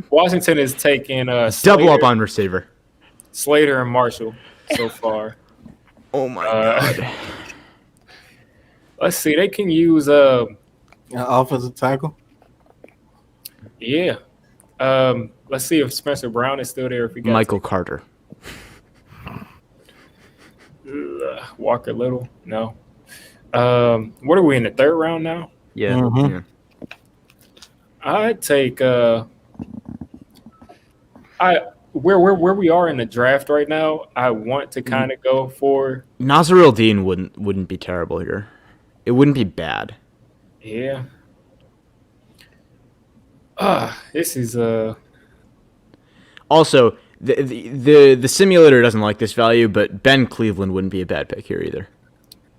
S1: Washington is taking
S3: Double
S1: Slater,
S3: up on receiver.
S1: Slater and Marshall so far.
S3: Oh, my
S1: Uh,
S3: God.
S1: Let's see. They can use
S4: Offensive tackle.
S1: yeah. Let's see if Spencer Brown is still there. If we got
S3: Michael Carter.
S1: Walker Little, no. What are we in the third round now?
S2: Yeah.
S4: Mhm.
S1: I'd take where we are in the draft right now. I want to kind of go for
S3: Nazaril Dean wouldn't be terrible here. It wouldn't be bad.
S1: yeah. This is
S3: Also, the simulator doesn't like this value, but Ben Cleveland wouldn't be a bad pick here either.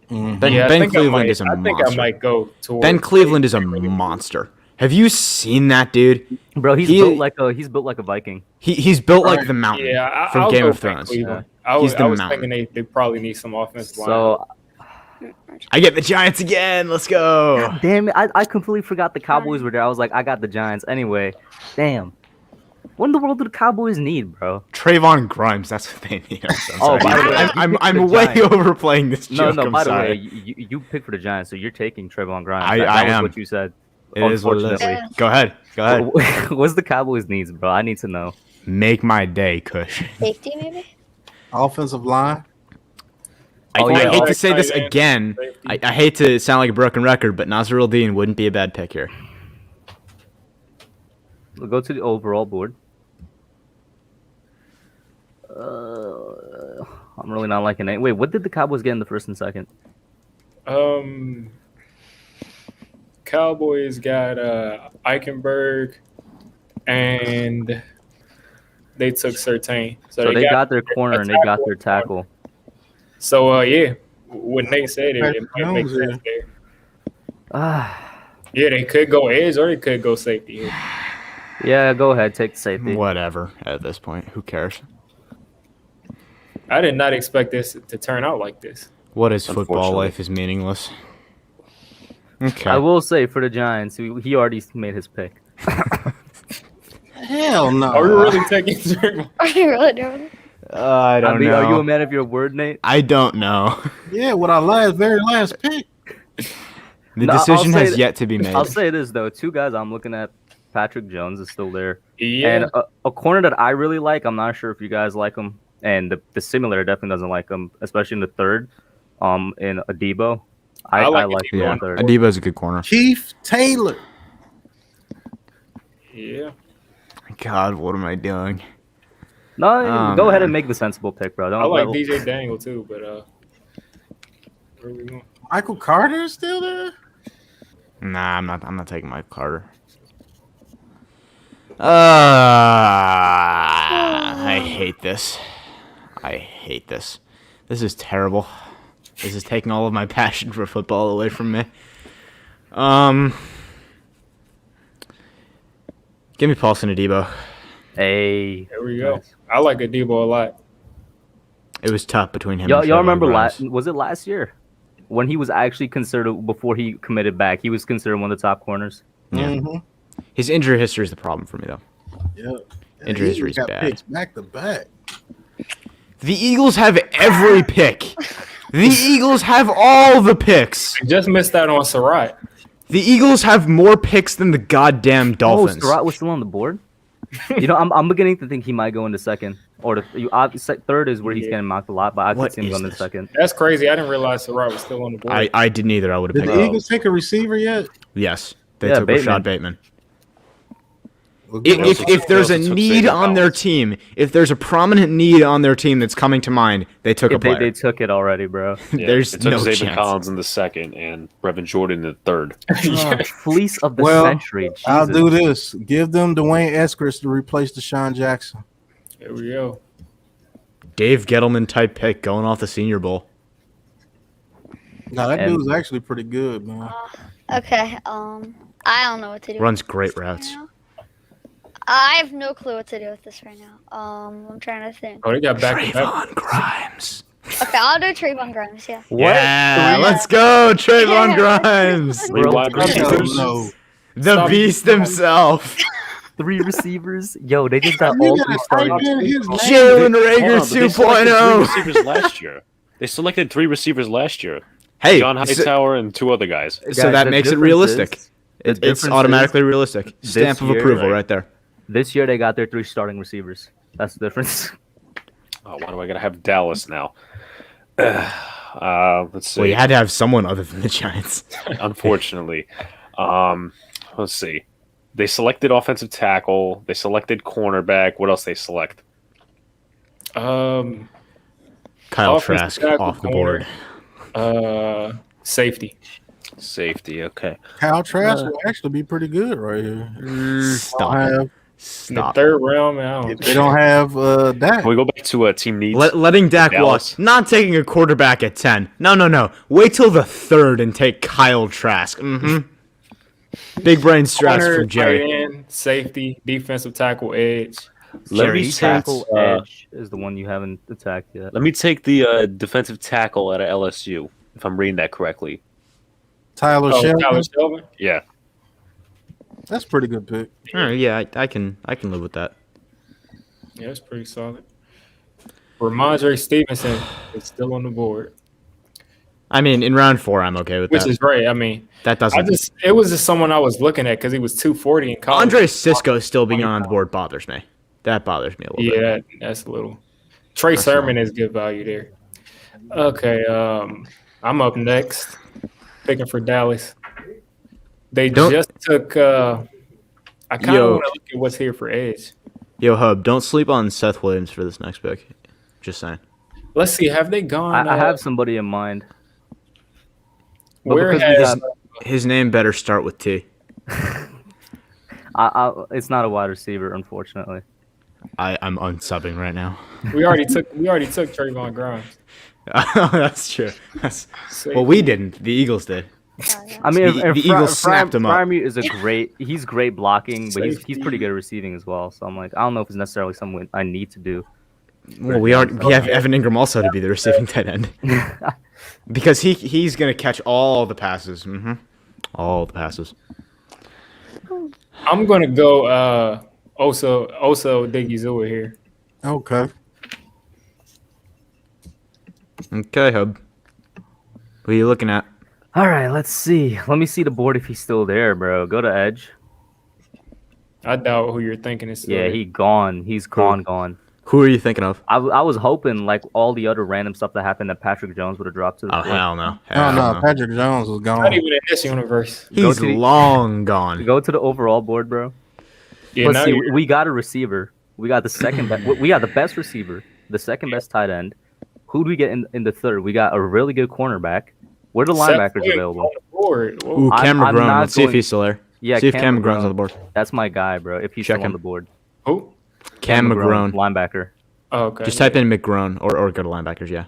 S3: Ben,
S1: yeah. I
S3: ben
S1: think
S3: Cleveland is a
S1: I
S3: monster.
S1: think I might go towards
S3: Ben Cleveland is a monster. Have you seen that dude?
S2: Bro, he's built like a Viking.
S3: He's built like the mountain
S1: Yeah,
S3: from
S1: I'll
S3: Game
S1: go
S3: of
S1: Ben
S3: Thrones.
S1: Cleveland.
S3: Yeah.
S1: I was
S3: He's the
S1: thinking they probably need some offensive line.
S2: So
S3: I get the Giants again. Let's go.
S2: damn it, I completely forgot the Cowboys were there. I was like, I got the Giants anyway. Damn. What in the world do the Cowboys need, bro?
S3: Trayvon Grimes. That's what they need. I'm
S2: Oh,
S3: sorry.
S2: by the way,
S3: I'm way overplaying this
S2: No,
S3: joke. I'm
S2: by the
S3: sorry.
S2: way, you picked for the Giants, so you're taking Trayvon Grimes.
S3: I
S2: That was
S3: am.
S2: what you said.
S3: It is what it is.
S2: Unfortunately.
S3: Go ahead.
S2: What's the Cowboys needs, bro? I need to know.
S3: Make my day, Kush.
S5: Safety, maybe?
S4: Offensive line.
S2: Oh,
S3: I
S2: yeah,
S3: hate
S1: all
S3: to say this
S1: tight ends,
S3: again.
S1: safety.
S3: I hate to sound like a broken record, but Nazaril Dean wouldn't be a bad pick here.
S2: We'll go to the overall board. I'm really not liking it. Wait, what did the Cowboys get in the first and second?
S1: Cowboys got Eichenberg, and they took Surtain.
S2: So they got their corner and they got their tackle.
S1: So yeah, what Nate said, it might make
S4: Jones,
S1: sense there.
S2: Ah,
S1: Yeah, they could go edge or they could go safety.
S2: yeah, go ahead, take the safety.
S3: Whatever. At this point, who cares?
S1: I did not expect this to turn out like this.
S3: What is football?
S6: Unfortunately.
S3: Life is meaningless. Okay.
S2: I will say for the Giants, he already made his pick.
S4: Hell no.
S1: Are we really taking Draymond?
S5: Are you really doing it?
S3: I don't know.
S2: Are you a man of your word, Nate?
S3: I don't know.
S4: Yeah, with our very last pick.
S3: The
S2: No, I'll
S3: decision
S2: say
S3: has
S2: th-
S3: yet to be made.
S2: I'll say this though: two guys I'm looking at. Patrick Jones is still there,
S1: Yeah,
S2: and a corner that I really like. I'm not sure if you guys like him, and the simulator definitely doesn't like him, especially in the third. In Adebo, I
S1: like
S2: like him
S1: Adebo.
S2: in the third.
S3: Adiba's a good corner.
S4: Keith Taylor.
S1: yeah.
S3: God, what am I doing?
S2: No,
S3: Oh,
S2: go ahead
S3: man.
S2: and make the sensible pick, bro. Don't
S1: I like
S2: let-
S1: DJ Dangle too, but where we going?
S4: Michael Carter is still there?
S3: Nah, I'm not taking Mike Carter. I hate this. I hate this. This is terrible. This is taking all of my passion for football away from me. Give me Paulson Adebo.
S2: Hey,
S1: There we go.
S2: nice.
S1: I like Adebo a lot.
S3: It was tough between him.
S2: Y'all
S3: and Trayvon
S2: remember
S3: Grimes.
S2: was it last year when he was actually considered before he committed back? He was considered one of the top corners.
S3: Yeah.
S4: Mm-hmm.
S3: His injury history is the problem for me, though.
S4: Yeah.
S3: Injury
S4: He
S3: history's
S4: got
S3: bad.
S4: picks back to back.
S3: The Eagles have every pick. The Eagles have all the picks.
S1: Just missed out on Surratt.
S3: The Eagles have more picks than the goddamn Dolphins.
S2: Oh, Surratt was still on the board. I'm beginning to think he might go into second, or third is where he's
S1: Yeah.
S2: getting mocked a lot. But I could
S3: What
S2: see him
S3: is
S2: going to
S3: this?
S2: second.
S1: That's crazy. I didn't realize Surratt was still on the board.
S3: I didn't either. I would have
S4: Did
S3: picked
S4: the
S3: him.
S4: Eagles take a receiver yet?
S3: Yes, they
S2: Yeah,
S3: took
S2: Bateman.
S3: Rashad Bateman.
S4: Well, give us
S3: If there's a
S6: They also took
S3: need
S6: Xavier
S3: on their
S6: Howard.
S3: team, if there's a prominent need on their team that's coming to mind, they took a player.
S2: They took it already, bro.
S6: Yeah,
S3: There's
S6: it took
S3: no
S6: Xavier
S3: chance.
S6: Collins in the second and Brevin Jordan in the third.
S2: Fleece of the
S4: Well,
S2: century. Jesus.
S4: I'll do this. Give them Dwayne Eskridge to replace Deshaun Jackson.
S1: There we go.
S3: Dave Gettleman type pick going off the Senior Bowl.
S4: No, that
S2: And-
S4: dude's actually pretty good, man.
S5: Okay. I don't know what to do.
S3: Runs great routes.
S5: right now. I have no clue what to do with this right now. I'm trying to think.
S1: Oh, they got back to back.
S3: Trayvon Grimes.
S5: Okay, I'll do Trayvon Grimes. Yeah.
S2: What?
S3: Yeah, let's go, Trayvon Grimes.
S6: Three wide
S2: Bro,
S4: Hell
S6: receivers.
S4: no.
S3: The
S1: Stop.
S3: beast himself.
S2: 3 receivers. Yo, they just got
S4: You
S2: all
S4: gotta
S2: 3 starting.
S4: type in his name.
S3: Jalen
S6: Hold
S3: Rager
S6: on, but they selected 3
S3: 2.0.
S6: receivers last year. They selected 3 receivers last year.
S3: Hey,
S6: John Hightower and 2 other guys.
S3: so
S2: Guys,
S3: that
S2: the
S3: makes it
S2: difference
S3: realistic.
S2: is- the
S3: It's
S2: difference
S3: automatically realistic. Stamp of
S2: year,
S3: approval
S6: right.
S3: right there.
S2: This year they got their 3 starting receivers. That's the difference.
S6: Oh, why do I gotta have Dallas now? Let's see.
S3: Well, you had to have someone other than the Giants.
S6: Unfortunately. Let's see. They selected offensive tackle. They selected cornerback. What else they select?
S1: Um,
S3: Kyle
S1: Offensive
S3: Trask
S1: tackle,
S3: off the board.
S1: Safety.
S6: Safety. Okay.
S4: Kyle Trask will actually be pretty good right here.
S3: Stop.
S1: In the
S3: Stop.
S1: third round, man.
S4: They don't have Dak.
S6: Can we go back to team needs?
S3: Letting Dak walk.
S6: Dallas.
S3: Not taking a quarterback at 10. No. Wait till the third and take Kyle Trask. Mm-hmm. Big brain stress
S1: Corner,
S3: from Jerry.
S1: tight end, safety, defensive tackle, edge.
S6: Let
S3: Jerry
S6: me
S2: Tackle
S6: tackle.
S2: edge is the one you haven't attacked yet.
S6: Let me take the defensive tackle out of LSU, if I'm reading that correctly.
S4: Tyler
S1: Oh,
S4: Shelby.
S1: Tyler Shelby.
S6: Yeah.
S4: That's a pretty good pick.
S3: All right, yeah, I can live with that.
S1: Yeah, that's pretty solid. Ramondre Stevenson is still on the board,
S3: I mean, in round 4, I'm okay with
S1: which
S3: that.
S1: is great. I mean,
S3: That doesn't.
S1: it was just someone I was looking at because he was 240 in college.
S3: Andre Cisco still being on the board bothers me. That bothers me a little bit.
S1: Yeah, that's a little. Trey Sermon is good value there. Okay, I'm up next, picking for Dallas. They just took. I kind of want to look at what's here for edge.
S3: Yo, Hub, don't sleep on Seth Williams for this next pick. Just saying.
S1: Let's see. Have they gone?
S2: I have somebody in mind. But
S1: Where
S2: because we
S1: has
S2: got,
S3: His name better start with T.
S2: it's not a wide receiver, unfortunately.
S3: I'm unsubbing right now.
S1: we already took Trayvon Grimes.
S3: That's true. Well, we didn't. The Eagles did.
S2: I mean,
S3: The Eagles snapped him up.
S2: Fryermuth is he's great blocking, but he's pretty good at receiving as well. So I'm like, I don't know if it's necessarily something I need to do.
S3: Well, we have Evan Ingram also to be the receiving tight end. Because he's going to catch all the passes. Mm-hmm. All the passes.
S1: I'm gonna go Oso Digizua here.
S4: Okay.
S3: Okay, Hub. What are you looking at?
S2: All right, let's see. Let me see the board if he's still there, bro. Go to edge.
S1: I doubt who you're thinking is.
S2: Yeah, he gone. He's gone.
S3: Who are you thinking of?
S2: I was hoping like all the other random stuff that happened that Patrick Jones would have dropped to the
S3: Oh,
S2: floor.
S3: hell no.
S4: No. Patrick Jones was
S1: not
S4: gone.
S1: even in this universe.
S3: He's long gone.
S2: Go to the overall board, bro.
S1: Yeah,
S2: Let's
S1: now
S2: see.
S1: you're-
S2: We got a receiver. We got the second best. We got the best receiver, the second best tight end. Who do we get in the third? We got a really good cornerback. Where are the
S1: Seth
S2: linebackers
S1: Williams
S2: available?
S1: on the board. Whoa.
S3: Ooh, Cam
S2: I'm
S3: McGrone.
S2: not
S3: Let's see if
S2: going-
S3: he's still there.
S2: Yeah,
S3: See if
S2: Cam
S3: Cam McGrone's
S2: McGrone.
S3: on the board.
S2: That's my guy, bro. If he's
S3: Check
S2: still on
S3: him.
S2: the board.
S1: Who?
S3: Cam McGrone.
S2: linebacker.
S1: Oh, okay.
S3: Just type in McGrone or go to linebackers, yeah.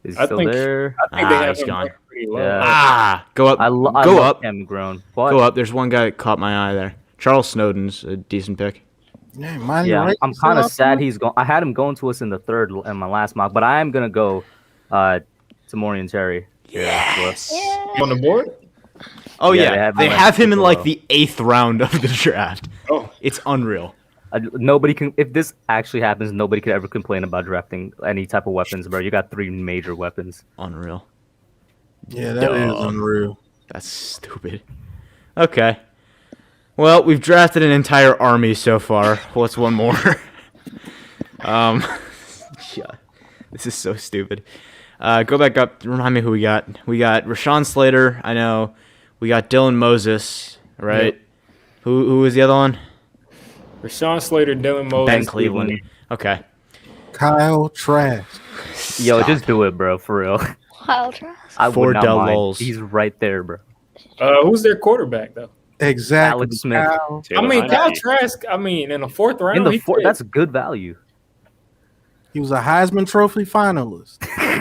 S2: Is he
S1: I
S2: still
S1: think-
S2: there?
S1: I think they have
S3: he's
S1: him
S3: gone.
S1: ranked pretty low.
S2: Yeah.
S3: Go up.
S2: I
S3: go
S2: love
S3: up.
S2: Cam McGrone. But
S3: Go up. There's one guy that caught my eye there. Charles Snowden's a decent pick.
S4: Yeah, Monty
S2: yeah,
S4: Wright
S2: I'm
S4: still
S2: kind of
S4: out
S2: sad
S4: there?
S2: he's gone. I had him going to us in the third in my last mock, but I am gonna go to Morian Terry.
S3: Yes.
S1: On the board?
S3: Oh
S2: Yeah,
S3: yeah,
S2: they
S3: they
S2: have
S3: have him in
S2: super
S3: like
S2: low.
S3: the 8th round of the draft.
S1: Oh,
S3: It's unreal.
S2: Nobody can. If this actually happens, nobody could ever complain about drafting any type of weapons, bro. You got 3 major weapons.
S3: Unreal.
S4: Yeah, that is
S3: Duh.
S4: unreal.
S3: That's stupid. Okay. Well, we've drafted an entire army so far. What's one more? Yeah. This is so stupid. Go back up. Remind me who we got. We got Rashawn Slater. I know. We got Dylan Moses. Right.
S1: Yep.
S3: Who was the other one?
S1: Rashawn Slater, Dylan Moses,
S3: Ben Cleveland. Okay.
S4: Kyle Trask.
S2: Yo, just do it, bro. For real.
S5: Kyle Trask.
S2: I
S3: For
S2: would not
S3: Del
S2: mind.
S3: Lols.
S2: He's right there, bro.
S1: Who's their quarterback though?
S4: Exactly.
S2: Alex Smith.
S4: Kyle.
S1: I mean,
S6: Taylor
S1: Kyle
S6: Heineke.
S1: Trask. I mean, in the 4th round,
S2: In the
S1: he
S2: fourth,
S1: did.
S2: that's good value.
S4: He was a Heisman Trophy finalist.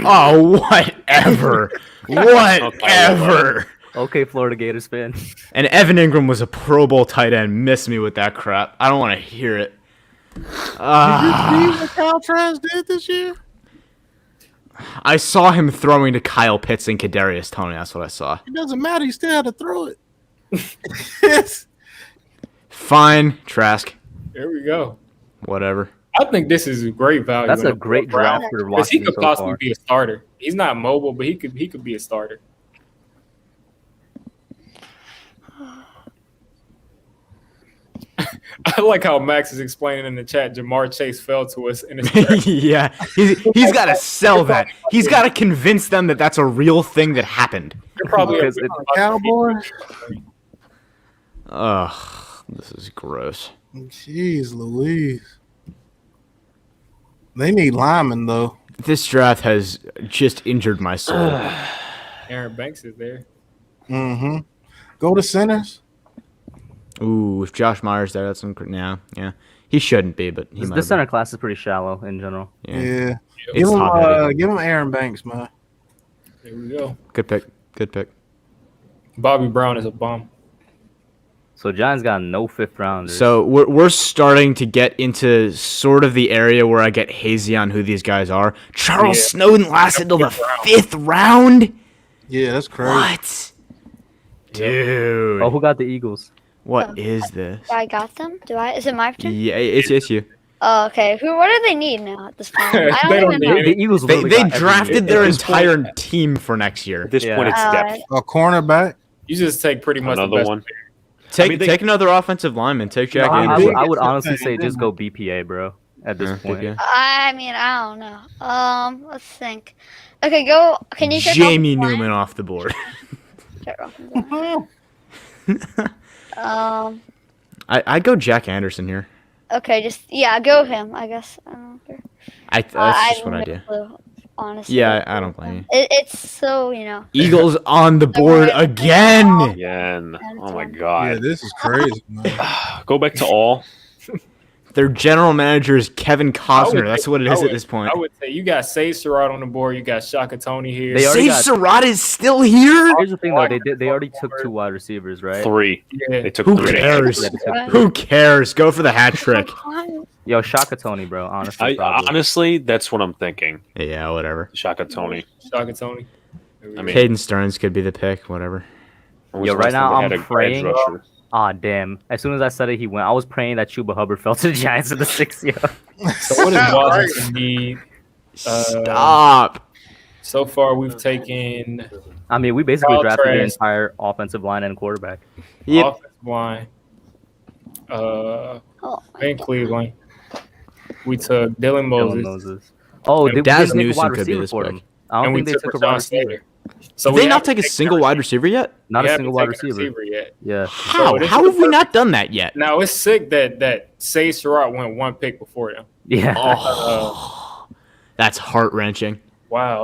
S3: Oh, whatever. Whatever.
S2: Okay, Florida Gators fan.
S3: And Evan Ingram was a Pro Bowl tight end. Miss me with that crap. I don't want to hear it.
S4: Did you see what Kyle Trask did this year?
S3: I saw him throwing to Kyle Pitts and Kadarius Toney. That's what I saw.
S4: It doesn't matter. He still had to throw it. Yes.
S3: Fine, Trask.
S1: There we go.
S3: Whatever.
S1: I think this is a great value.
S2: That's
S1: in
S2: a
S1: the
S2: great
S1: 4th round,
S2: draft for
S1: because he
S2: Washington
S1: could
S2: so
S1: possibly
S2: far.
S1: be a starter. He's not mobile, but he could be a starter. I like how Max is explaining in the chat. Jamar Chase fell to us in his draft.
S3: Yeah, he's got to sell that. He's got to convince them that that's a real thing that happened.
S1: You're probably
S2: Because
S1: a
S4: Cowboy.
S3: Ugh, this is gross.
S4: Jeez Louise. They need linemen though.
S3: This draft has just injured my soul.
S1: Aaron Banks is there.
S4: Mm-hmm. Go to centers.
S3: Ooh, if Josh Myers there, that's yeah. He shouldn't be, but he might
S2: The
S3: be.
S2: center class is pretty shallow in general.
S4: Yeah.
S3: It's top-heavy.
S4: Give him Aaron Banks, man.
S1: There we go.
S3: Good pick.
S1: Bobby Brown is a bum.
S2: So Giants got no 5th rounders.
S3: So we're starting to get into sort of the area where I get hazy on who these guys are. Charles Snowden lasted till the 5th round.
S4: Yeah, that's crazy.
S3: What, dude?
S2: who got the Eagles?
S3: What is this?
S5: I got them. Do I? Is it my turn?
S3: Yeah, it's you.
S5: Oh, okay. What do they need now at this point? I
S1: They
S5: don't
S1: don't
S5: even know.
S1: need
S2: The Eagles.
S3: They
S2: literally got
S3: drafted
S2: everything.
S3: their
S6: At this
S3: entire
S6: point-
S3: team for next year.
S6: At this
S2: Yeah.
S6: point, it's depth.
S4: A cornerback.
S1: You just take pretty much
S6: Another
S1: the best
S6: one.
S1: player.
S3: Take another offensive lineman. Take Jack
S2: I
S3: Anderson.
S2: would
S4: That's
S2: honestly
S4: the
S2: say
S4: thing,
S2: just go BPA, bro. At this point.
S3: Yeah.
S5: I mean, I don't know. Let's think. Okay, go. Can you check
S3: Jamie
S5: offensive line?
S3: Newman off the board.
S5: Check offensive line.
S3: I'd go Jack Anderson here.
S5: Okay, go him. I guess. I don't care.
S3: That's
S5: I
S3: just what I
S5: have
S3: do.
S5: no clue, honestly.
S3: Yeah, I don't blame you.
S5: It's so
S3: Eagles on the board again.
S6: Again. Oh my
S4: Yeah,
S6: god.
S4: this is crazy, man.
S6: Go back to all.
S3: Their general manager is Kevin Costner. That's what it is at this point.
S1: I would say you got Sage Surratt on the board. You got Shaka Tony here.
S2: They already
S3: Sage
S2: got-
S3: Surratt is still here.
S2: Here's the thing, though. They already took 2 wide receivers, right?
S6: 3.
S1: Yeah.
S6: They took
S3: Who
S6: 3.
S3: cares?
S2: Yeah, they took
S5: Right.
S2: 3.
S3: Who cares? Go for the hat trick.
S2: Yo, Shaka Tony, bro. Honestly, probably.
S6: Honestly, that's what I'm thinking.
S3: Yeah, whatever.
S6: Shaka Tony.
S1: Shaka Tony. There we
S6: I
S1: go.
S6: mean,
S3: Caden Stearns could be the pick. Whatever.
S6: When's
S2: Yo,
S6: the
S2: right
S6: last
S2: now
S6: time
S2: I'm
S6: they had a edge
S2: praying-
S6: rusher?
S2: Ah, damn. As soon as I said it, he went. I was praying that Chuba Hubbard fell to the Giants in the 6th year.
S1: So what does Washington need?
S3: Stop.
S1: So far, we've taken
S2: I mean, we basically
S1: Kyle
S2: drafted the
S1: Trask.
S2: entire offensive line and quarterback.
S3: Yep.
S1: offensive line. In Cleveland, we took Dylan
S2: Dylan
S1: Moses,
S2: Moses. Oh,
S1: And
S2: they
S3: Daz
S2: didn't take a
S3: Newsome
S2: wide
S3: could be
S2: receiver
S3: this
S2: for
S3: pick.
S2: him. I don't
S1: and we
S2: think they
S1: took
S2: took a wide
S1: Rashawn
S2: receiver.
S1: Slater. So
S3: Did they
S1: we
S3: not
S1: haven't
S3: take a
S1: taken
S3: single wide receiver yet?
S2: Not
S1: we
S2: a
S1: haven't
S2: single wide
S1: taken a
S2: receiver.
S1: yet.
S2: Yeah.
S3: How?
S1: this
S3: How
S1: is
S3: have we not done that yet?
S1: Now it's sick that Sage Surratt went 1 pick before them.
S2: Yeah.
S3: Oh, that's heart wrenching.
S1: Wow.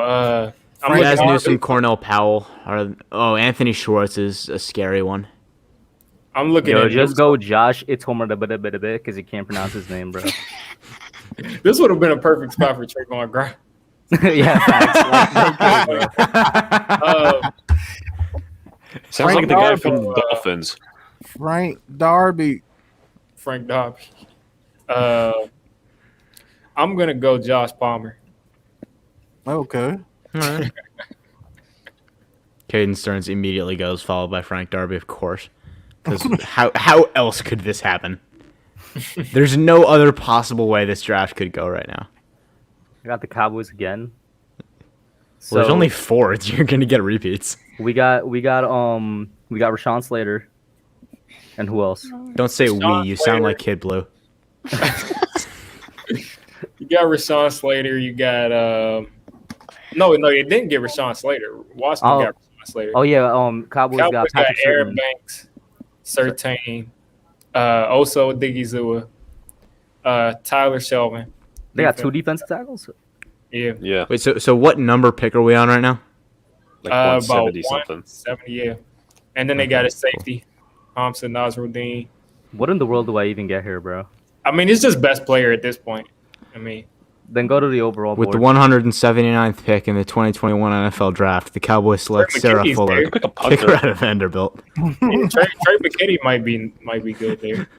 S1: I'm
S4: Frank
S3: Daz
S1: looking,
S3: Newsome, Cornell Powell. Anthony Schwartz is a scary one.
S1: I'm looking
S2: Yo,
S1: at
S2: just go Josh Itomer because you can't pronounce his name, bro.
S1: This would have been a perfect spot for Trayvon Grimes.
S2: Yeah, facts.
S6: Sounds
S1: Frank
S6: like the guy
S1: Darby,
S6: from the Dolphins.
S4: Frank Darby.
S1: Frank Darby. I'm gonna go Josh Palmer.
S4: Okay.
S3: Caden Stearns immediately goes, followed by Frank Darby, of course. Because how else could this happen? There's no other possible way this draft could go right now.
S2: I got the Cowboys again.
S3: Well, there's only 4. You're gonna get repeats.
S2: we got Rashawn Slater, and who else?
S3: Don't say
S1: Sean
S3: we. You sound
S1: Slater.
S3: like Kid Blue.
S1: You got Rashawn Slater. You got no, you didn't get Rashawn Slater. Washington got Rashawn Slater.
S2: Oh yeah, Cowboys got
S1: Cowboys got
S2: Patrick
S1: Aaron
S2: Surtain.
S1: Banks, Surtain, also Diggy Zua, Tyler Shelvin.
S2: They got 2 defensive tackles.
S1: Yeah,
S6: Yeah,
S3: Wait, so what number pick are we on right now?
S6: like
S1: about
S6: 170 something.
S1: 170, yeah. And then they got a safety, Thompson Nasruddin.
S2: What in the world do I even get here, bro?
S1: I mean, it's just best player at this point. I mean,
S2: Then go to the overall
S3: With
S2: board.
S3: the 179th pick in the 2021 NFL Draft, the Cowboys select
S1: Trey
S3: Sarah
S1: McKitty's
S3: Fuller,
S1: there.
S6: Pick a
S3: kicker
S6: punter.
S3: out of Vanderbilt.
S1: Trey McKitty might be good there.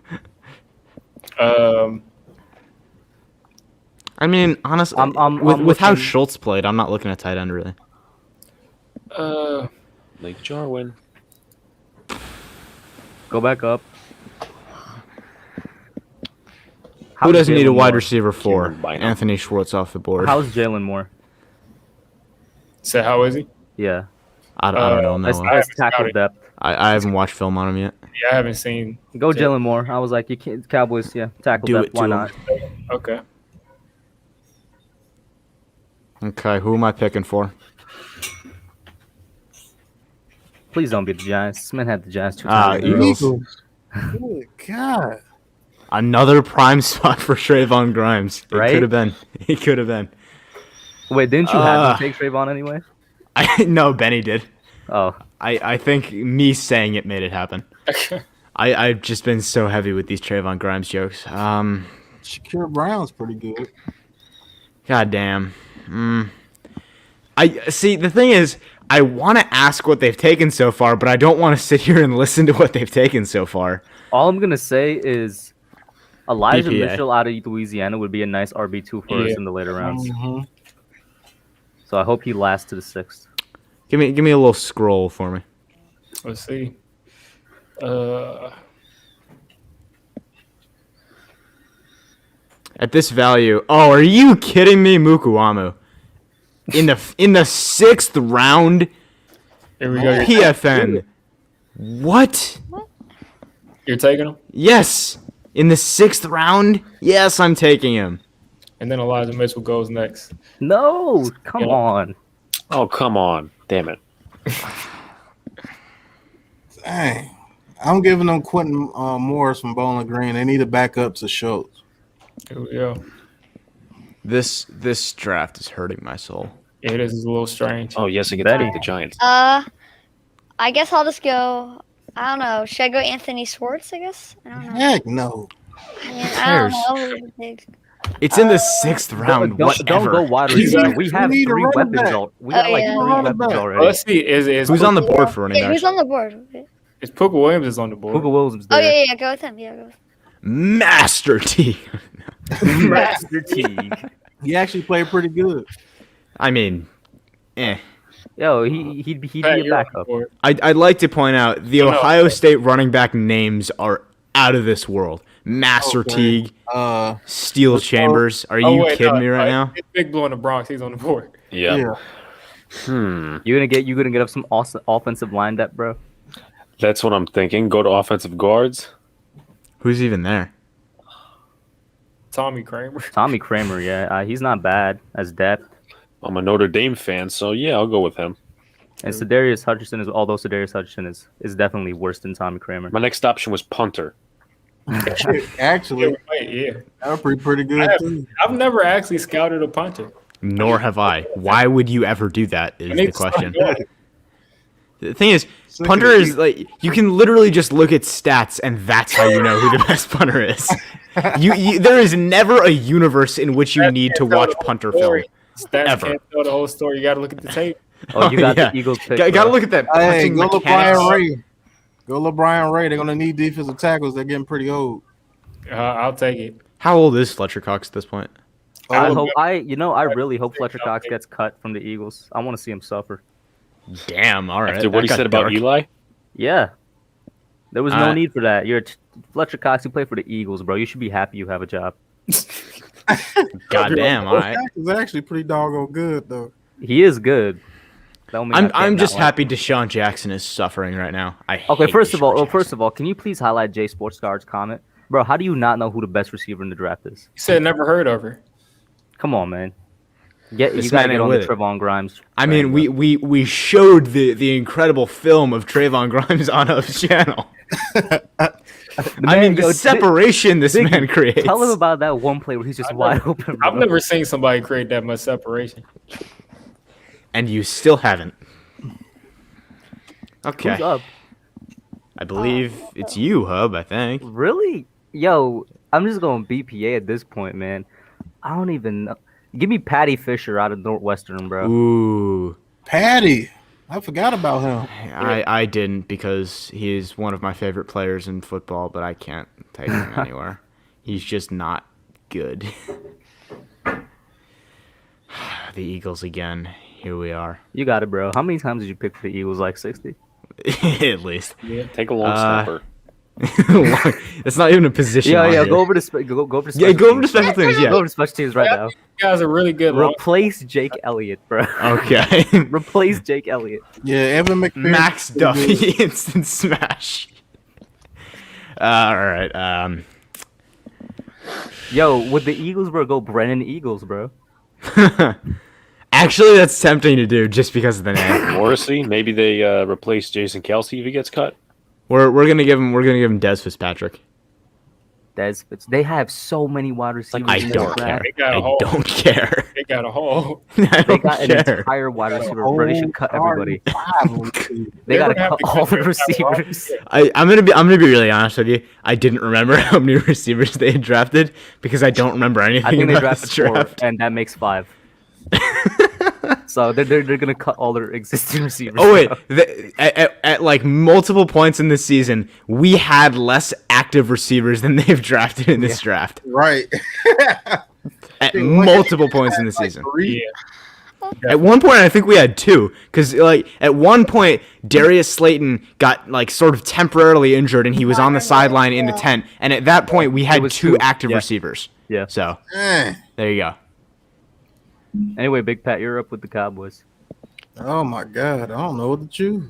S3: I mean, honestly,
S2: I'm
S3: with how
S2: looking-
S3: Schultz played, I'm not looking at tight end really.
S6: Lake Jarwin.
S2: Go back up.
S3: Who doesn't need a
S2: Jalen
S3: wide
S2: Moore?
S3: receiver for?
S6: Kieran Bynum.
S3: Anthony Schwartz off the board.
S2: How's Jalen Moore?
S1: So how is he?
S2: Yeah.
S3: I don't know him that
S2: Let's,
S3: well.
S2: let's
S1: haven't
S2: tackle
S1: scouted.
S2: depth.
S3: I haven't watched film on him yet.
S1: Yeah, I haven't seen.
S2: Go Jalen Moore. I was like, you can't. Cowboys, yeah, tackle
S3: Do
S2: depth.
S3: it
S2: Why
S3: to
S2: not?
S3: him.
S1: Okay.
S3: Okay, who am I picking for?
S2: Please don't beat the Giants. This man had the Giants 2 times.
S3: Eagles.
S4: Good God.
S3: Another prime spot for Trayvon Grimes. It
S2: Right?
S3: could have been. It could have been.
S2: Wait, didn't you have to take Trayvon anyway?
S3: No, Benny did.
S2: Oh,
S3: I think me saying it made it happen. I've just been so heavy with these Trayvon Grimes jokes.
S4: Shakir Brown's pretty good.
S3: God damn. I see. The thing is, I want to ask what they've taken so far, but I don't want to sit here and listen to what they've taken so far.
S2: all I'm gonna say is Elijah
S3: DPA.
S2: Mitchell out of Louisiana would be a nice RB2 for us in the later rounds.
S4: Mhm.
S2: So I hope he lasts to the 6th.
S3: Give me a little scroll for me.
S1: Let's see.
S3: At this value, oh, are you kidding me, Mukuamu? In the 6th round,
S1: Here we go.
S3: PFN. What?
S1: You're taking him,
S3: Yes, in the 6th round. Yes, I'm taking him.
S1: and then Elijah Mitchell goes next.
S2: No, come
S1: Yeah.
S2: on.
S6: Oh, come on. Damn it.
S4: Dang. I'm giving them Quentin Morris from Bowling Green. They need a backup to Schultz.
S1: Here we go.
S3: This draft is hurting my soul.
S1: Yeah, this is a little strange.
S6: Oh, yes, I get
S2: Betty.
S6: to beat the Giants.
S5: I guess I'll just go. I don't know. Should I go Anthony Schwartz? I guess. I don't know.
S4: Heck no.
S5: I mean, I don't know.
S3: It's in the 6th round.
S2: Don't go wide
S1: He's
S2: receiver.
S1: like,
S2: We have
S4: we need a
S2: 3
S4: running
S2: weapons.
S4: back.
S2: We got like
S5: yeah.
S2: 3
S4: Running
S2: weapons
S4: back.
S2: already.
S1: Let's see. Is
S3: Who's on the board for running
S5: Yeah,
S3: back?
S5: who's on the board?
S1: Is Puka Williams is on the board?
S2: Puka Williams
S5: Oh
S2: there.
S5: yeah, go with him. Yeah, go with him.
S3: Master T.
S2: Master Teague.
S4: He actually played pretty good.
S3: I mean,
S2: Yo, he'd be
S1: Pat,
S2: a
S1: you're on the
S2: backup.
S1: board.
S3: I'd like to point out the Ohio State running back names are out of this world. Master
S4: Okay.
S3: Teague, Steel
S4: let's go.
S3: Chambers. Are you
S1: Oh, wait,
S3: kidding
S1: no,
S3: me right
S1: no,
S3: now?
S1: It's Big Blue in the Bronx. He's on the board.
S6: Yeah.
S4: Yeah.
S2: You gonna get up some awesome offensive line depth, bro?
S6: That's what I'm thinking. Go to offensive guards.
S3: Who's even there?
S1: Tommy Kramer.
S2: Tommy Kramer, yeah, he's not bad as depth.
S6: I'm a Notre Dame fan, so yeah, I'll go with him.
S2: And Sedarius Hutchinson although Sedarius Hutchinson is definitely worse than Tommy Kramer.
S6: My next option was punter.
S4: Actually,
S1: Yeah.
S4: that was pretty good too.
S1: I've never actually scouted a punter.
S3: Nor have I. Why would you ever do that? Is the question. The thing is, punter is like you can literally just look at stats and that's how you know who the best punter is. There is never a universe in which you need to watch punter film.
S1: Stats
S3: Ever.
S1: can't tell the whole story. You got to look at the tape.
S2: Oh, you got
S3: yeah.
S2: the Eagles pick.
S3: Gotta
S2: bro.
S3: look at that
S4: Hey,
S3: punting
S4: go
S3: mechanics.
S4: LeBron Ray. Go LeBron Ray. They're gonna need defensive tackles. They're getting pretty old.
S1: I'll take it.
S3: How old is Fletcher Cox at this point?
S2: I
S4: Oh,
S2: hope I really hope Fletcher Cox gets cut from the Eagles. I want to see him suffer.
S3: Damn, all right.
S6: After what
S3: that
S6: he
S3: got
S6: said about
S3: dark.
S6: Eli,
S2: Yeah. There was no
S3: Uh,
S2: need for that. Fletcher Cox, you play for the Eagles, bro. You should be happy you have a job.
S3: Goddamn, all right.
S4: Cox is actually pretty doggone good though.
S2: He is good. That mean I
S3: I'm
S2: can't
S3: just
S2: not like
S3: happy
S2: him.
S3: Deshaun Jackson is suffering right now.
S2: Okay,
S3: hate
S2: first of
S3: Deshaun
S2: all, can you please highlight Jay Sports Guard's comment? Bro, how do you not know who the best receiver in the draft is?
S1: You said never heard of her.
S2: Come on, man. You
S3: This
S2: gotta
S3: man
S2: get
S3: ain't
S2: on the
S3: with it.
S2: Trevon Grimes.
S3: I mean,
S2: train, bro.
S3: we showed the incredible film of Trayvon Grimes on Hub's channel. I mean, the separation this
S2: Biggie,
S3: man creates.
S2: Tell him about that one play where he's just wide open. Bro.
S1: I've never seen somebody create that much separation.
S3: And you still haven't. Okay.
S2: Who's up?
S3: I believe it's you, Hub, I think.
S2: Really? Yo, I'm just going BPA at this point, man. I don't even know. Give me Patty Fisher out of Northwestern, bro.
S3: Ooh.
S4: Patty, I forgot about him.
S3: I didn't because he is one of my favorite players in football, but I can't take him anywhere. He's just not good. The Eagles again. Here we are.
S2: You got it, bro. How many times did you pick for the Eagles? Like 60?
S3: At least.
S6: take a long snapper.
S3: It's not even a position.
S2: Yeah,
S3: on
S2: yeah.
S3: here.
S2: Go over to go over to
S3: Yeah,
S2: special
S3: go over to
S2: teams.
S3: special teams.
S2: Go
S3: Yeah.
S2: over to special teams right now.
S1: You guys are really good. long-
S2: Replace Jake Elliott, bro.
S3: Okay.
S2: Replace Jake Elliott.
S4: Yeah, Evan McPherson.
S3: Max Duffy instant smash. All right.
S2: Yo, would the Eagles, bro, go Brennan Eagles, bro?
S3: Actually, that's tempting to do just because of the name.
S6: Morrissey. Maybe they replace Jason Kelsey if he gets cut.
S3: We're gonna give him Des Fitzpatrick.
S2: They have so many wide receivers.
S3: I
S2: in this
S3: don't
S2: draft.
S3: care.
S1: They got a
S3: I
S1: hole.
S3: don't care.
S1: They got a hole.
S3: I
S2: They
S3: don't
S2: got an
S3: care.
S2: entire wide receiver, bro. They should cut everybody. They
S1: They
S2: gotta
S1: would have
S2: cut
S1: to
S2: all
S1: cut
S2: the
S1: their
S2: receivers.
S3: I'm gonna be really honest with you. I didn't remember how many receivers they had drafted because I don't remember anything
S2: I think they
S3: about
S2: drafted
S3: this
S2: 4,
S3: draft.
S2: and that makes 5. So they're gonna cut all their existing receivers.
S3: Oh wait,
S2: bro.
S3: at like multiple points in this season, we had less active receivers than they've drafted in this draft.
S4: Right.
S3: At multiple points in the season.
S1: Yeah.
S3: At one point, I think we had 2, because like at one point, Darius Slayton got like sort of temporarily injured, and he was on the sideline in the tent. And at that point, we had
S2: was
S3: 2
S2: 2,
S3: active
S2: yeah.
S3: receivers.
S2: Yeah.
S3: So
S4: Eh.
S3: there you go.
S2: Anyway, Big Pat, you're up with the Cowboys.
S4: Oh my God, I don't know what to choose.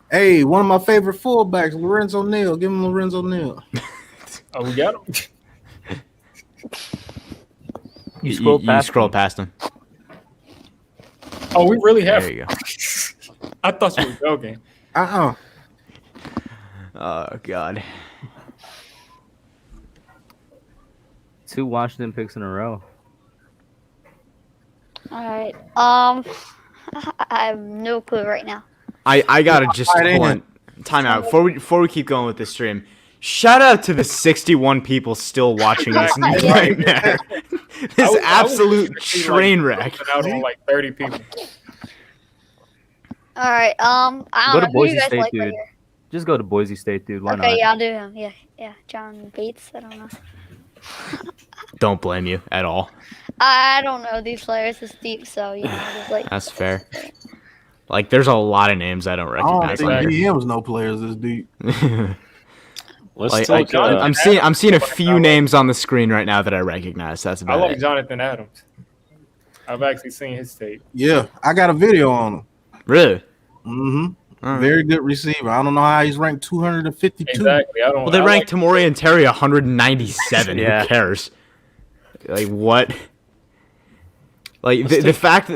S4: Hey, one of my favorite fullbacks, Lorenzo Neal. Give him Lorenzo Neal.
S1: Oh, we got him.
S2: You scrolled past.
S3: scrolled past him.
S1: Oh, we really have.
S3: There you go.
S1: I thought you were joking.
S3: Oh God.
S2: 2 Washington picks in a row.
S5: All right. I have no clue right now.
S3: I gotta just
S4: Tight end.
S3: hold on. Time out before we keep going with this stream. Shout out to the 61 people still watching this
S1: Exactly.
S3: right now. This
S1: I was
S3: absolute
S1: expecting,
S3: train wreck.
S1: something out on like 30 people.
S5: All right. I don't
S2: Go
S5: know.
S2: to
S5: Who do
S2: Boise
S5: you guys
S2: State,
S5: like right
S2: dude.
S5: here?
S2: Just go to Boise State, dude. Why
S5: Okay,
S2: not?
S5: yeah, I'll do him. Yeah. John Bates. I don't know.
S3: Don't blame you at all.
S5: I don't know these players this deep, so just like.
S3: That's fair. Like, there's a lot of names I don't
S4: I don't
S3: recognize
S4: think
S3: on here.
S4: DMs know players this deep.
S6: Let's
S3: Like,
S6: take.
S3: I'm seeing a few names on the screen right now that I recognize. That's
S1: I
S3: about
S1: like
S3: it.
S1: Jonathan Adams. I've actually seen his tape.
S4: Yeah, I got a video on him.
S3: Really?
S4: Mm-hmm.
S3: Alright.
S4: Very good receiver. I don't know how he's ranked 252.
S1: Exactly. I don't.
S3: Well, they
S1: I
S3: ranked
S1: like-
S3: Tamori and Terry 197.
S2: Yeah.
S3: Who cares? Like what? Like the fact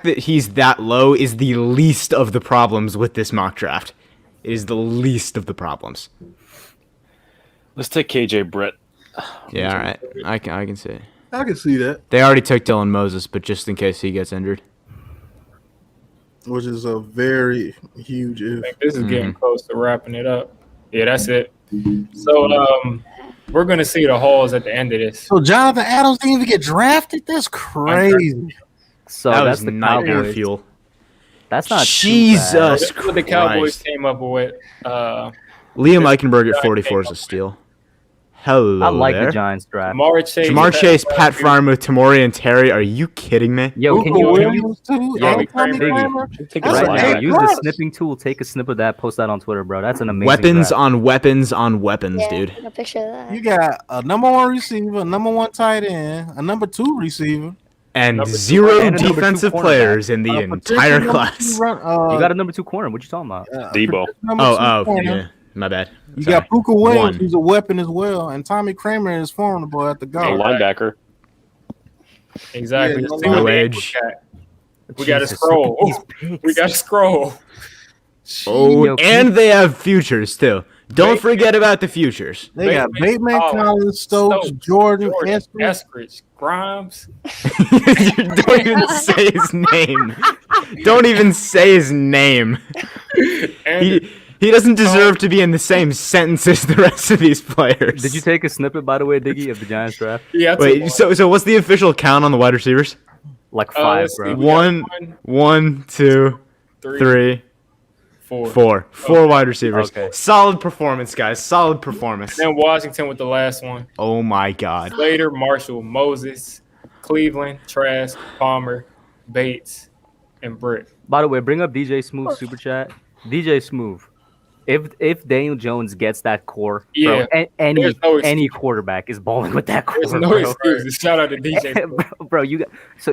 S3: that he's that low is the least of the problems with this mock draft. It is the least of the problems.
S6: Let's take KJ Britt.
S3: Yeah, all right. I can see it.
S4: I can see that,
S3: They already took Dylan Moses, but just in case he gets injured.
S4: which is a very huge
S1: I
S4: if.
S1: think this is getting close to wrapping it up. Yeah, that's it. So we're gonna see the halls at the end of this.
S4: So Jonathan Adams didn't even get drafted? That's crazy.
S2: So
S3: That
S2: that's
S3: was
S2: the
S3: nightmare
S2: Cowboys.
S3: fuel.
S2: That's not too
S3: Jesus.
S2: bad.
S1: This is what the Cowboys
S3: Christ.
S1: came up with.
S3: Liam Eichenberg at 44 is a steal. Hello
S2: I like
S3: there.
S2: the Giants draft.
S1: Jamar Chase.
S3: Jamar Chase, Pat Frymouth, Tamori, and Terry. Are you kidding me?
S2: Yo, can
S4: Luka
S2: you
S4: Williams too?
S1: Yeah,
S4: and Tommy
S1: Kramer.
S4: Kramer?
S6: Take
S4: That's
S6: a
S2: right
S4: an
S2: now,
S6: linebacker.
S4: A+.
S2: use the snipping tool, take a snip of that, post that on Twitter, bro. That's an amazing
S3: Weapons
S2: draft.
S3: on weapons on weapons,
S5: Yeah,
S3: dude.
S5: take a picture of that.
S4: You got a number 1 receiver, a number 1 tight end, a number 2 receiver,
S3: And
S1: Number two
S3: zero
S2: and a number two
S3: defensive
S2: cornerback.
S3: players in the
S4: a
S3: entire
S4: potential number
S3: class.
S4: 2 run,
S2: You got a number 2 corner. What you talking about?
S6: Debo.
S4: number 2
S3: Oh,
S4: corner.
S3: yeah. My bad.
S4: You
S3: Sorry.
S4: got Puka Williams,
S3: One.
S4: who's a weapon as well, and Tommy Kramer is formidable at the
S6: A
S4: guard.
S6: linebacker.
S1: Exactly.
S4: Yeah,
S1: Let's
S4: no
S1: see what the
S3: edge.
S1: Eagles got. We got to
S2: Jesus,
S1: scroll.
S2: look at these picks.
S1: We got to scroll.
S3: Oh,
S2: Yo,
S3: and they have futures, too. Don't
S1: Bateman.
S3: forget about the futures.
S4: They got
S1: Bateman,
S4: Bateman, Collins, Stokes, Jordan, Esther.
S1: Eskridge, Grimes.
S3: Don't even say his name. Don't even say his name.
S1: And
S3: He doesn't deserve to be in the same sentence as the rest of these players.
S2: Did you take a snippet, by the way, Diggy, of the Giants draft?
S1: yeah, I took
S3: Wait,
S1: one.
S3: so what's the official count on the wide receivers?
S2: Like 5,
S1: let's see.
S2: bro.
S1: We got
S3: One, 1, 2, 3,
S1: 4.
S3: 4 wide receivers.
S2: Okay.
S3: Solid performance, guys. Solid performance.
S1: Then Washington with the last one.
S3: Oh my God.
S1: Slater, Marshall, Moses, Cleveland, Trask, Palmer, Bates, and Britt.
S2: By the way, bring up DJ Smooth super chat. DJ Smooth. If Daniel Jones gets that core,
S1: Yeah.
S2: bro,
S1: There's no excuse.
S2: any quarterback is balling with that core,
S1: There's no
S2: bro.
S1: excuses. Shout out to DJ.
S2: bro, you got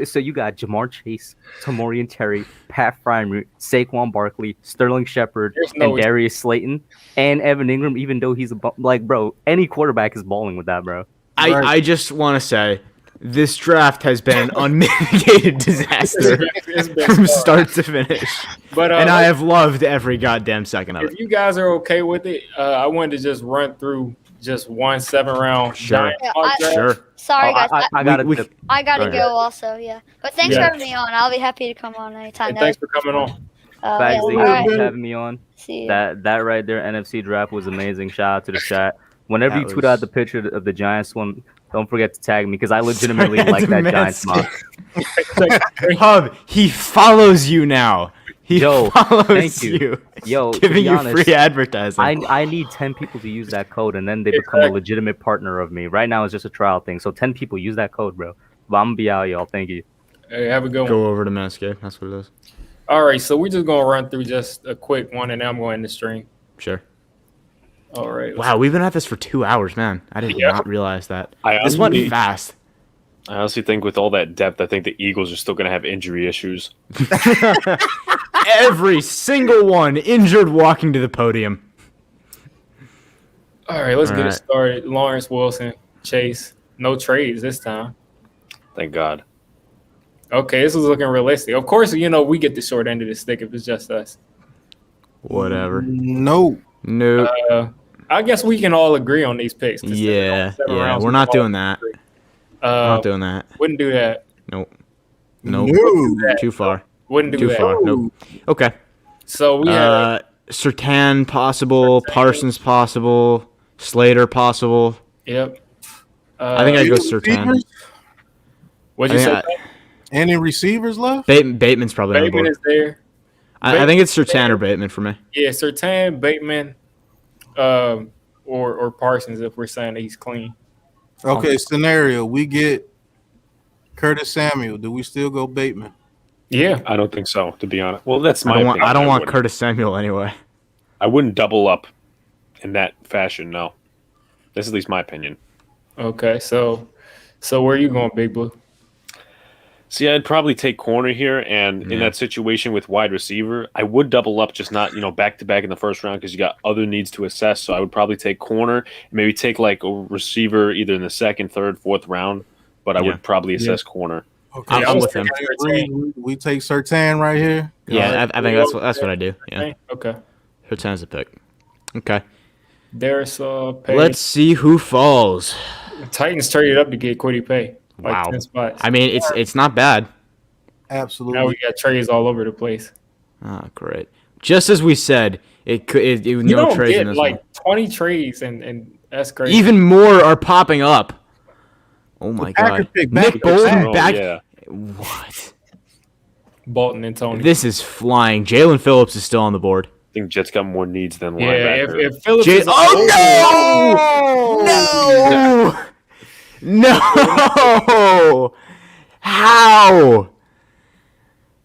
S2: so you got Jamar Chase, Tamorian Terry, Pat Fryermuth, Saquon Barkley, Sterling Shepard,
S1: There's no
S2: and Darius Slayton, and Evan Ingram. Even though he's bro, any quarterback is balling with that, bro.
S3: I just want to say, this draft has been an unmitigated disaster
S1: It's been
S3: from
S1: fun.
S3: start to finish.
S1: But
S3: And I have loved every goddamn second of
S1: if
S3: it.
S1: you guys are okay with it, I wanted to just run through just one 7-round.
S3: Sure.
S1: Giant
S5: Yeah,
S1: mock draft.
S3: Sure.
S5: Sorry, guys.
S2: I got
S3: We-
S2: it.
S5: I gotta
S3: Go
S5: go
S3: ahead.
S5: also. Yeah, but thanks
S1: Yeah.
S5: for having me on. I'll be happy to come on anytime.
S1: And thanks for coming on.
S2: Thanks,
S5: Yeah,
S2: Ziggy,
S5: all right.
S2: for having me on.
S5: See you.
S2: That right there, NFC draft was amazing. Shout out to the chat. Whenever
S3: That
S2: you tweet
S3: was-
S2: out the picture of the Giants one, don't forget to tag me because I legitimately like that Giants mock.
S3: Hub, he follows you now. He
S2: Yo,
S3: follows
S2: thank you. Yo, to
S3: giving
S2: be
S3: you
S2: honest,
S3: free advertising.
S2: I need 10 people to use that code and then they become a legitimate partner of me. Right now it's just a trial thing. So 10 people use that code, bro. But I'm gonna be out, y'all. Thank you.
S1: Hey, have a good one.
S3: Go over to Manscaped. That's what it is.
S1: All right, so we're just gonna run through just a quick one, and then I'm going to stream.
S3: Sure.
S1: All right.
S3: Wow, we've been at this for 2 hours, man. I did
S1: Yeah.
S3: not realize that.
S6: I
S3: This went
S6: honestly-
S3: fast.
S6: I honestly think with all that depth, I think the Eagles are still going to have injury issues.
S3: Every single one injured walking to the podium.
S1: All right, let's
S3: All
S1: get
S3: right.
S1: it started. Lawrence Wilson, Chase, no trades this time.
S6: Thank God.
S1: Okay, this is looking realistic. Of course, we get the short end of the stick if it's just us.
S3: Whatever.
S4: No.
S3: Nope.
S1: I guess we can all agree on these picks. 'cause
S3: Yeah,
S1: 7
S3: yeah.
S1: rounds,
S3: We're
S1: we
S3: not
S1: all
S3: doing that.
S1: agree.
S3: Not doing that.
S1: Wouldn't do that.
S3: Nope. Nope.
S4: No.
S3: Too far.
S1: Wouldn't do
S3: Too
S1: that.
S3: far. Nope. Okay.
S1: So we have
S3: Sertan possible.
S1: Surtain.
S3: Parsons possible. Slater possible.
S1: yep.
S3: I think I'd go
S4: Any
S3: Sertan.
S4: receivers?
S1: What'd you
S3: I
S1: say?
S3: think
S4: Any receivers left?
S3: Bateman's probably on the
S1: Bateman
S3: board.
S1: is there.
S3: I think it's Sertan or Bateman for me.
S1: Yeah, Sertan, Bateman, or Parsons if we're saying that he's clean.
S4: Okay, scenario. We get Curtis Samuel. Do we still go Bateman?
S1: Yeah.
S6: I don't think so, to be honest. Well, that's my
S3: I
S6: opinion.
S3: don't want
S6: wouldn't-
S3: Curtis Samuel anyway.
S6: I wouldn't double up in that fashion, no. That's at least my opinion.
S1: Okay. So where are you going, Big Blue?
S6: See, I'd probably take corner here, and in that situation with wide receiver, I would double up, just not back to back in the first round because you got other needs to assess. So I would probably take corner, and maybe take like a receiver either in the second, third, fourth round. But I
S3: Yeah.
S6: would probably assess corner.
S4: Okay,
S3: I'm with him.
S4: We take Sertan right here.
S3: Yeah, I think that's what I do. Yeah,
S1: Okay.
S3: Sertan's a pick. Okay.
S1: There's Pay.
S3: Let's see who falls.
S1: Titans traded up to get Quiddy Pay. Like
S3: Wow.
S1: 10 spots.
S3: I mean, it's not bad.
S4: Absolutely.
S1: Now we got trades all over the place.
S3: Oh, great. Just as we said, it could. It was
S1: You
S3: no
S1: don't
S3: trades in
S1: get
S3: this
S1: like
S3: one.
S1: 20 trades, and that's crazy.
S3: Even more are popping up. Oh my
S4: Packer
S3: god.
S4: pick back
S3: Nick
S4: to back.
S3: Bolton
S6: Oh,
S3: back.
S6: yeah.
S3: What?
S1: Bolton and Tony.
S3: This is flying. Jalen Phillips is still on the board.
S6: I think Jets got more needs than
S1: yeah,
S6: linebacker.
S1: if Phillips
S3: J-
S1: is
S3: oh no! No! How?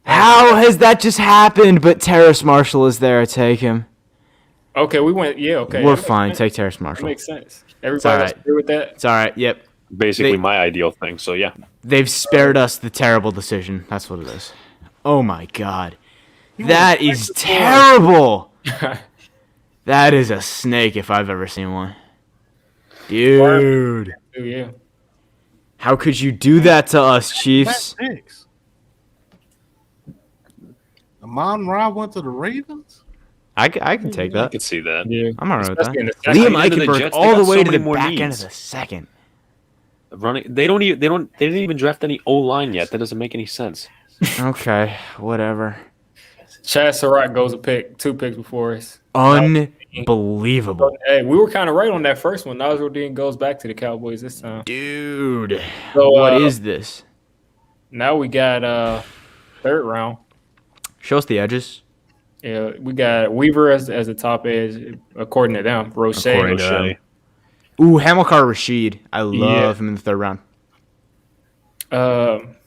S3: How has that just happened? But Terrace Marshall is there. Take him.
S1: okay, we went. Yeah, okay,
S3: We're
S1: that makes
S3: fine.
S1: sense.
S3: Take Terrace
S1: That
S3: Marshall.
S1: makes sense. Everybody else
S3: alright.
S1: agree with that?
S3: It's all right. Yep.
S6: Basically
S3: They-
S6: my ideal thing. So, yeah.
S3: They've spared us the terrible decision. That's what it is. Oh my god. That is terrible. That is a snake if I've ever seen one. Dude.
S1: Yeah.
S3: How could you do that to us, Chiefs?
S4: Picks. Amon Ra went to the Ravens.
S3: I can take
S6: I
S3: that.
S6: could see that.
S1: Yeah.
S3: I'm alright with that.
S1: Especially in the
S6: At
S3: Liam
S6: the end of the
S3: Eichenberg
S6: Jets, they
S3: all the
S6: got
S3: way
S6: so
S3: to the
S6: many more
S3: back end of
S6: needs.
S3: the second.
S6: Running, they didn't even draft any O line yet. That doesn't make any sense.
S3: Okay, whatever.
S1: Chad Surratt goes 2 picks before us.
S3: Unbelievable.
S1: Hey, we were kind of right on that first one. Nasruddin goes back to the Cowboys this time.
S3: Dude.
S1: So,
S3: What is this?
S1: Now we got 3rd round.
S3: Show us the edges.
S1: Yeah, we got Weaver as a top edge, according to them. Roche.
S3: According to
S6: O'Shea.
S3: Ooh, Hamilcar Rashid. I love
S1: Yeah.
S3: him in the 3rd round.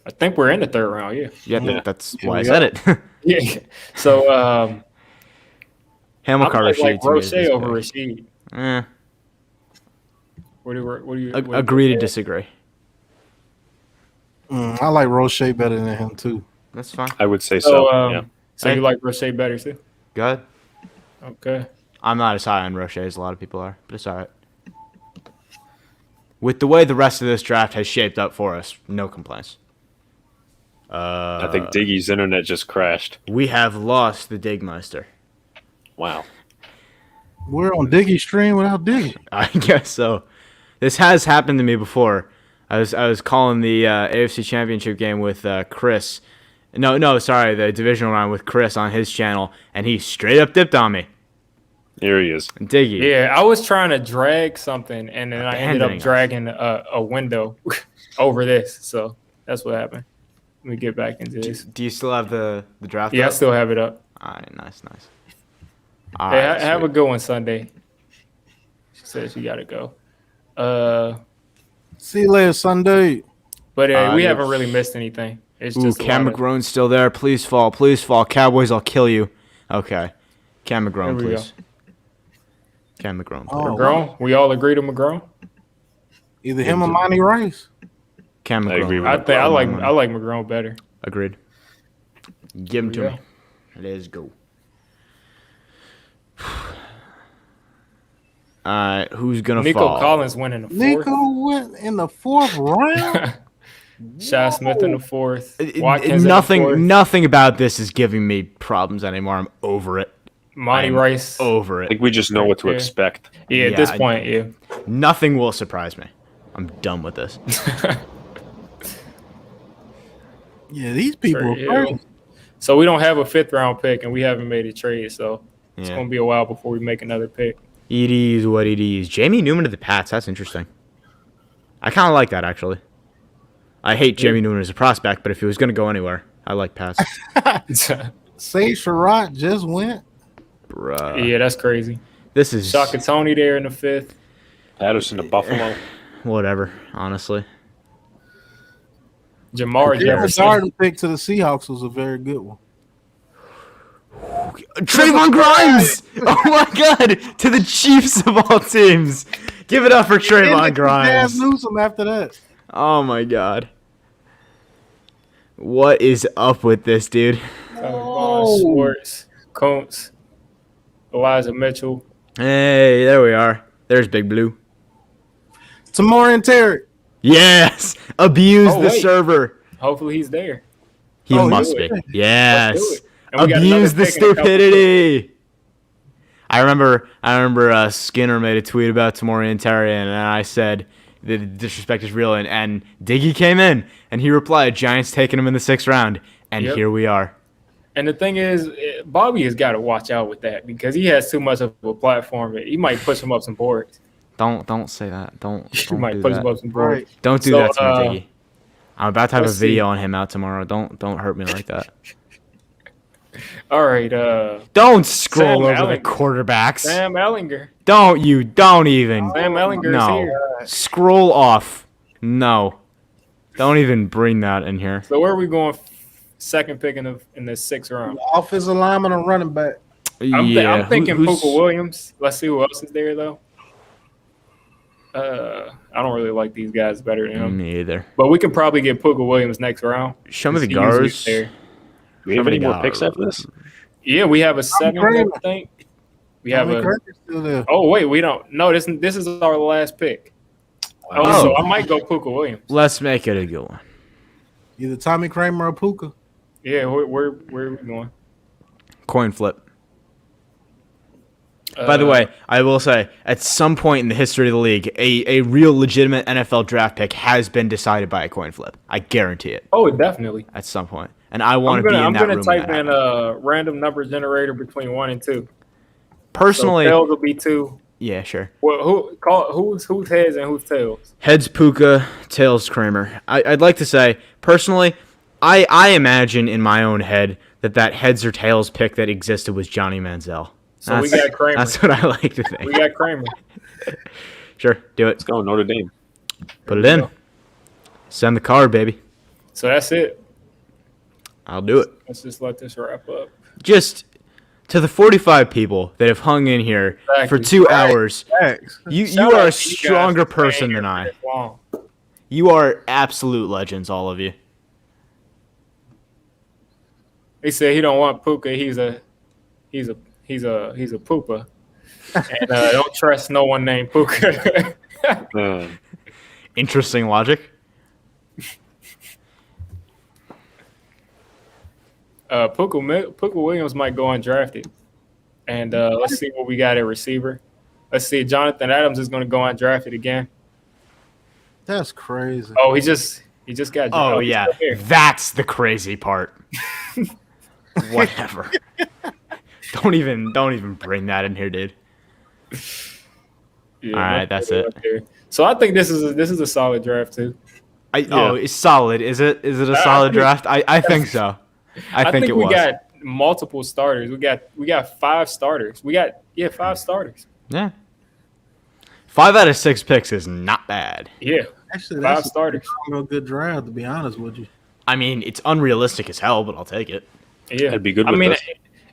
S1: I think we're in the 3rd round. Yeah.
S3: Yeah,
S6: Yeah.
S3: that's
S4: Yeah,
S3: why I
S4: we
S3: said it.
S1: Yeah. So
S3: Hamilcar
S1: I'm
S3: Rashid
S1: like
S3: to me is this
S1: Roche over
S3: big.
S1: Rashid. What do you
S3: Agree to disagree.
S4: I like Roche better than him too.
S3: That's fine.
S6: I would say
S1: So,
S6: so. Yeah.
S1: so
S3: Hey.
S1: you like Roche better too?
S3: Go ahead.
S1: Okay.
S3: I'm not as high on Roche as a lot of people are, but it's all right. With the way the rest of this draft has shaped up for us, no complaints.
S6: I think Diggy's internet just crashed.
S3: We have lost the Digmeister.
S6: Wow.
S4: We're on Diggy stream without Diggy.
S3: I guess so. This has happened to me before. I was calling the AFC Championship game with Chris. No, sorry, the divisional round with Chris on his channel, and he straight up dipped on me.
S6: Here he is.
S3: Diggy.
S1: Yeah, I was trying to drag something, and then I ended
S3: Abandoning
S1: up dragging a window over this. So that's what happened. Let me get back into this.
S3: Do you still have the draft?
S1: Yeah, I
S3: up?
S1: still have it up.
S3: All right, nice. All
S1: Hey,
S3: right,
S1: have a
S3: sweet.
S1: good one Sunday. She said she got to go.
S4: See you later Sunday.
S1: But we
S3: Adios.
S1: haven't really missed anything. It's
S3: Ooh,
S1: just a
S3: Cam
S1: lot of-
S3: McGrone's still there. Please fall. Cowboys, I'll kill you. Okay. Cam McGrone,
S1: There we
S3: please. Cam McGrone, please.
S4: Oh,
S1: McGrone. We all agree to McGrone.
S4: either him or Monty Rice.
S3: Cam
S6: I agree
S3: McGrone.
S6: with
S1: I like McGrone better.
S3: Agreed. Give him to
S1: There
S3: me.
S1: we
S3: Let's go. Alright, who's gonna
S1: Nico
S3: fall?
S1: Collins went in the fourth.
S4: Nico went in the 4th round.
S1: Shy Smith in the fourth.
S3: It-
S1: Watkins in the fourth.
S3: nothing about this is giving me problems anymore. I'm over it.
S1: Monty
S3: I'm
S1: Rice.
S3: Over
S6: I
S3: it.
S6: think we just know what to
S1: Yeah.
S6: expect.
S1: Yeah,
S3: Yeah,
S1: at this point, yeah.
S3: Nothing will surprise me. I'm done with this.
S4: Yeah, these people
S1: Sure,
S4: are
S1: yeah.
S4: crazy.
S1: So we don't have a 5th round pick, and we haven't made a trade. So it's
S3: Yeah.
S1: gonna be a while before we make another pick.
S3: It is what it is. Jamie Newman to the Pats. That's interesting. I kind of like that, actually. I hate Jamie Newman as a prospect, but if he was going to go anywhere, I like Pats.
S4: Say Sherrod just went.
S3: Bruh.
S1: Yeah, that's crazy.
S3: This is
S1: Shaka Tony there in the 5th.
S6: Patterson to Buffalo.
S3: whatever, honestly.
S1: Jamar
S4: The
S1: Jefferson.
S4: Darden pick to the Seahawks was a very good one.
S3: Trayvon Grimes! Oh my god! To the Chiefs of all teams. Give it up for Trayvon
S4: And
S3: Grimes.
S4: Newsome after that.
S3: Oh my god. What is up with this, dude?
S1: Vaughn Schwartz. Kuntz. Elijah Mitchell.
S3: Hey, there we are. There's Big Blue.
S4: Tamorian Terry.
S3: Yes! Abuse
S1: Oh,
S3: the
S1: wait.
S3: server.
S1: Hopefully he's there.
S3: He
S4: Oh,
S3: must
S4: do
S3: be.
S4: it.
S3: Yes.
S1: Let's do it. And we got another
S3: Abuse the
S1: pick in a couple
S3: stupidity. I remember Skinner made a tweet about Tamorian Terry, and I said the disrespect is real, and Diggy came in, and he replied, Giants taking him in the 6th round, and
S1: Yep.
S3: here we are.
S1: And the thing is, Bobby has got to watch out with that because he has too much of a platform. He might push him up some boards.
S3: Don't say that. Don't
S1: He might
S3: do
S1: push
S3: that.
S1: him up some boards.
S4: Right.
S3: Don't do
S1: So,
S3: that to me, Diggy. I'm about to have a
S1: let's see.
S3: video on him out tomorrow. Don't hurt me like that.
S1: All right.
S3: Don't scroll
S1: Sam
S3: over the
S1: Ellinger.
S3: quarterbacks.
S1: Sam Ellinger.
S3: Don't even.
S1: Sam Ellinger
S3: No.
S1: is here.
S3: Scroll off. No. Don't even bring that in here.
S1: So where are we going? Second pick in the 6th round.
S4: Offensive lineman and running back.
S1: I'm thinking
S3: who's-
S1: Puka Williams. Let's see who else is there though. I don't really like these guys better than him,
S3: Me either.
S1: but we can probably get Puka Williams next round.
S3: Show me the
S1: He usually
S3: guards.
S1: there.
S6: Do we have any more picks after this?
S1: Yeah, we have a 7th,
S4: Kramer.
S1: I think. We have
S4: Tommy
S1: a.
S4: Kramer's still there.
S1: Oh wait, we don't. No, this is our last pick.
S3: Oh.
S1: So I might go Puka Williams.
S3: Let's make it a good one.
S4: Either Tommy Kramer or Puka.
S1: Yeah, where are we going?
S3: Coin flip. By the way, I will say, at some point in the history of the league, a real legitimate NFL draft pick has been decided by a coin flip. I guarantee it.
S1: oh, definitely.
S3: At some point. And I want to be in
S1: I'm
S3: that
S1: gonna
S3: room. when
S1: type
S3: that
S1: in
S3: happens.
S1: a random number generator between 1 and 2.
S3: Personally,
S1: so tails will be 2.
S3: yeah, sure.
S1: Well, who's heads and who's tails?
S3: Heads Puka, tails Kramer. I'd like to say, personally, I imagine in my own head that heads or tails pick that existed was Johnny Manziel.
S1: So we got Kramer.
S3: That's what I like to
S1: We
S3: think.
S1: got Kramer.
S3: Sure, do it.
S6: Let's go Notre Dame.
S3: Put it in. Send the card, baby.
S1: So that's it.
S3: I'll do it.
S1: Let's just let this wrap up.
S3: Just to the 45 people that have hung in here for 2 hours,
S4: Facts.
S3: you
S1: Shout
S3: are
S1: out
S3: a
S1: to you guys
S3: stronger
S1: for staying
S3: person
S1: here
S3: than
S1: for
S3: I.
S1: this long.
S3: You are absolute legends, all of you.
S1: He said he don't want Puka. He's a pooper. And don't trust no one named Puka.
S3: Interesting logic.
S1: Puka Williams might go undrafted. And let's see what we got at receiver. Let's see. Jonathan Adams is going to go undrafted again.
S4: That's crazy.
S1: Oh, he just got.
S3: Oh
S1: he's
S3: yeah,
S1: still here.
S3: that's the crazy part. Whatever. Don't even bring that in here, dude.
S1: Yeah,
S3: All right, that's it.
S1: So I think this is a solid draft too.
S3: Oh, it's solid. Is it? Is it a solid draft? I think so. I think it
S1: we
S3: was.
S1: got multiple starters. We got 5 starters. We got 5 starters.
S3: Yeah. 5 out of 6 picks is not bad.
S1: Yeah,
S4: Actually,
S1: 5
S4: that's
S1: starters.
S4: a real good draft, to be honest with you.
S3: I mean, it's unrealistic as hell, but I'll take it.
S1: Yeah,
S6: I'd be good
S1: I
S6: with
S1: mean,
S6: this.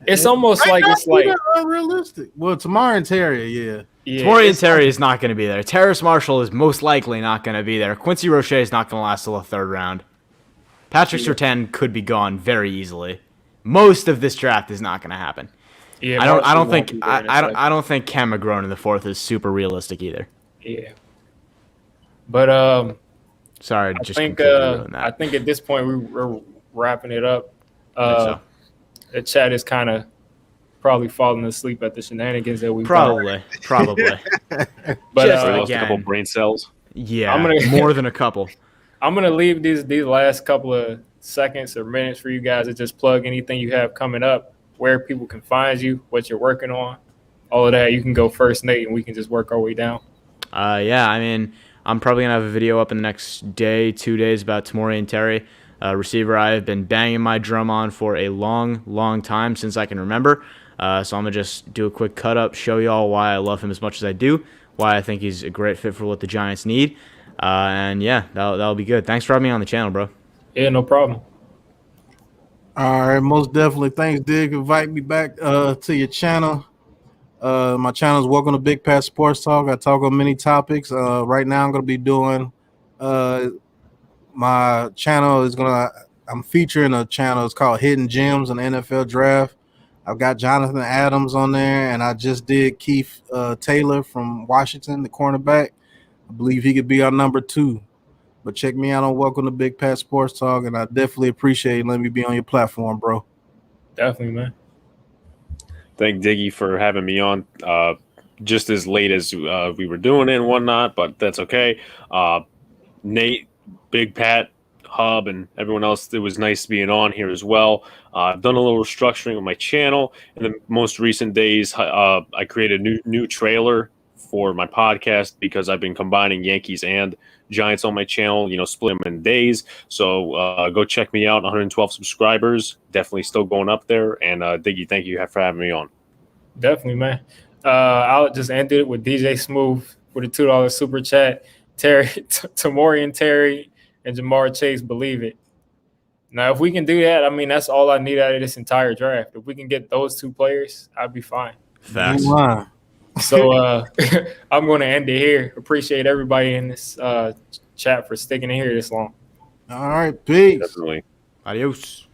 S1: it's almost like it's like
S4: unrealistic. Well, Tamar and Terry, yeah.
S3: Tamori and
S1: it's
S3: Terry is not going to be there. Terrace Marshall is most likely not going to be there. Quincy Roche is not going to last till the 3rd round. Patrick Surtain could be gone very easily. Most of this draft is not going to happen.
S1: Yeah,
S3: I don't
S1: Marshall won't
S3: think
S1: be there in a second.
S3: I don't think Cam McGrone in the 4th is super realistic either.
S1: Yeah, but
S3: Sorry,
S1: I
S3: just
S1: think
S3: completely ruined that.
S1: I think at this point we're wrapping it up.
S3: I think so.
S1: The chat is kind of probably falling asleep at the shenanigans that we've done.
S3: Probably.
S1: But
S3: Just
S6: I lost a
S3: again.
S6: couple brain cells.
S3: Yeah,
S1: I'm gonna-
S3: more than a couple.
S1: I'm gonna leave these last couple of seconds or minutes for you guys to just plug anything you have coming up, where people can find you, what you're working on, all of that. You can go first, Nate, and we can just work our way down.
S3: Yeah, I mean, I'm probably going to have a video up in the next day, 2 days about Tamori and Terry. Receiver I have been banging my drum on for a long, long time since I can remember. So I'm going to just do a quick cut up, show you all why I love him as much as I do, why I think he's a great fit for what the Giants need. And yeah, that'll be good. Thanks for having me on the channel, bro.
S1: Yeah, no problem.
S4: All right, most definitely. Thanks, Dig. Invite me back to your channel. My channel is Welcome to Big Pat Sports Talk. I talk on many topics. Right now, I'm going to be doing my channel is I'm featuring a channel. It's called Hidden Gems, an NFL Draft. I've got Jonathan Adams on there, and I just did Keith Taylor from Washington, the cornerback. I believe he could be our number 2. But check me out on Welcome to Big Pat Sports Talk, and I definitely appreciate you letting me be on your platform, bro.
S1: Definitely, man.
S6: Thank Diggy for having me on just as late as we were doing it and whatnot, but that's okay. Nate, Big Pat, Hub, and everyone else, it was nice being on here as well. I've done a little restructuring of my channel. In the most recent days, I created a new trailer for my podcast because I've been combining Yankees and Giants on my channel, split them in days. So go check me out. 112 subscribers, definitely still going up there. And Diggy, thank you for having me on.
S1: Definitely, man. I'll just end it with DJ Smooth with a $2 super chat. Tamori and Terry and Jamar Chase, believe it. Now, if we can do that, I mean, that's all I need out of this entire draft. If we can get those 2 players, I'd be fine.
S3: Facts.
S1: So I'm going to end it here. Appreciate everybody in this chat for sticking in here this long.
S4: All right, peace.
S6: Definitely.
S3: Adios.